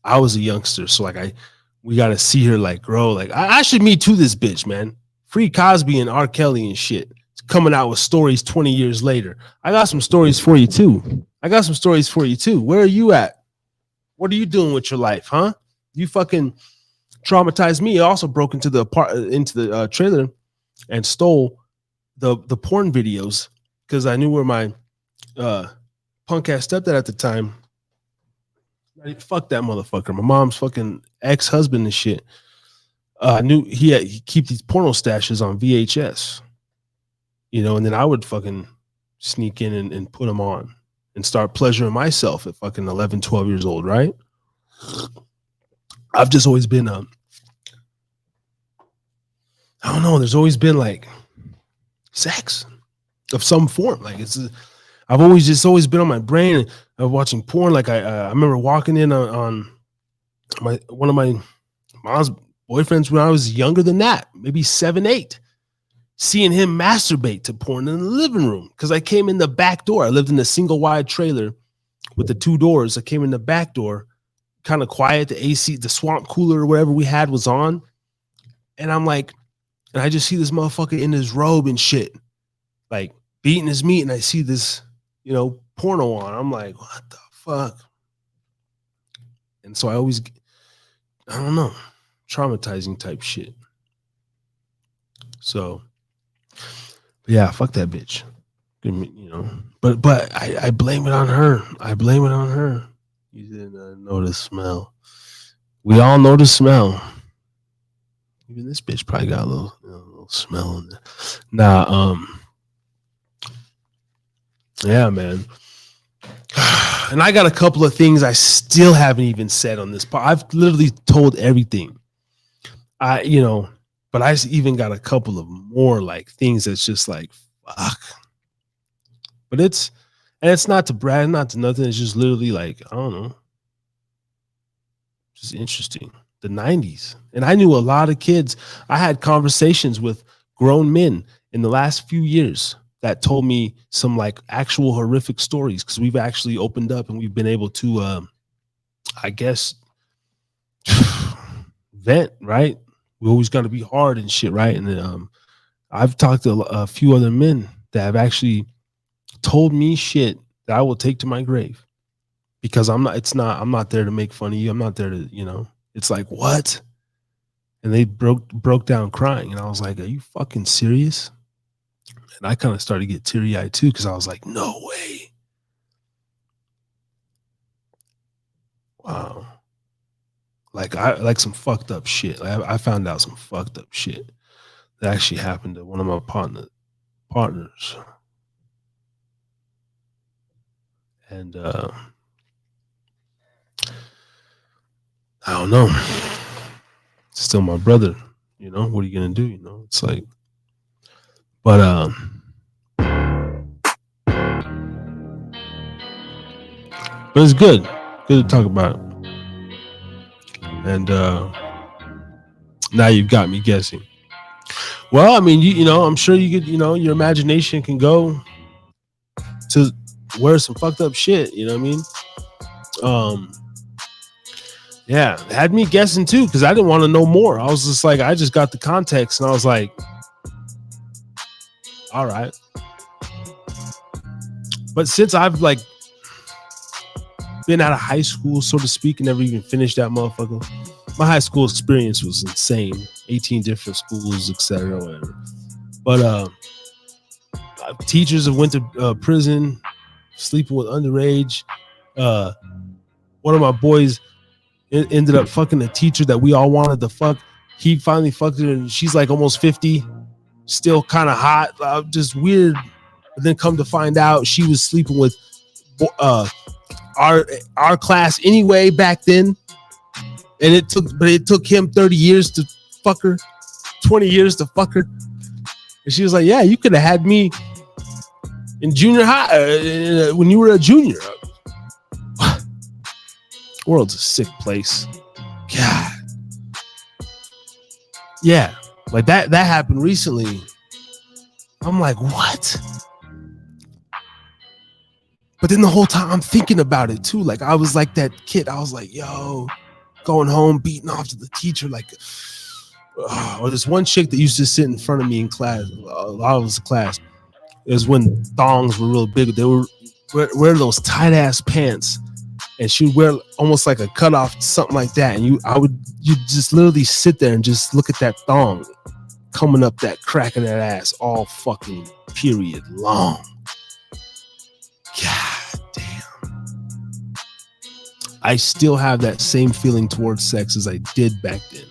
I was a youngster, so like we got to see her like grow. Like, I should meet to this bitch, man. Free Cosby and R. Kelly and shit. It's coming out with stories 20 years later. I got some stories for you too. Where are you at? What are you doing with your life, huh? You fucking traumatized me. I also broke into the trailer and stole the porn videos, because I knew where my punk ass stepdad at the time. Fuck that motherfucker. My mom's fucking ex-husband and shit. I knew he keep these porno stashes on VHS, and then I would fucking sneak in and put them on and start pleasuring myself at fucking 11, 12 years old, right? I've just always been I don't know, there's always been like sex of some form. Like, I've always been on my brain of watching porn. Like, I remember walking in on one of my mom's boyfriends when I was younger than that, maybe 7, 8, seeing him masturbate to porn in the living room, because I came in the back door. I lived in a single wide trailer with the 2 doors. I came in the back door, kind of quiet. The AC, the swamp cooler or whatever we had was on, and I'm like, and I just see this motherfucker in his robe and shit, like beating his meat, and I see this, porno on. I'm like, what the fuck? And so I don't know, traumatizing type shit. So, yeah, fuck that bitch. But I blame it on her. You didn't know the smell. We all know the smell. Even this bitch probably got a little smell in there. Nah, yeah, man. And I got a couple of things I still haven't even said on this part. I've literally told everything. But I even got a couple of more like things that's just like, fuck. But it's not to brag, not to nothing. It's just literally like, I don't know. Just interesting. The 90s. And I knew a lot of kids. I had conversations with grown men in the last few years that told me some like actual horrific stories, because we've actually opened up and we've been able to, I guess, vent, right? We always got to be hard and shit, right? And then I've talked to a few other men that have actually told me shit that I will take to my grave, because I'm not there to make fun of you. I'm not there to, it's like, what? And they broke down crying. And I was like, are you fucking serious? And I kind of started to get teary-eyed too, because I was like, no way. Wow. Like some fucked up shit. I found out some fucked up shit that actually happened to one of my partners. And I don't know. Still my brother, what are you gonna do? It's like, but it's good to talk about it. And now you've got me guessing. Well, I mean, I'm sure you could, your imagination can go to where some fucked up shit, you know what I mean? Yeah, it had me guessing too, because I didn't want to know more. I was just like, I just got the context, and I was like, all right. But since I've like been out of high school, so to speak, and never even finished that motherfucker, my high school experience was insane. 18 different schools, etc., whatever. But teachers have went to prison, sleeping with underage. One of my boys ended up fucking a teacher that we all wanted to fuck. He finally fucked her, and she's like almost 50, still kind of hot, just weird. But then come to find out, she was sleeping with our class anyway back then. And it took him 30 years to fuck her, 20 years to fuck her. And she was like, yeah, you could have had me in junior high when you were a junior. World's a sick place. God. Yeah. Like that happened recently. I'm like, what? But then the whole time I'm thinking about it too. Like I was like that kid. I was like, yo, going home, beating off to the teacher. Like, or this one chick that used to sit in front of me in class. A lot of us class. It was when thongs were real big. They were wear those tight ass pants, and she would wear almost like a cutoff, something like that. And you just literally sit there and just look at that thong coming up that crack of that ass all fucking period long. God damn. I still have that same feeling towards sex as I did back then.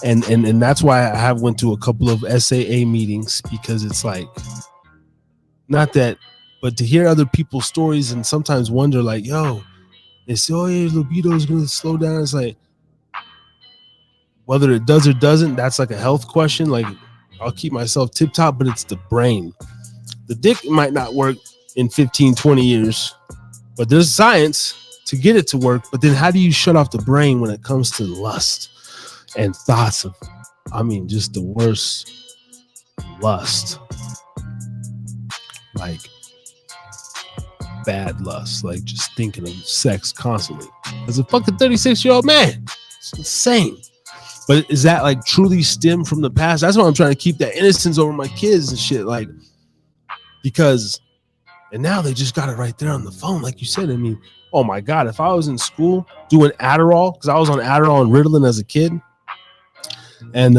And that's why I have went to a couple of SAA meetings, because it's like, not that, but to hear other people's stories and sometimes wonder like, yo, they say, oh yeah, libido is going to slow down. It's like, whether it does or doesn't, that's like a health question. Like, I'll keep myself tip top, but it's the brain. The dick might not work in 15, 20 years, but there's science to get it to work. But then how do you shut off the brain when it comes to lust and thoughts of, just the worst lust, like bad lust, like just thinking of sex constantly as a fucking 36-year-old man. It's insane. But is that like truly stem from the past? That's why I'm trying to keep that innocence over my kids and shit. Like, because, and now they just got it right there on the phone. Like you said, oh my God, if I was in school doing Adderall, because I was on Adderall and Ritalin as a kid. And,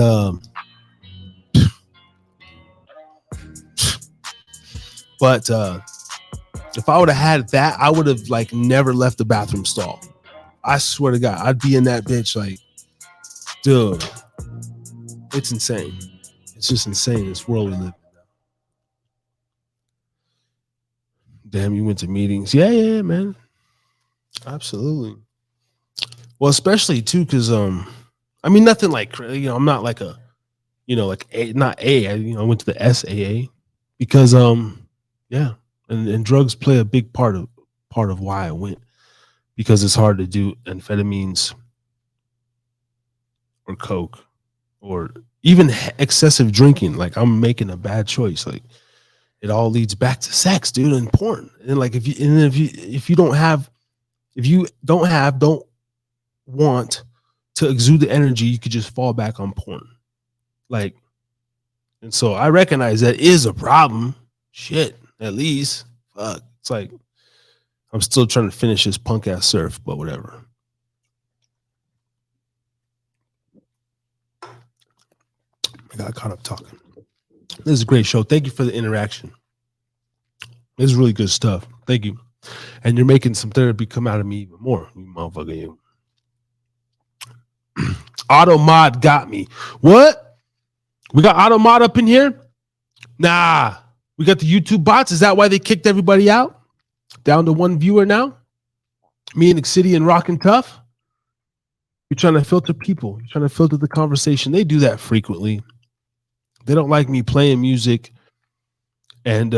but if I would have had that, I would have like never left the bathroom stall. I swear to God, I'd be in that bitch like, dude, it's insane. It's just insane, this world we live in now. Damn, you went to meetings. Yeah, man. Absolutely. Well, especially too, because nothing like, I'm not like a, like a, not a, I went to the SAA because yeah, and drugs play a big part of why I went, because it's hard to do amphetamines or coke or even excessive drinking. Like, I'm making a bad choice. Like, it all leads back to sex, dude, and porn. And like if you don't want to exude the energy, you could just fall back on porn. Like, and so I recognize that is a problem. Shit, at least. Fuck. It's like I'm still trying to finish this punk ass surf, but whatever. I got caught up talking. This is a great show. Thank you for the interaction. This is really good stuff. Thank you. And you're making some therapy come out of me even more, you motherfucker. You. Auto Mod got me. What? We got Auto Mod up in here? Nah. We got the YouTube bots. Is that why they kicked everybody out? Down to one viewer now? Me and City and Rockin' Tough? You're trying to filter people. You're trying to filter the conversation. They do that frequently. They don't like me playing music. And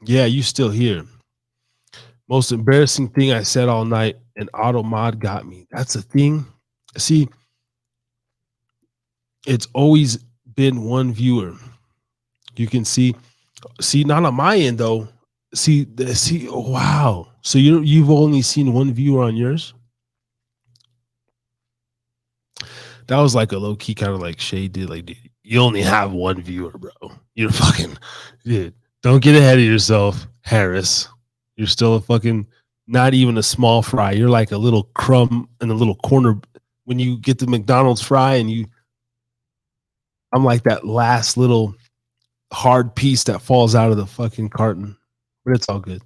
yeah, you still here. Most embarrassing thing I said all night, and Auto Mod got me. That's a thing. See, it's always been one viewer. You can see not on my end though. See. Oh, wow. So you've only seen one viewer on yours. That was like a low key kind of like shade did. Like, dude, you only have one viewer, bro. You're fucking, dude. Don't get ahead of yourself, Harris. You're still a fucking, not even a small fry. You're like a little crumb in a little corner. When you get the McDonald's fry and I'm like that last little hard piece that falls out of the fucking carton, but it's all good.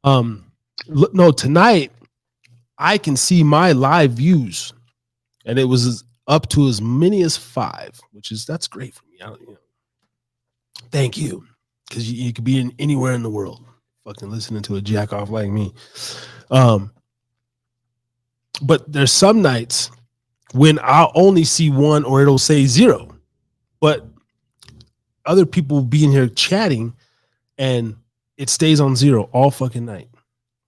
No, tonight I can see my live views, and it was up to as many as 5, that's great for me. Thank you, because you could be anywhere in the world, fucking listening to a jack off like me. But there's some nights when I'll only see 1 or it'll say 0, but other people will be in here chatting and it stays on 0 all fucking night.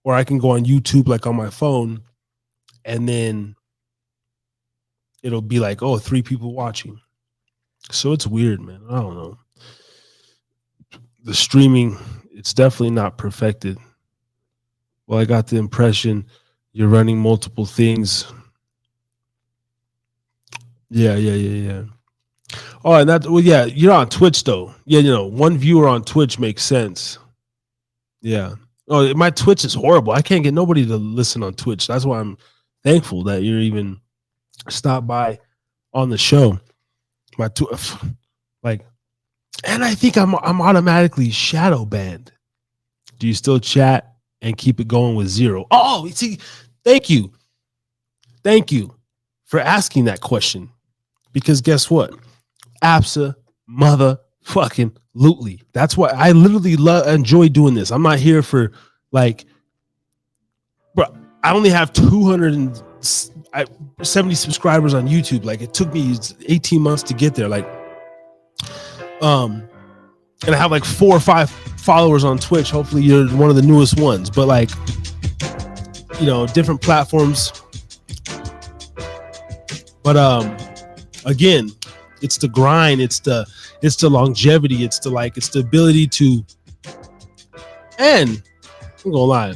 Or I can go on YouTube like on my phone and then it'll be like, 3 people watching. So it's weird, man. I don't know. The streaming, it's definitely not perfected. Well, I got the impression you're running multiple things. Yeah. Oh, and you're on Twitch though. Yeah, one viewer on Twitch makes sense. Yeah. Oh, my Twitch is horrible. I can't get nobody to listen on Twitch. That's why I'm thankful that you're even stopped by on the show. And I think I'm automatically shadow banned. Do you still chat and keep it going with 0? Oh, see, thank you for asking that question. Because guess what? Motherfucking-lutely. That's why I literally enjoy doing this. I'm not here for bro, I only have 270 subscribers on YouTube. Like, it took me 18 months to get there. And I have 4 or 5 followers on Twitch. Hopefully you're one of the newest ones, but different platforms. But again, it's the grind, it's the longevity, it's the ability to, and I'm gonna lie,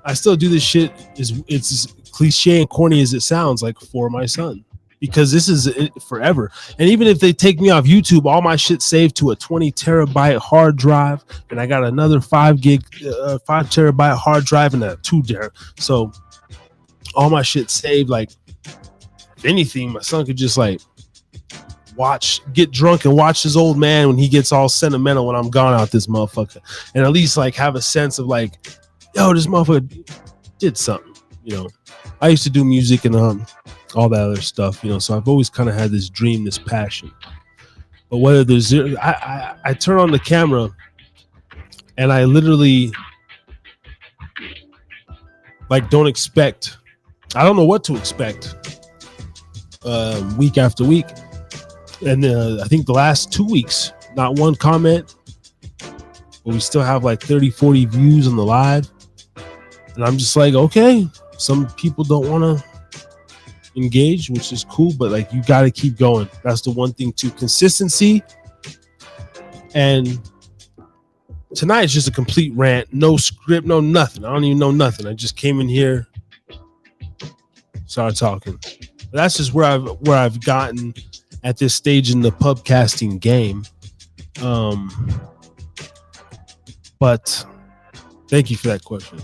I still do this shit. It's as cliche and corny as it sounds, for my son, because this is forever. And even if they take me off YouTube, all my shit saved to a 20 terabyte hard drive, and I got another 5 terabyte hard drive and a 2 terabyte. So all my shit saved. If anything, my son could just get drunk and watch his old man when he gets all sentimental when I'm gone out this motherfucker, and at least have a sense of yo, this motherfucker did something. I used to do music and all that other stuff, so I've always kind of had this dream, this passion. But whether there's 0, I turn on the camera and I literally don't expect, I don't know what to expect week after week. And I think the last 2 weeks, not one comment, but we still have 30, 40 views on the live. And I'm just okay, some people don't want to engaged, which is cool, but like you got to keep going. That's the one thing too. Consistency. And tonight is just a complete rant, no script, no nothing. I don't even know nothing. I just came in here, started talking. But that's just where I've gotten at this stage in the pubcasting game. But thank you for that question.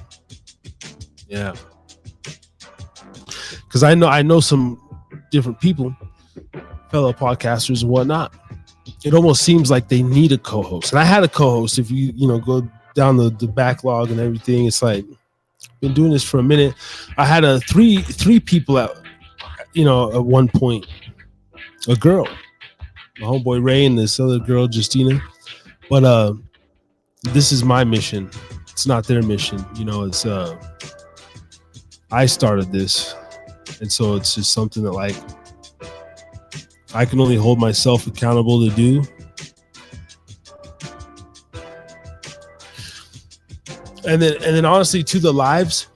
Yeah, because I know some different people, fellow podcasters and whatnot. It almost seems like they need a co-host, and I had a co-host. If you go down the backlog and everything, it's like been doing this for a minute. I had three people at one point, a girl, my homeboy Ray, and this other girl Justina. But this is my mission. It's not their mission. It's I started this, and so it's just something that like I can only hold myself accountable to do. And then honestly, to the lives,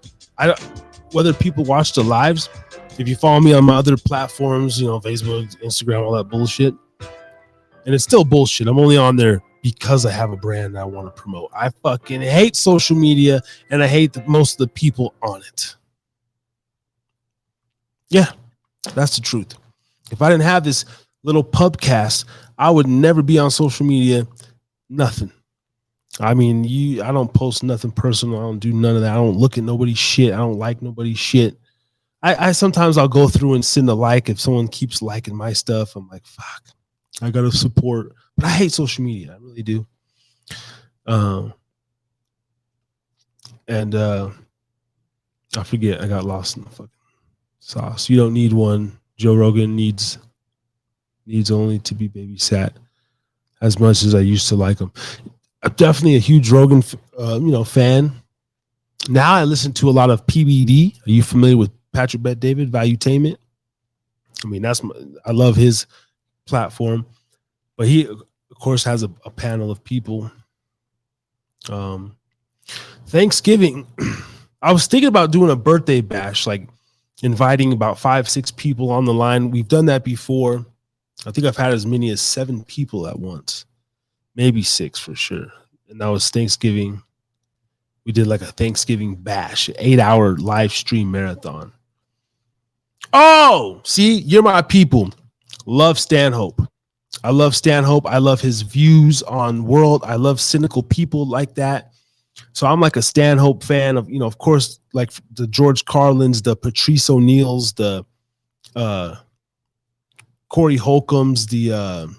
whether people watch the lives, if you follow me on my other platforms, Facebook, Instagram, all that bullshit, and it's still bullshit. I'm only on there because I have a brand I want to promote. I fucking hate social media, and I hate most of the people on it. Yeah, that's the truth. If I didn't have this little pubcast, I would never be on social media. Nothing. I mean, I don't post nothing personal. I don't do none of that. I don't look at nobody's shit. I don't like nobody's shit. I sometimes I'll go through and send a like if someone keeps liking my stuff. I'm like, fuck, I gotta support. But I hate social media. I really do. And I forget. I got lost in the fucking sauce. You don't need one. Joe Rogan needs only to be babysat as much as I used to like him. I'm definitely a huge Rogan, fan. Now I listen to a lot of PBD. Are you familiar with Patrick Bet-David, Valuetainment? I mean, I love his platform, but he, of course, has a panel of people. Thanksgiving, I was thinking about doing a birthday bash, like inviting about 5-6 people on the line. We've done that before. I think I've had as many as 7 people at once, maybe 6 for sure. And that was Thanksgiving. We did like a Thanksgiving bash, 8-hour live stream marathon. Oh, see, you're my people. Love Stanhope. I love Stanhope. I love his views on world. I love cynical people like that. So I'm like a Stanhope fan of course, like the George Carlins, the Patrice O'Neills, the Corey Holcombs, the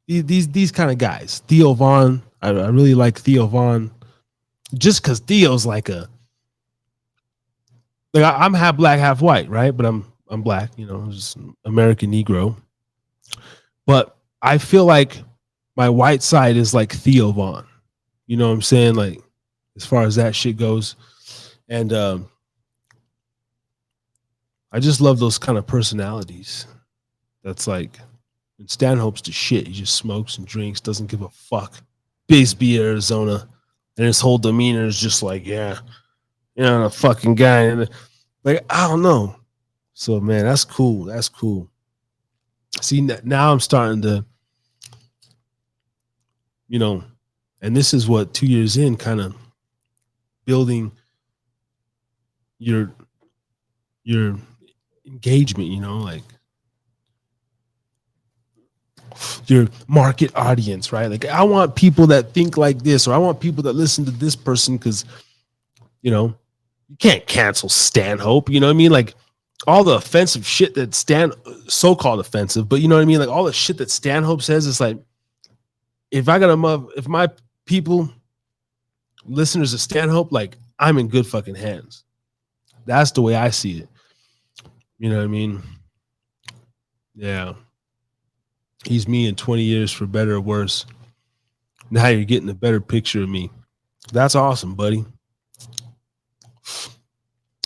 these kind of guys. Theo Vaughn. I really like Theo Vaughn, just because Theo's like I'm half black, half white, right? But I'm black, just American Negro. But I feel like my white side is like Theo Vaughn. You know what I'm saying? Like, as far as that shit goes. And I just love those kind of personalities. That's like, and Stanhope's the shit. He just smokes and drinks, doesn't give a fuck. Bisbee, Arizona. And his whole demeanor is just like, yeah, a fucking guy. And like, I don't know. So, man, that's cool. That's cool. See, now I'm starting to, and this is what 2 years in, kind of building your engagement, like your market audience, right? Like, I want people that think like this, or I want people that listen to this person because, you can't cancel Stanhope. You know what I mean? Like, all the offensive shit that so-called offensive, but you know what I mean? Like, all the shit that Stanhope says, it's like, if my people, listeners of Stanhope, like, I'm in good fucking hands. That's the way I see it. You know what I mean? Yeah. He's me in 20 years, for better or worse. Now you're getting a better picture of me. That's awesome, buddy.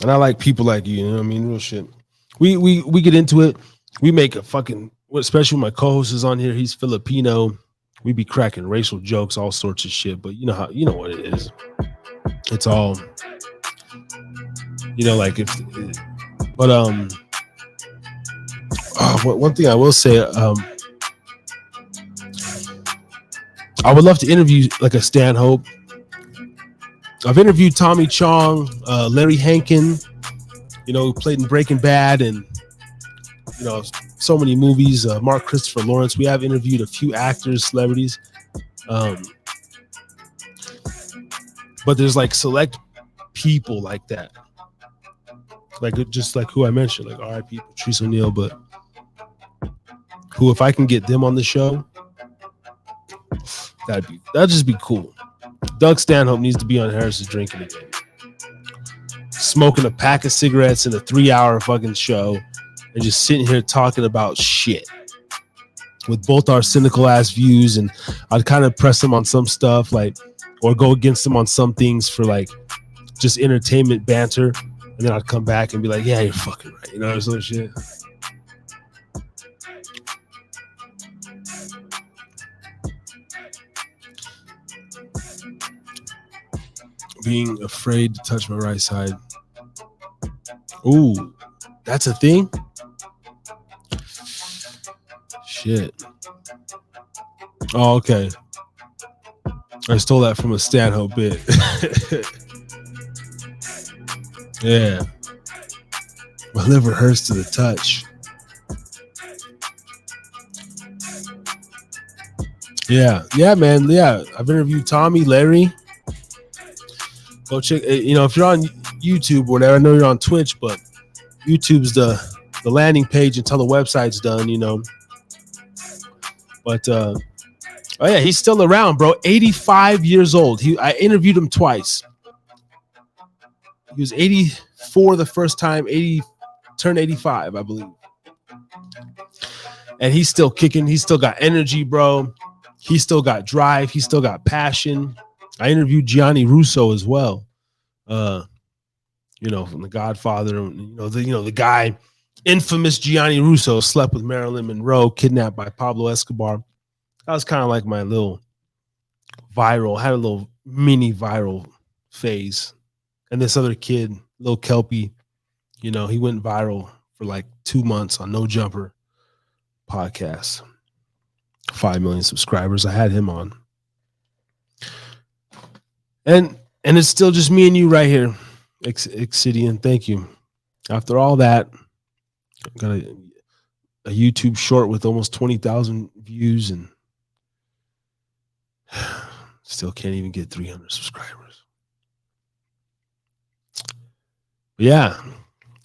And I like people like you, know what I mean? Real shit. We get into it. We make a fucking, especially when my co-host is on here, he's Filipino. We be cracking racial jokes, all sorts of shit, but you know what it is. It's all You know, like if, but one thing I will say, I would love to interview like a Stanhope. I've interviewed Tommy Chong, Larry Hankin, you know, who played in Breaking Bad and, you know, so many movies. Mark Christopher Lawrence. We have interviewed a few actors, celebrities. But there's like select people like that. Like just like who I mentioned, like R.I.P. Patrice O'Neal, but who, if I can get them on the show, that'd just be cool. Doug Stanhope needs to be on Harris's Drinking again. Smoking a pack of cigarettes in a 3-hour fucking show and just sitting here talking about shit with both our cynical ass views. And I'd kind of press him on some stuff, like, or go against him on some things for like just entertainment banter. And then I'd come back and be like, yeah, you're fucking right. You know, or some shit. Being afraid to touch my right side. Ooh, that's a thing? Shit. Oh, okay. I stole that from a Stanhope bit. Yeah. My liver hurts to the touch. Yeah. Yeah, man. Yeah. I've interviewed Tommy, Larry. Go check, you know, if you're on YouTube or whatever, I know you're on Twitch, but YouTube's the landing page until the website's done, you know. But oh yeah, he's still around, bro. 85 years old. I interviewed him twice. He was 84 the first time, turned 85, I believe. And he's still kicking. He's still got energy, bro. He's still got drive. He's still got passion. I interviewed Gianni Russo as well. You know, from The Godfather. You know, the guy, infamous Gianni Russo, slept with Marilyn Monroe, kidnapped by Pablo Escobar. That was kind of like my little viral, had a little mini viral phase. And this other kid, Lil Kelpie, you know, he went viral for like 2 months on No Jumper podcast. 5 million subscribers. I had him on. And it's still just me and you right here, Exidian. Thank you. After all that, I got a YouTube short with almost 20,000 views and still can't even get 300 subscribers. But yeah,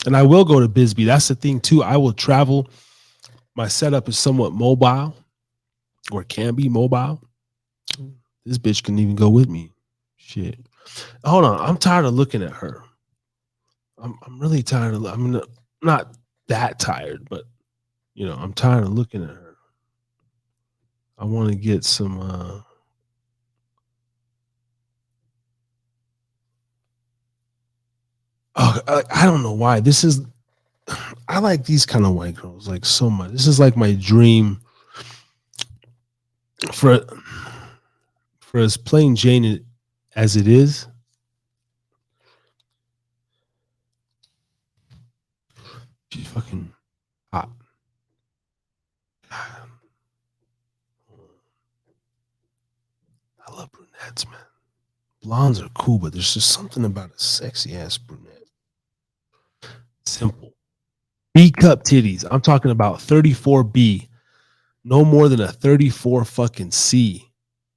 and I will go to Bisbee. That's the thing too. I will travel. My setup is somewhat mobile, or can be mobile. This bitch can even go with me. Shit. Hold on. I'm tired of looking at her. I'm really tired of. I'm not that tired, but you know, I'm tired of looking at her. I want to get some. I don't know why. This is. I like these kind of white girls like so much. This is like my dream. For as plain Jane as it is, she's fucking hot. I love brunettes, man. Blondes are cool, but there's just something about a sexy ass brunette. Simple. B cup titties. I'm talking about 34B. No more than a 34 fucking C.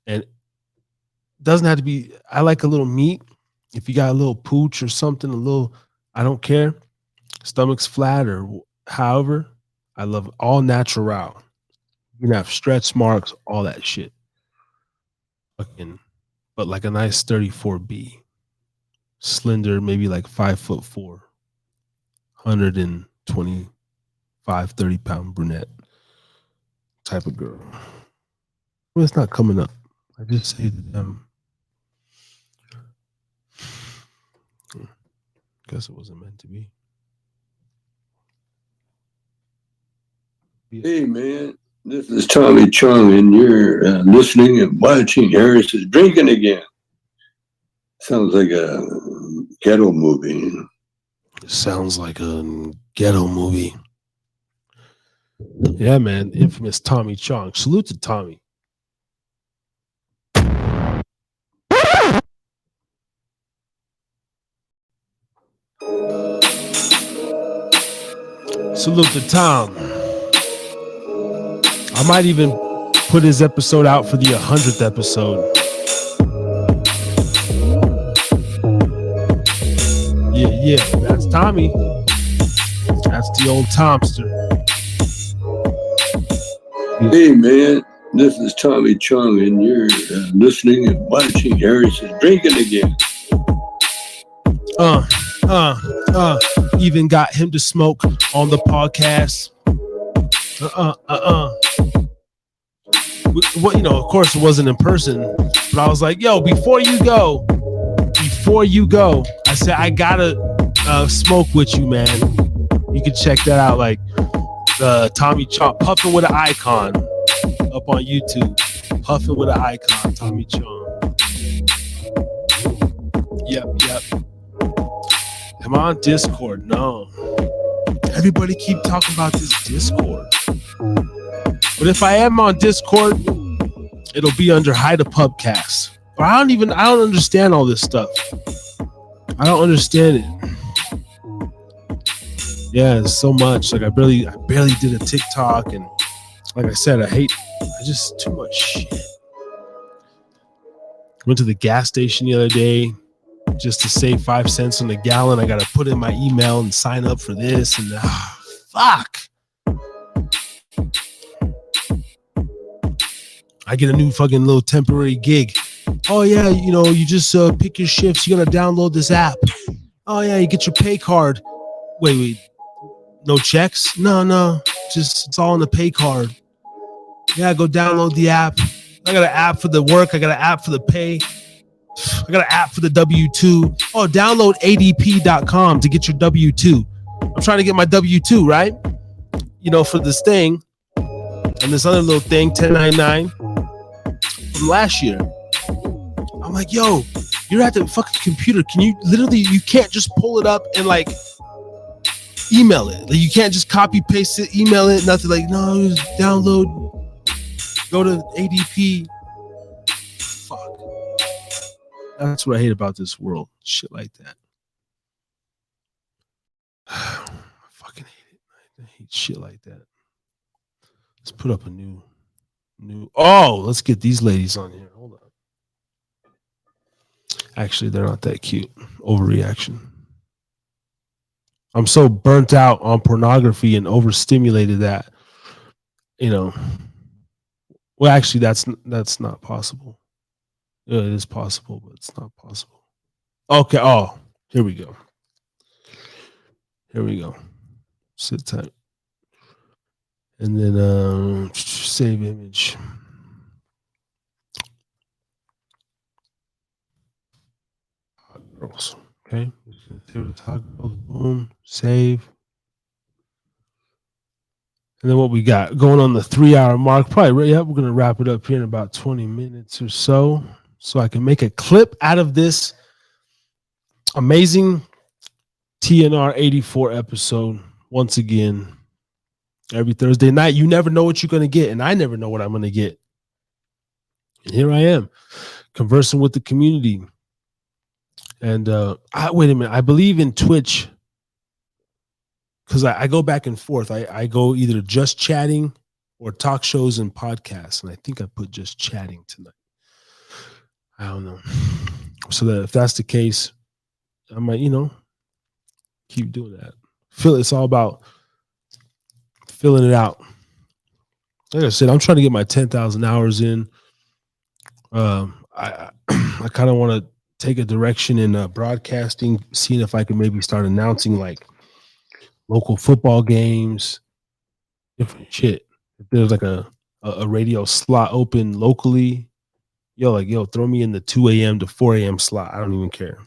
And doesn't have to be. I like a little meat. If you got a little pooch or something, a little, I don't care. Stomach's flat or however. I love all natural. You can have stretch marks, all that shit. Fucking, but like a nice 34B. Slender, maybe like 5'4", 125, 30-pound brunette type of girl. Well, it's not coming up. I just say to them, guess it wasn't meant to be. Hey, man, this is Tommy Chung, and you're listening and watching Harris's Drinking Again. Sounds like a ghetto movie. It sounds like a ghetto movie. Yeah, man. Infamous Tommy Chong. Salute to Tommy. Salute to Tom. I might even put his episode out for the 100th episode. Yeah, that's Tommy. That's the old Tomster. Hey, man, this is Tommy Chung, and you're listening and watching Harris's Drinking Again. Even got him to smoke on the podcast. What, you know, of course it wasn't in person, but I was like, yo, before you go, I said, I gotta smoke with you, man. You can check that out, like Tommy Chong, Puffin with an Icon up on YouTube. Puffin with an Icon, Tommy Chong. Yep. Am I on Discord? No. Everybody keep talking about this Discord. But if I am on Discord, it'll be under Hida Pubcast. But I don't understand all this stuff. I don't understand it. Yeah, there's so much. Like I barely did a TikTok, and like I said, I just too much shit. Went to the gas station the other day just to save 5 cents on the gallon. I gotta put in my email and sign up for this, and fuck. I get a new fucking little temporary gig. Oh yeah, you know, you just pick your shifts. You gotta download this app. Oh yeah, you get your pay card. Wait, no checks? No, just it's all on the pay card. Yeah, go download the app. I got an app for the work. I got an app for the pay. I got an app for the W-2. Oh, download adp.com to get your W-2. I'm trying to get my W-2, right? You know, for this thing. And this other little thing, 1099 from last year. I'm like, yo, you're at the fucking computer. You can't just pull it up and like email it. Like you can't just copy paste it, email it, nothing. Like, no, just download, go to ADP. Fuck. That's what I hate about this world. Shit like that. I fucking hate it. I hate shit like that. Let's put up a new. Let's get these ladies on here. Hold on. Actually, they're not that cute. Overreaction. I'm so burnt out on pornography and overstimulated that, you know. Well, actually, that's not possible. Yeah, it is possible, but it's not possible. Okay. Oh, here we go. Sit tight. And then save image. Girls. Okay. Boom. Save. And then what we got going on the 3-hour mark, probably, yeah, we're going to wrap it up here in about 20 minutes or so I can make a clip out of this amazing TNR 84 episode. Once again, every Thursday night, you never know what you're going to get, and I never know what I'm going to get. And here I am conversing with the community. And wait a minute, I believe in Twitch, because I go back and forth. I go either just chatting or talk shows and podcasts. And I think I put just chatting tonight. I don't know. So that if that's the case, I might, keep doing that. It's all about filling it out. Like I said, I'm trying to get my 10,000 hours in. I kind of want to take a direction in broadcasting, seeing if I can maybe start announcing like local football games, different shit. If there's like a radio slot open locally, throw me in the 2 a.m. to 4 a.m. slot. I don't even care.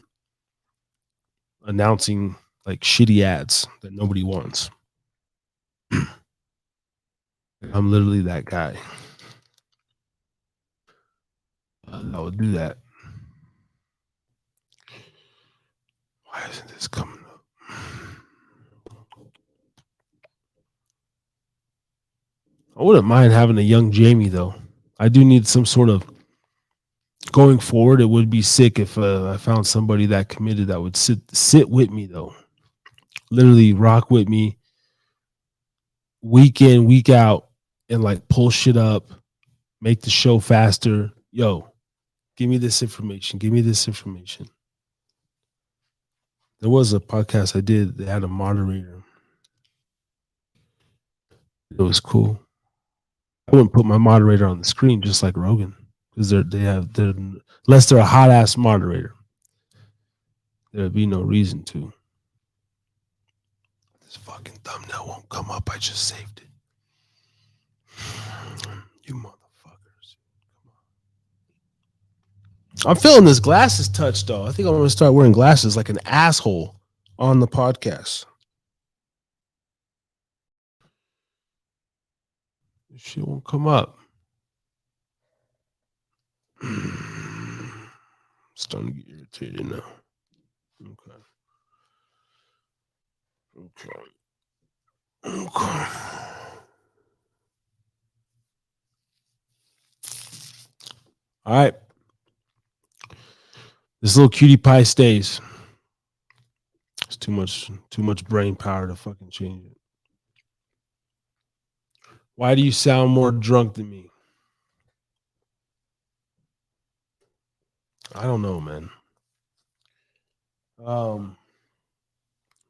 Announcing like shitty ads that nobody wants. I'm literally that guy. I would do that. Why isn't this coming up? I wouldn't mind having a young Jamie though. I do need some sort of going forward. It would be sick if I found somebody that committed that would sit with me though. Literally rock with me week in, week out, and like pull shit up, make the show faster. Yo, give me this information. Give me this information. There was a podcast I did that had a moderator. It was cool. I wouldn't put my moderator on the screen just like Rogan because they're unless they're a hot ass moderator. There'd be no reason to. This fucking thumbnail won't come up. I just saved it. You motherfuckers. I'm feeling this glasses touch though. I think I'm gonna start wearing glasses like an asshole on the podcast. This shit won't come up. I'm starting to get irritated now. Okay. All right. This little cutie pie stays. It's too much brain power to fucking change it. Why do you sound more drunk than me? I don't know, man.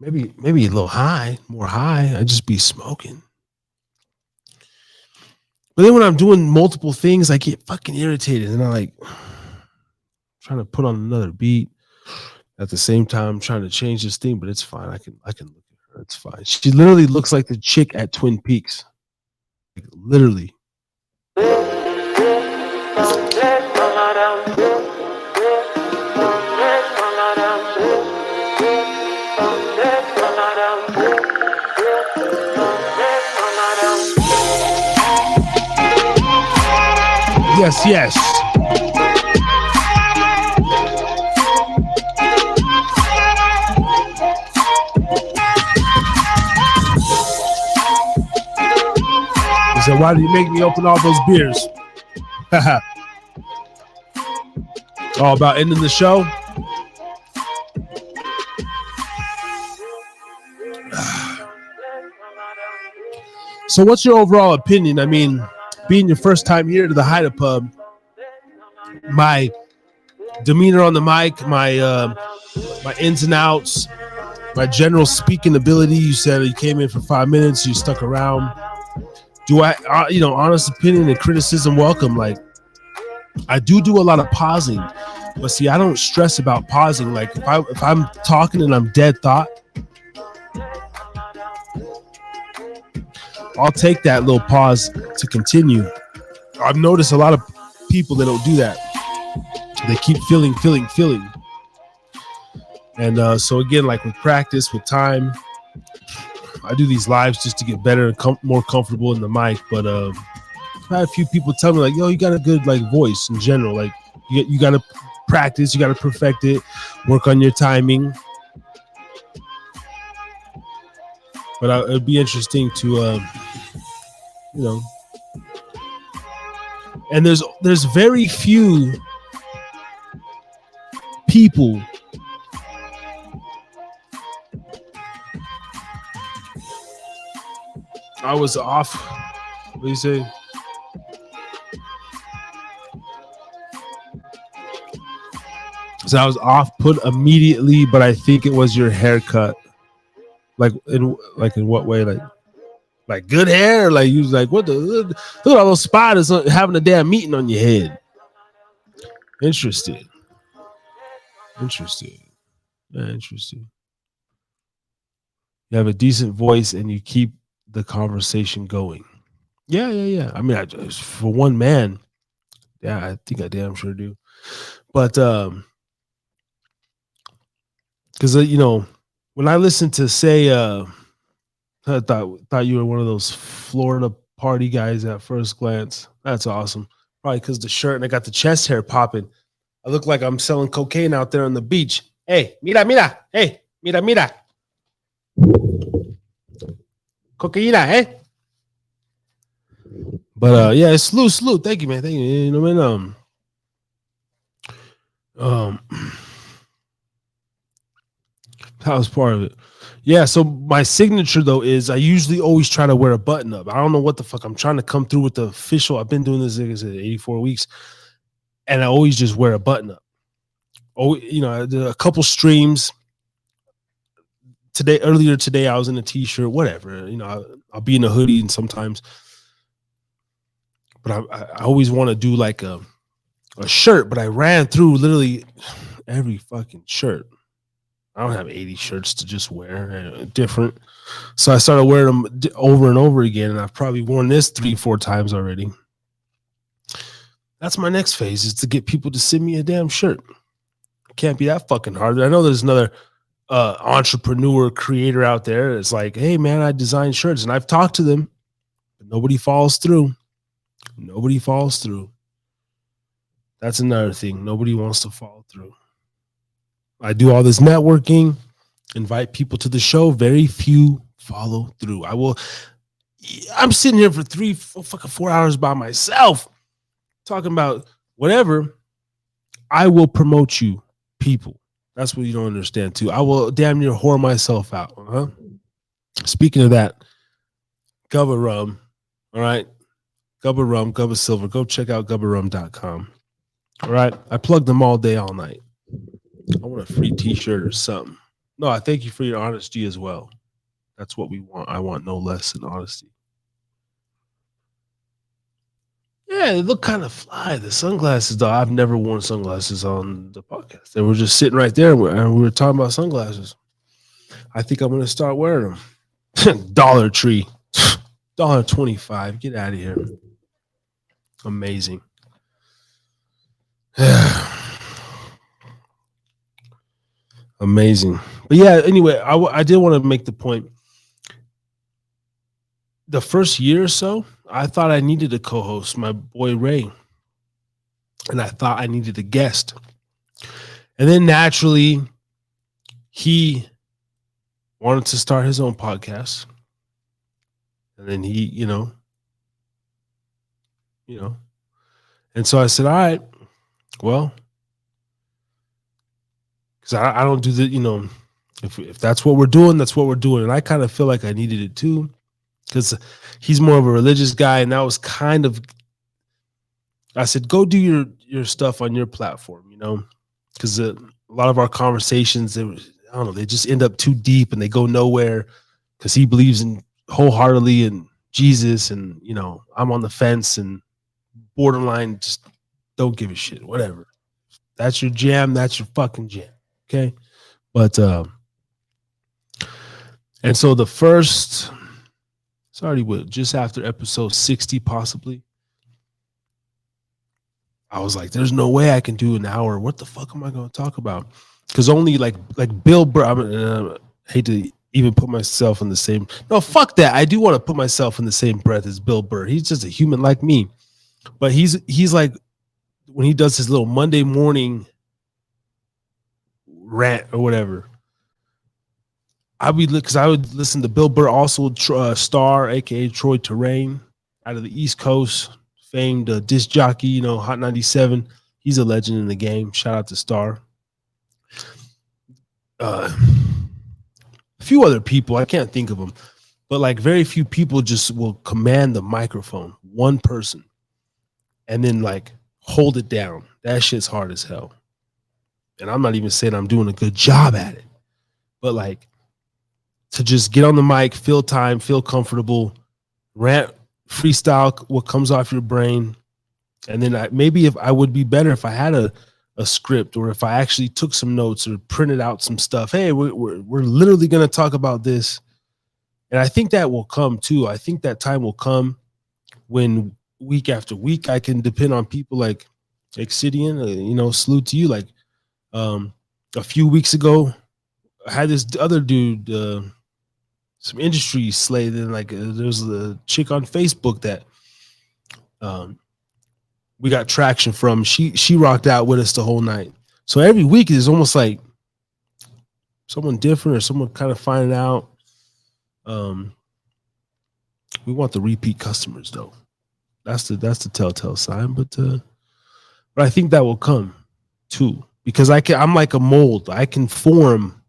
Maybe a little high, more high. I just be smoking. But then when I'm doing multiple things, I get fucking irritated, and I like trying to put on another beat at the same time, trying to change this thing. But it's fine. I can look at her. It's fine. She literally looks like the chick at Twin Peaks. Like, literally. Yes, yes. He said, why do you make me open all those beers? All about ending the show. So what's your overall opinion? I mean, being your first time here to the Hida Pub, my demeanor on the mic, my ins and outs, my general speaking ability. You said you came in for 5 minutes, you stuck around. Do I, honest opinion and criticism welcome. Like, I do a lot of pausing, but see, I don't stress about pausing. Like, if I'm talking and I'm dead thought, I'll take that little pause to continue. I've noticed a lot of people that don't do that. They keep filling. And so again, like with practice, with time, I do these lives just to get better and more comfortable in the mic. But I've had a few people tell me like, yo, you got a good like voice in general. Like you got to practice, you got to perfect it, work on your timing. But it'd be interesting to, and there's very few people I was off. What do you say? So I was off put immediately, but I think it was your haircut. Like in what way? Like good hair? Like you was like, what the look at all those spiders having a damn meeting on your head. Interesting. Yeah, interesting. You have a decent voice and you keep the conversation going. Yeah. I mean, for one man, yeah, I think I damn sure do. But because when I listen to say, I thought you were one of those Florida party guys at first glance. That's awesome. Probably because the shirt and I got the chest hair popping. I look like I'm selling cocaine out there on the beach. Hey, mira. Hey, mira. Cocaína, eh? But yeah, salute. Thank you, man. Thank you. You know, man. That was part of it. Yeah, so my signature though is I usually always try to wear a button up. I don't know what the fuck I'm trying to come through with the official. I've been doing this, like I said, 84 weeks, and I always just wear a button up. Oh, you know, I did a couple streams earlier today. I was in a t-shirt, whatever. You know, I'll be in a hoodie and sometimes, but I always want to do like a shirt. But I ran through literally every fucking shirt. I don't have 80 shirts to just wear different. So I started wearing them over and over again. And I've probably worn this 3-4 times already. That's my next phase, is to get people to send me a damn shirt. Can't be that fucking hard. I know there's another entrepreneur creator out there. It's like, hey man, I design shirts, and I've talked to them, but nobody follows through. Nobody follows through. That's another thing. Nobody wants to follow through. I do all this networking, invite people to the show. Very few follow through. I'm sitting here for 4 hours by myself talking about whatever. I will promote you, people. That's what you don't understand too. I will damn near whore myself out. Huh? Speaking of that, Gubba Rum. All right. Gubba Rum, Gubba Silver. Go check out gubbarum.com. All right. I plug them all day, all night. I want a free t-shirt or something. No, I thank you for your honesty as well. That's what we want. I want no less than honesty. Yeah, they look kind of fly. The sunglasses, though. I've never worn sunglasses on the podcast. They were just sitting right there, and we were talking about sunglasses. I think I'm going to start wearing them. Dollar Tree. $1.25. Get out of here. Amazing. Amazing. But yeah, anyway, I did want to make the point. The first year or so, I thought I needed a co-host, my boy Ray. And I thought I needed a guest. And then naturally, he wanted to start his own podcast. And then he, you know. And so I said, all right, well, because I don't do the, if that's what we're doing, that's what we're doing. And I kind of feel like I needed it too, because he's more of a religious guy. And that was kind of, I said, go do your stuff on your platform, because a lot of our conversations, I don't know, they just end up too deep and they go nowhere, because he believes in wholeheartedly in Jesus, and I'm on the fence and borderline, just don't give a shit, whatever. That's your jam, that's your fucking jam. Okay. But and so the first, it's already just after episode 60 possibly, I was like, there's no way I can do an hour. What the fuck am I going to talk about? Because only like Bill Burr, I hate to even put myself in the same, no, fuck that. I do want to put myself in the same breath as Bill Burr. He's just a human like me. But he's like, when he does his little Monday morning rant or whatever, I would listen to Bill Burr, also Star, aka Troy Terrain, out of the East Coast, famed disc jockey, Hot 97. He's a legend in the game. Shout out to Star. A few other people, I can't think of them, but like very few people just will command the microphone, one person, and then like hold it down. That shit's hard as hell. And I'm not even saying I'm doing a good job at it, but like to just get on the mic, feel time, feel comfortable, rant, freestyle what comes off your brain. And then maybe if I would be better if I had a script, or if I actually took some notes or printed out some stuff. Hey, we're literally going to talk about this. And I think that will come too. I think that time will come when week after week I can depend on people like Exidian, salute to you. Like a few weeks ago, I had this other dude, some industry slave, and like there's a chick on Facebook that we got traction from. She rocked out with us the whole night. So every week is almost like someone different or someone kind of finding out. We want the repeat customers though. That's the telltale sign. But I think that will come too, because I'm like a mold. I can form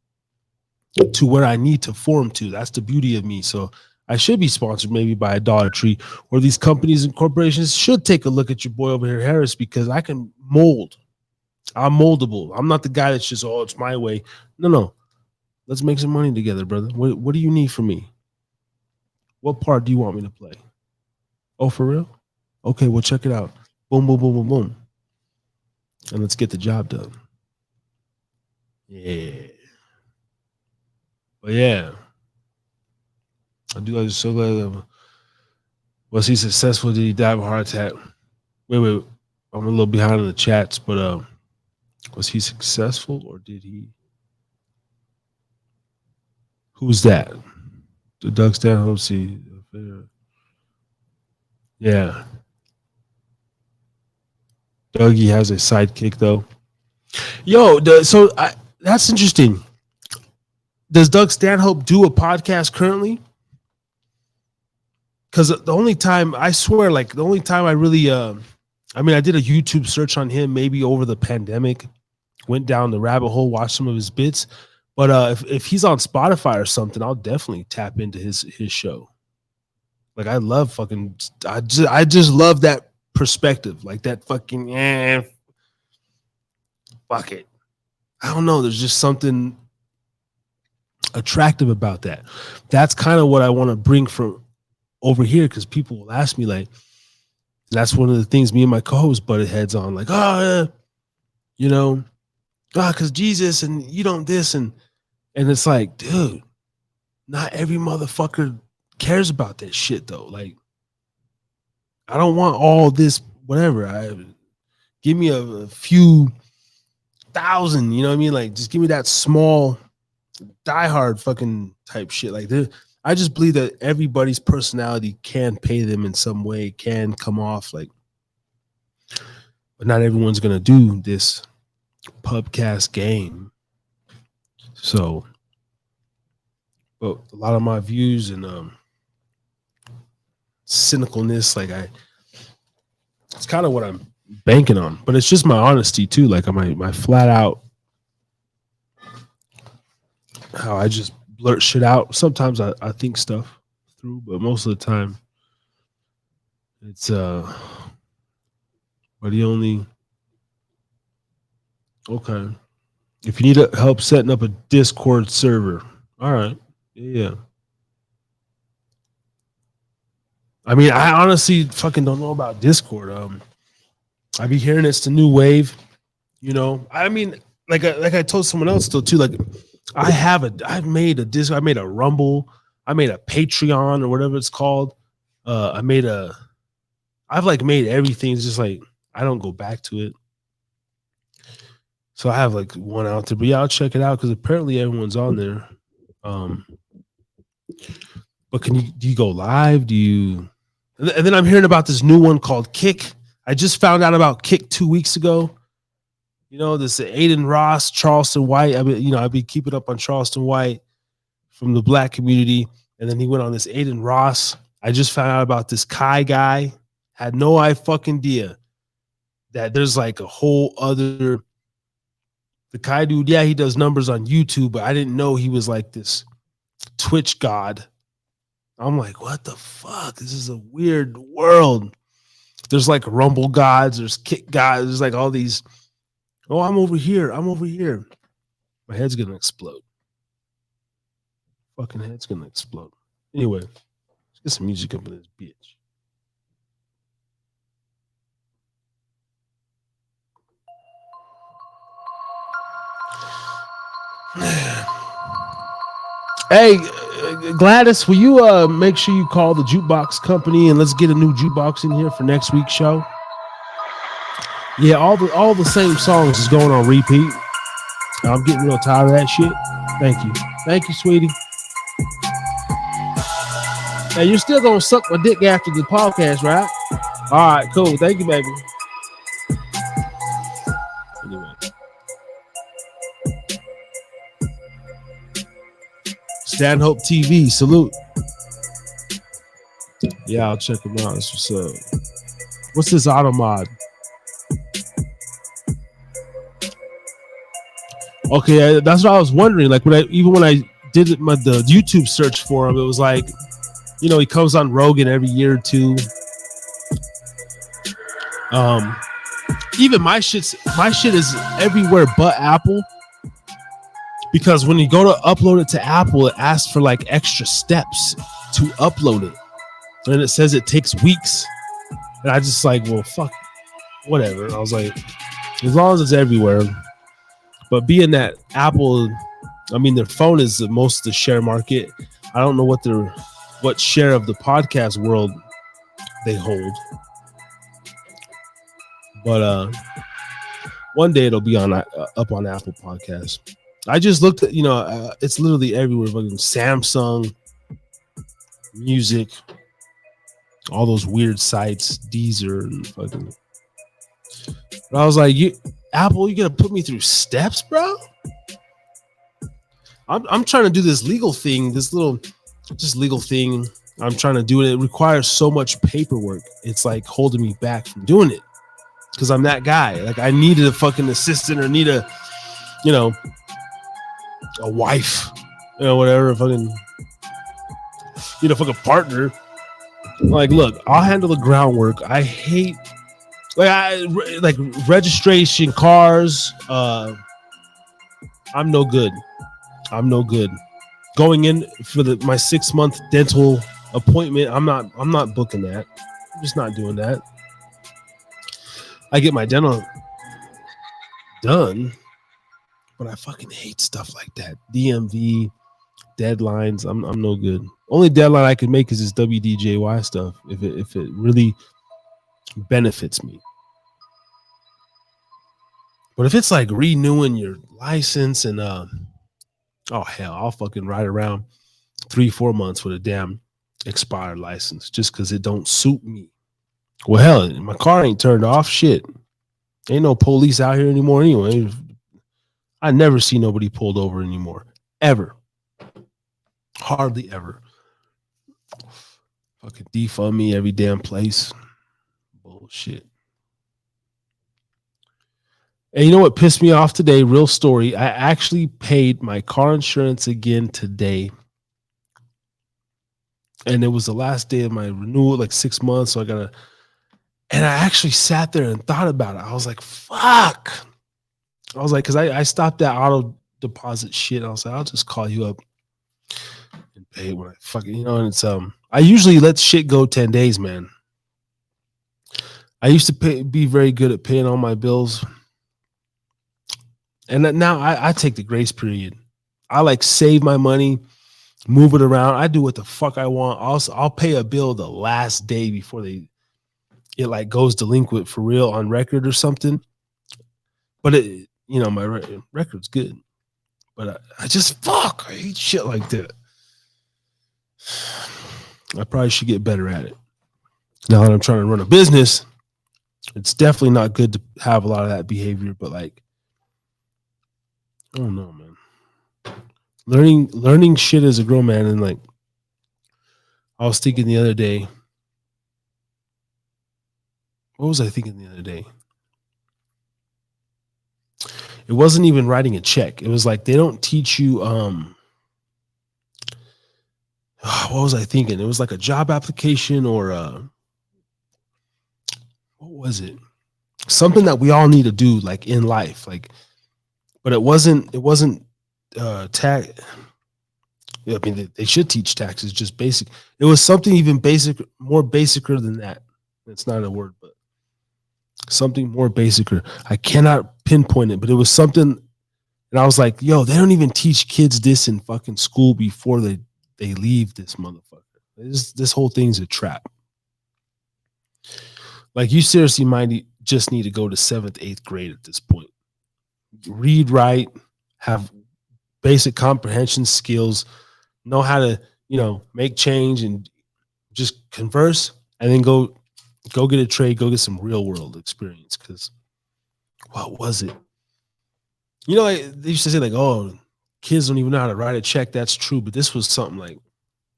to where I need to form to. That's the beauty of me. So I should be sponsored maybe by a Dollar Tree, or these companies and corporations should take a look at your boy over here, Harris, because I can mold. I'm moldable. I'm not the guy that's just, oh, it's my way. No. Let's make some money together, brother. What do you need from me? What part do you want me to play? Oh, for real? Okay, well, check it out. Boom, boom, boom, boom, boom. And let's get the job done. Yeah. But yeah. I'm so glad. Was he successful? Did he die of a heart attack? Wait. I'm a little behind in the chats, but was he successful or did he? Who's that? The Doug Stanhope. See, yeah. Dougie has a sidekick though. Yo, that's interesting. Does Doug Stanhope do a podcast currently? Because the only time I really, I did a YouTube search on him maybe over the pandemic, went down the rabbit hole, watched some of his bits. But if he's on Spotify or something, I'll definitely tap into his show. Like I love I just love that perspective, like that fucking fuck it. I don't know. There's just something attractive about that. That's kind of what I want to bring from over here, because people will ask me, like, that's one of the things me and my co-host butted heads on, like, because Jesus and you don't this and it's like, dude, not every motherfucker cares about that shit though. Like, I don't want all this whatever. Give me a few thousand, you know what I mean? Like, just give me that small diehard fucking type shit. Like, I just believe that everybody's personality can pay them in some way, can come off like, but not everyone's gonna do this pubcast game. So, but a lot of my views and cynicalness, like it's kind of what I'm banking on. But it's just my honesty too, like my flat out how I just blurt shit out. Sometimes I think stuff through, but most of the time it's but he only okay. If you need help setting up a Discord server, all right, yeah. I mean, I honestly fucking don't know about Discord. I be hearing it's the new wave, you know. I mean, like I told someone else still too. Like, I've made a Discord. I made a Rumble. I made a Patreon or whatever it's called. I've made everything. It's just like I don't go back to it. So I have like one out there, but yeah, I'll check it out because apparently everyone's on there. But do you go live? And then I'm hearing about this new one called Kick. I just found out about Kick 2 weeks ago. You know, this Aiden Ross, Charleston White. I've been keeping up on Charleston White from the black community. And then he went on this Aiden Ross. I just found out about this Kai guy. Had no fucking idea that there's like a whole other. The Kai dude, yeah, he does numbers on YouTube, but I didn't know he was like this Twitch god. I'm like, what the fuck? This is a weird world. There's like Rumble gods, there's Kick gods, there's like all these. Oh, I'm over here. My head's gonna explode. Fucking head's gonna explode. Anyway, let's get some music up in this bitch. Hey, Gladys, will you make sure you call the jukebox company and let's get a new jukebox in here for next week's show? Yeah, all the same songs is going on repeat. I'm getting real tired of that shit. Thank you, sweetie. Hey, you're still gonna suck my dick after the podcast, right? All right, cool. Thank you, baby. Anyway. Stanhope TV, salute. Yeah, I'll check them out. That's what's up. What's this auto mod? Okay, that's what I was wondering. Like when I did the YouTube search for him, it was like, you know, he comes on Rogan every year or two. Even my shit is everywhere but Apple, because when you go to upload it to Apple, it asks for like extra steps to upload it, and it says it takes weeks. And I just like, well, fuck, whatever. I was like, as long as it's everywhere. But being that Apple, I mean, their phone is most of the share market. I don't know what share of the podcast world they hold. But one day it'll be on up on Apple Podcasts. I just looked at, it's literally everywhere. Fucking Samsung Music, all those weird sites, Deezer, and fucking. But I was like, Apple, you gonna put me through steps, bro? I'm trying to do this legal thing, this little legal thing. I'm trying to do it. It requires so much paperwork. It's like holding me back from doing it. Because I'm that guy. Like I needed a fucking assistant or need a wife, whatever, fucking need a fucking partner. Like, look, I'll handle the groundwork. I hate like registration, cars. I'm no good. Going in for my 6-month dental appointment, I'm not booking that. I'm just not doing that. I get my dental done, but I fucking hate stuff like that. DMV, deadlines. I'm no good. Only deadline I can make is this WDJY stuff. If it really benefits me. But if it's like renewing your license and oh hell, I'll fucking ride around 3-4 months with a damn expired license just because it don't suit me. Well, hell, my car ain't turned off. Shit. Ain't no police out here anymore anyway. I never see nobody pulled over anymore. Ever. Hardly ever. Fucking defund me every damn place. Bullshit. And you know what pissed me off today? Real story. I actually paid my car insurance again today. And it was the last day of my renewal, like 6 months. So and I actually sat there and thought about it. I was like, fuck. I was like, because I stopped that auto deposit shit. I was like, I'll just call you up and pay when I fucking, and it's, I usually let shit go 10 days, man. I used to be very good at paying all my bills. And now I take the grace period. I like save my money, move it around. I do what the fuck I want. Also, I'll pay a bill the last day before it like goes delinquent for real on record or something. But my record's good. But I just I hate shit like that. I probably should get better at it. Now that I'm trying to run a business, it's definitely not good to have a lot of that behavior. But like, I don't know, man. Learning shit as a grown man, and like, I was thinking the other day. What was I thinking the other day? It wasn't even writing a check. It was like they don't teach you. What was I thinking? It was like a job application or what was it? Something that we all need to do, like in life, like. But it wasn't tax. I mean, they should teach taxes, just basic. It was something even more basicer than that. It's not a word, but something more basicer. I cannot pinpoint it, but it was something. And I was like, yo, they don't even teach kids this in fucking school before they leave this motherfucker. This whole thing's a trap. Like, you seriously might just need to go to 7th, 8th grade at this point. Read, write, have basic comprehension skills, know how to, make change and just converse, and then go get a trade, go get some real world experience. Because what was it? They used to say like, oh, kids don't even know how to write a check. That's true. But this was something like,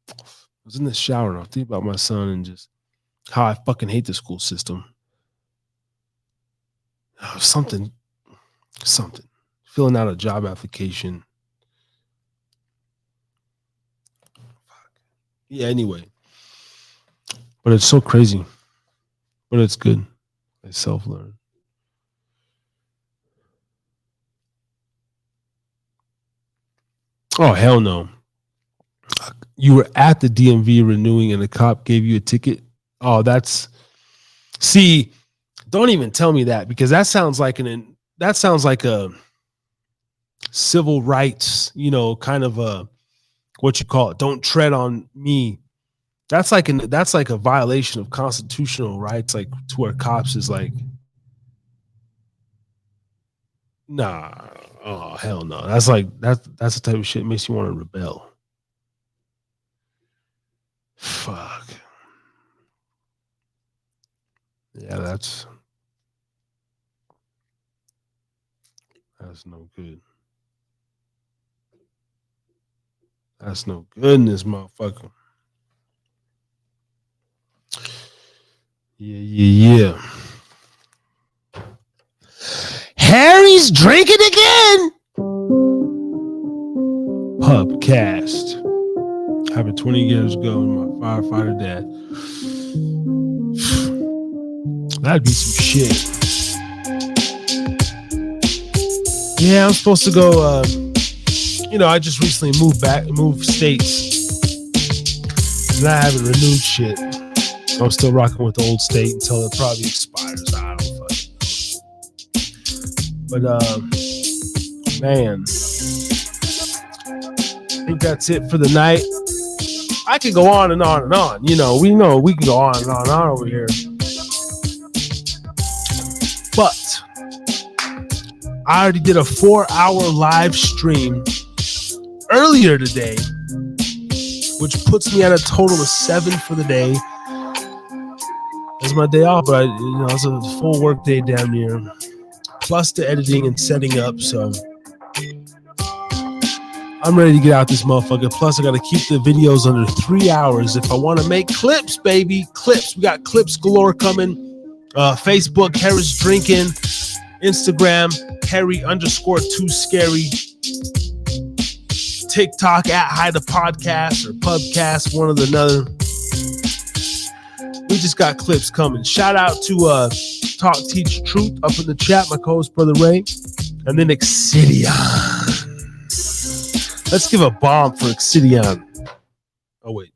I was in the shower and I was thinking about my son and just how I fucking hate the school system. something. Filling out a job application. Yeah, anyway. But it's so crazy. But it's good. I self-learn. Oh, hell no. You were at the DMV renewing and the cop gave you a ticket. Oh, see, don't even tell me that, because that sounds like a civil rights, kind of a, what you call it, don't tread on me. That's like a violation of constitutional rights, like to where cops is like, nah, oh hell no. That's the type of shit that makes you want to rebel. Fuck. Yeah, that's no good. That's no good in this motherfucker. Yeah. Harry's drinking again. Pubcast. Happened 20 years ago in my firefighter dad. That'd be some shit. Yeah, I'm supposed to go. I just recently moved states, and I haven't renewed shit. I'm still rocking with the old state until it probably expires. I don't fucking know. But man, I think that's it for the night. I could go on and on and on. We know we can go on and on and on over here. But I already did a 4-hour live stream earlier today, which puts me at a total of 7 for the day. It's my day off, but it's a full work day damn near, plus the editing and setting up. So I'm ready to get out this motherfucker. Plus I got to keep the videos under 3 hours if I want to make clips, baby. Clips. We got clips galore coming. Facebook, Harris Drinkin. Instagram, Harry_2scary. TikTok at Hida Podcast or Pubcast, one or the other. We just got clips coming. Shout out to Talk Teach Truth up in the chat, my co-host Brother Ray, and then Exidian. Let's give a bomb for Exidian. Oh wait,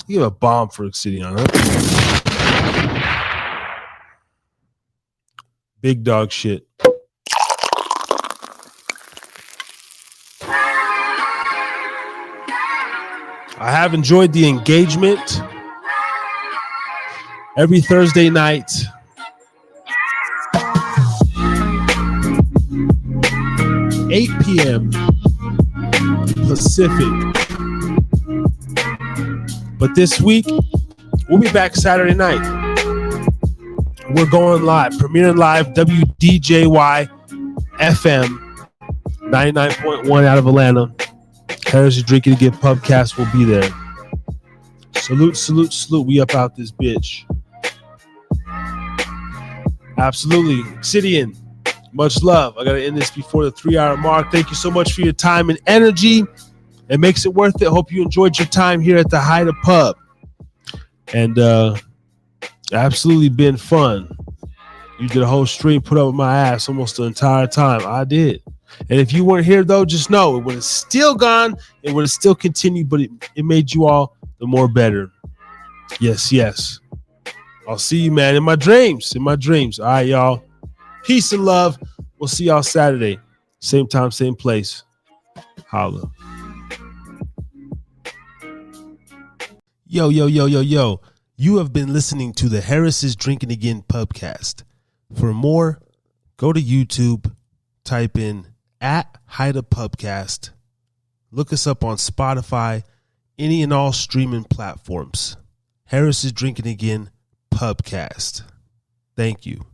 give a bomb for Exidian, huh? Big dog shit. I have enjoyed the engagement every Thursday night. 8 p.m. Pacific. But this week, we'll be back Saturday night. We're going live, premiering live, WDJY FM 99.1 out of Atlanta. Harris is Drinking Again Pubcast will be there. Salute. We up out this bitch. Absolutely. Exidian, much love. I got to end this before the 3-hour mark. Thank you so much for your time and energy. It makes it worth it. Hope you enjoyed your time here at the Hida Pub. And absolutely been fun. You did a whole stream, put up with my ass almost the entire time. I did. And if you weren't here, though, just know it would have still gone. It would have still continued, but it made you all the more better. Yes. I'll see you, man, in my dreams. All right, y'all. Peace and love. We'll see y'all Saturday. Same time, same place. Holla. Yo. You have been listening to the Harris is Drinking Again Pubcast. For more, go to YouTube, type in at Hida Pubcast. Look us up on Spotify, any and all streaming platforms. Harris is Drinking Again Pubcast. Thank you.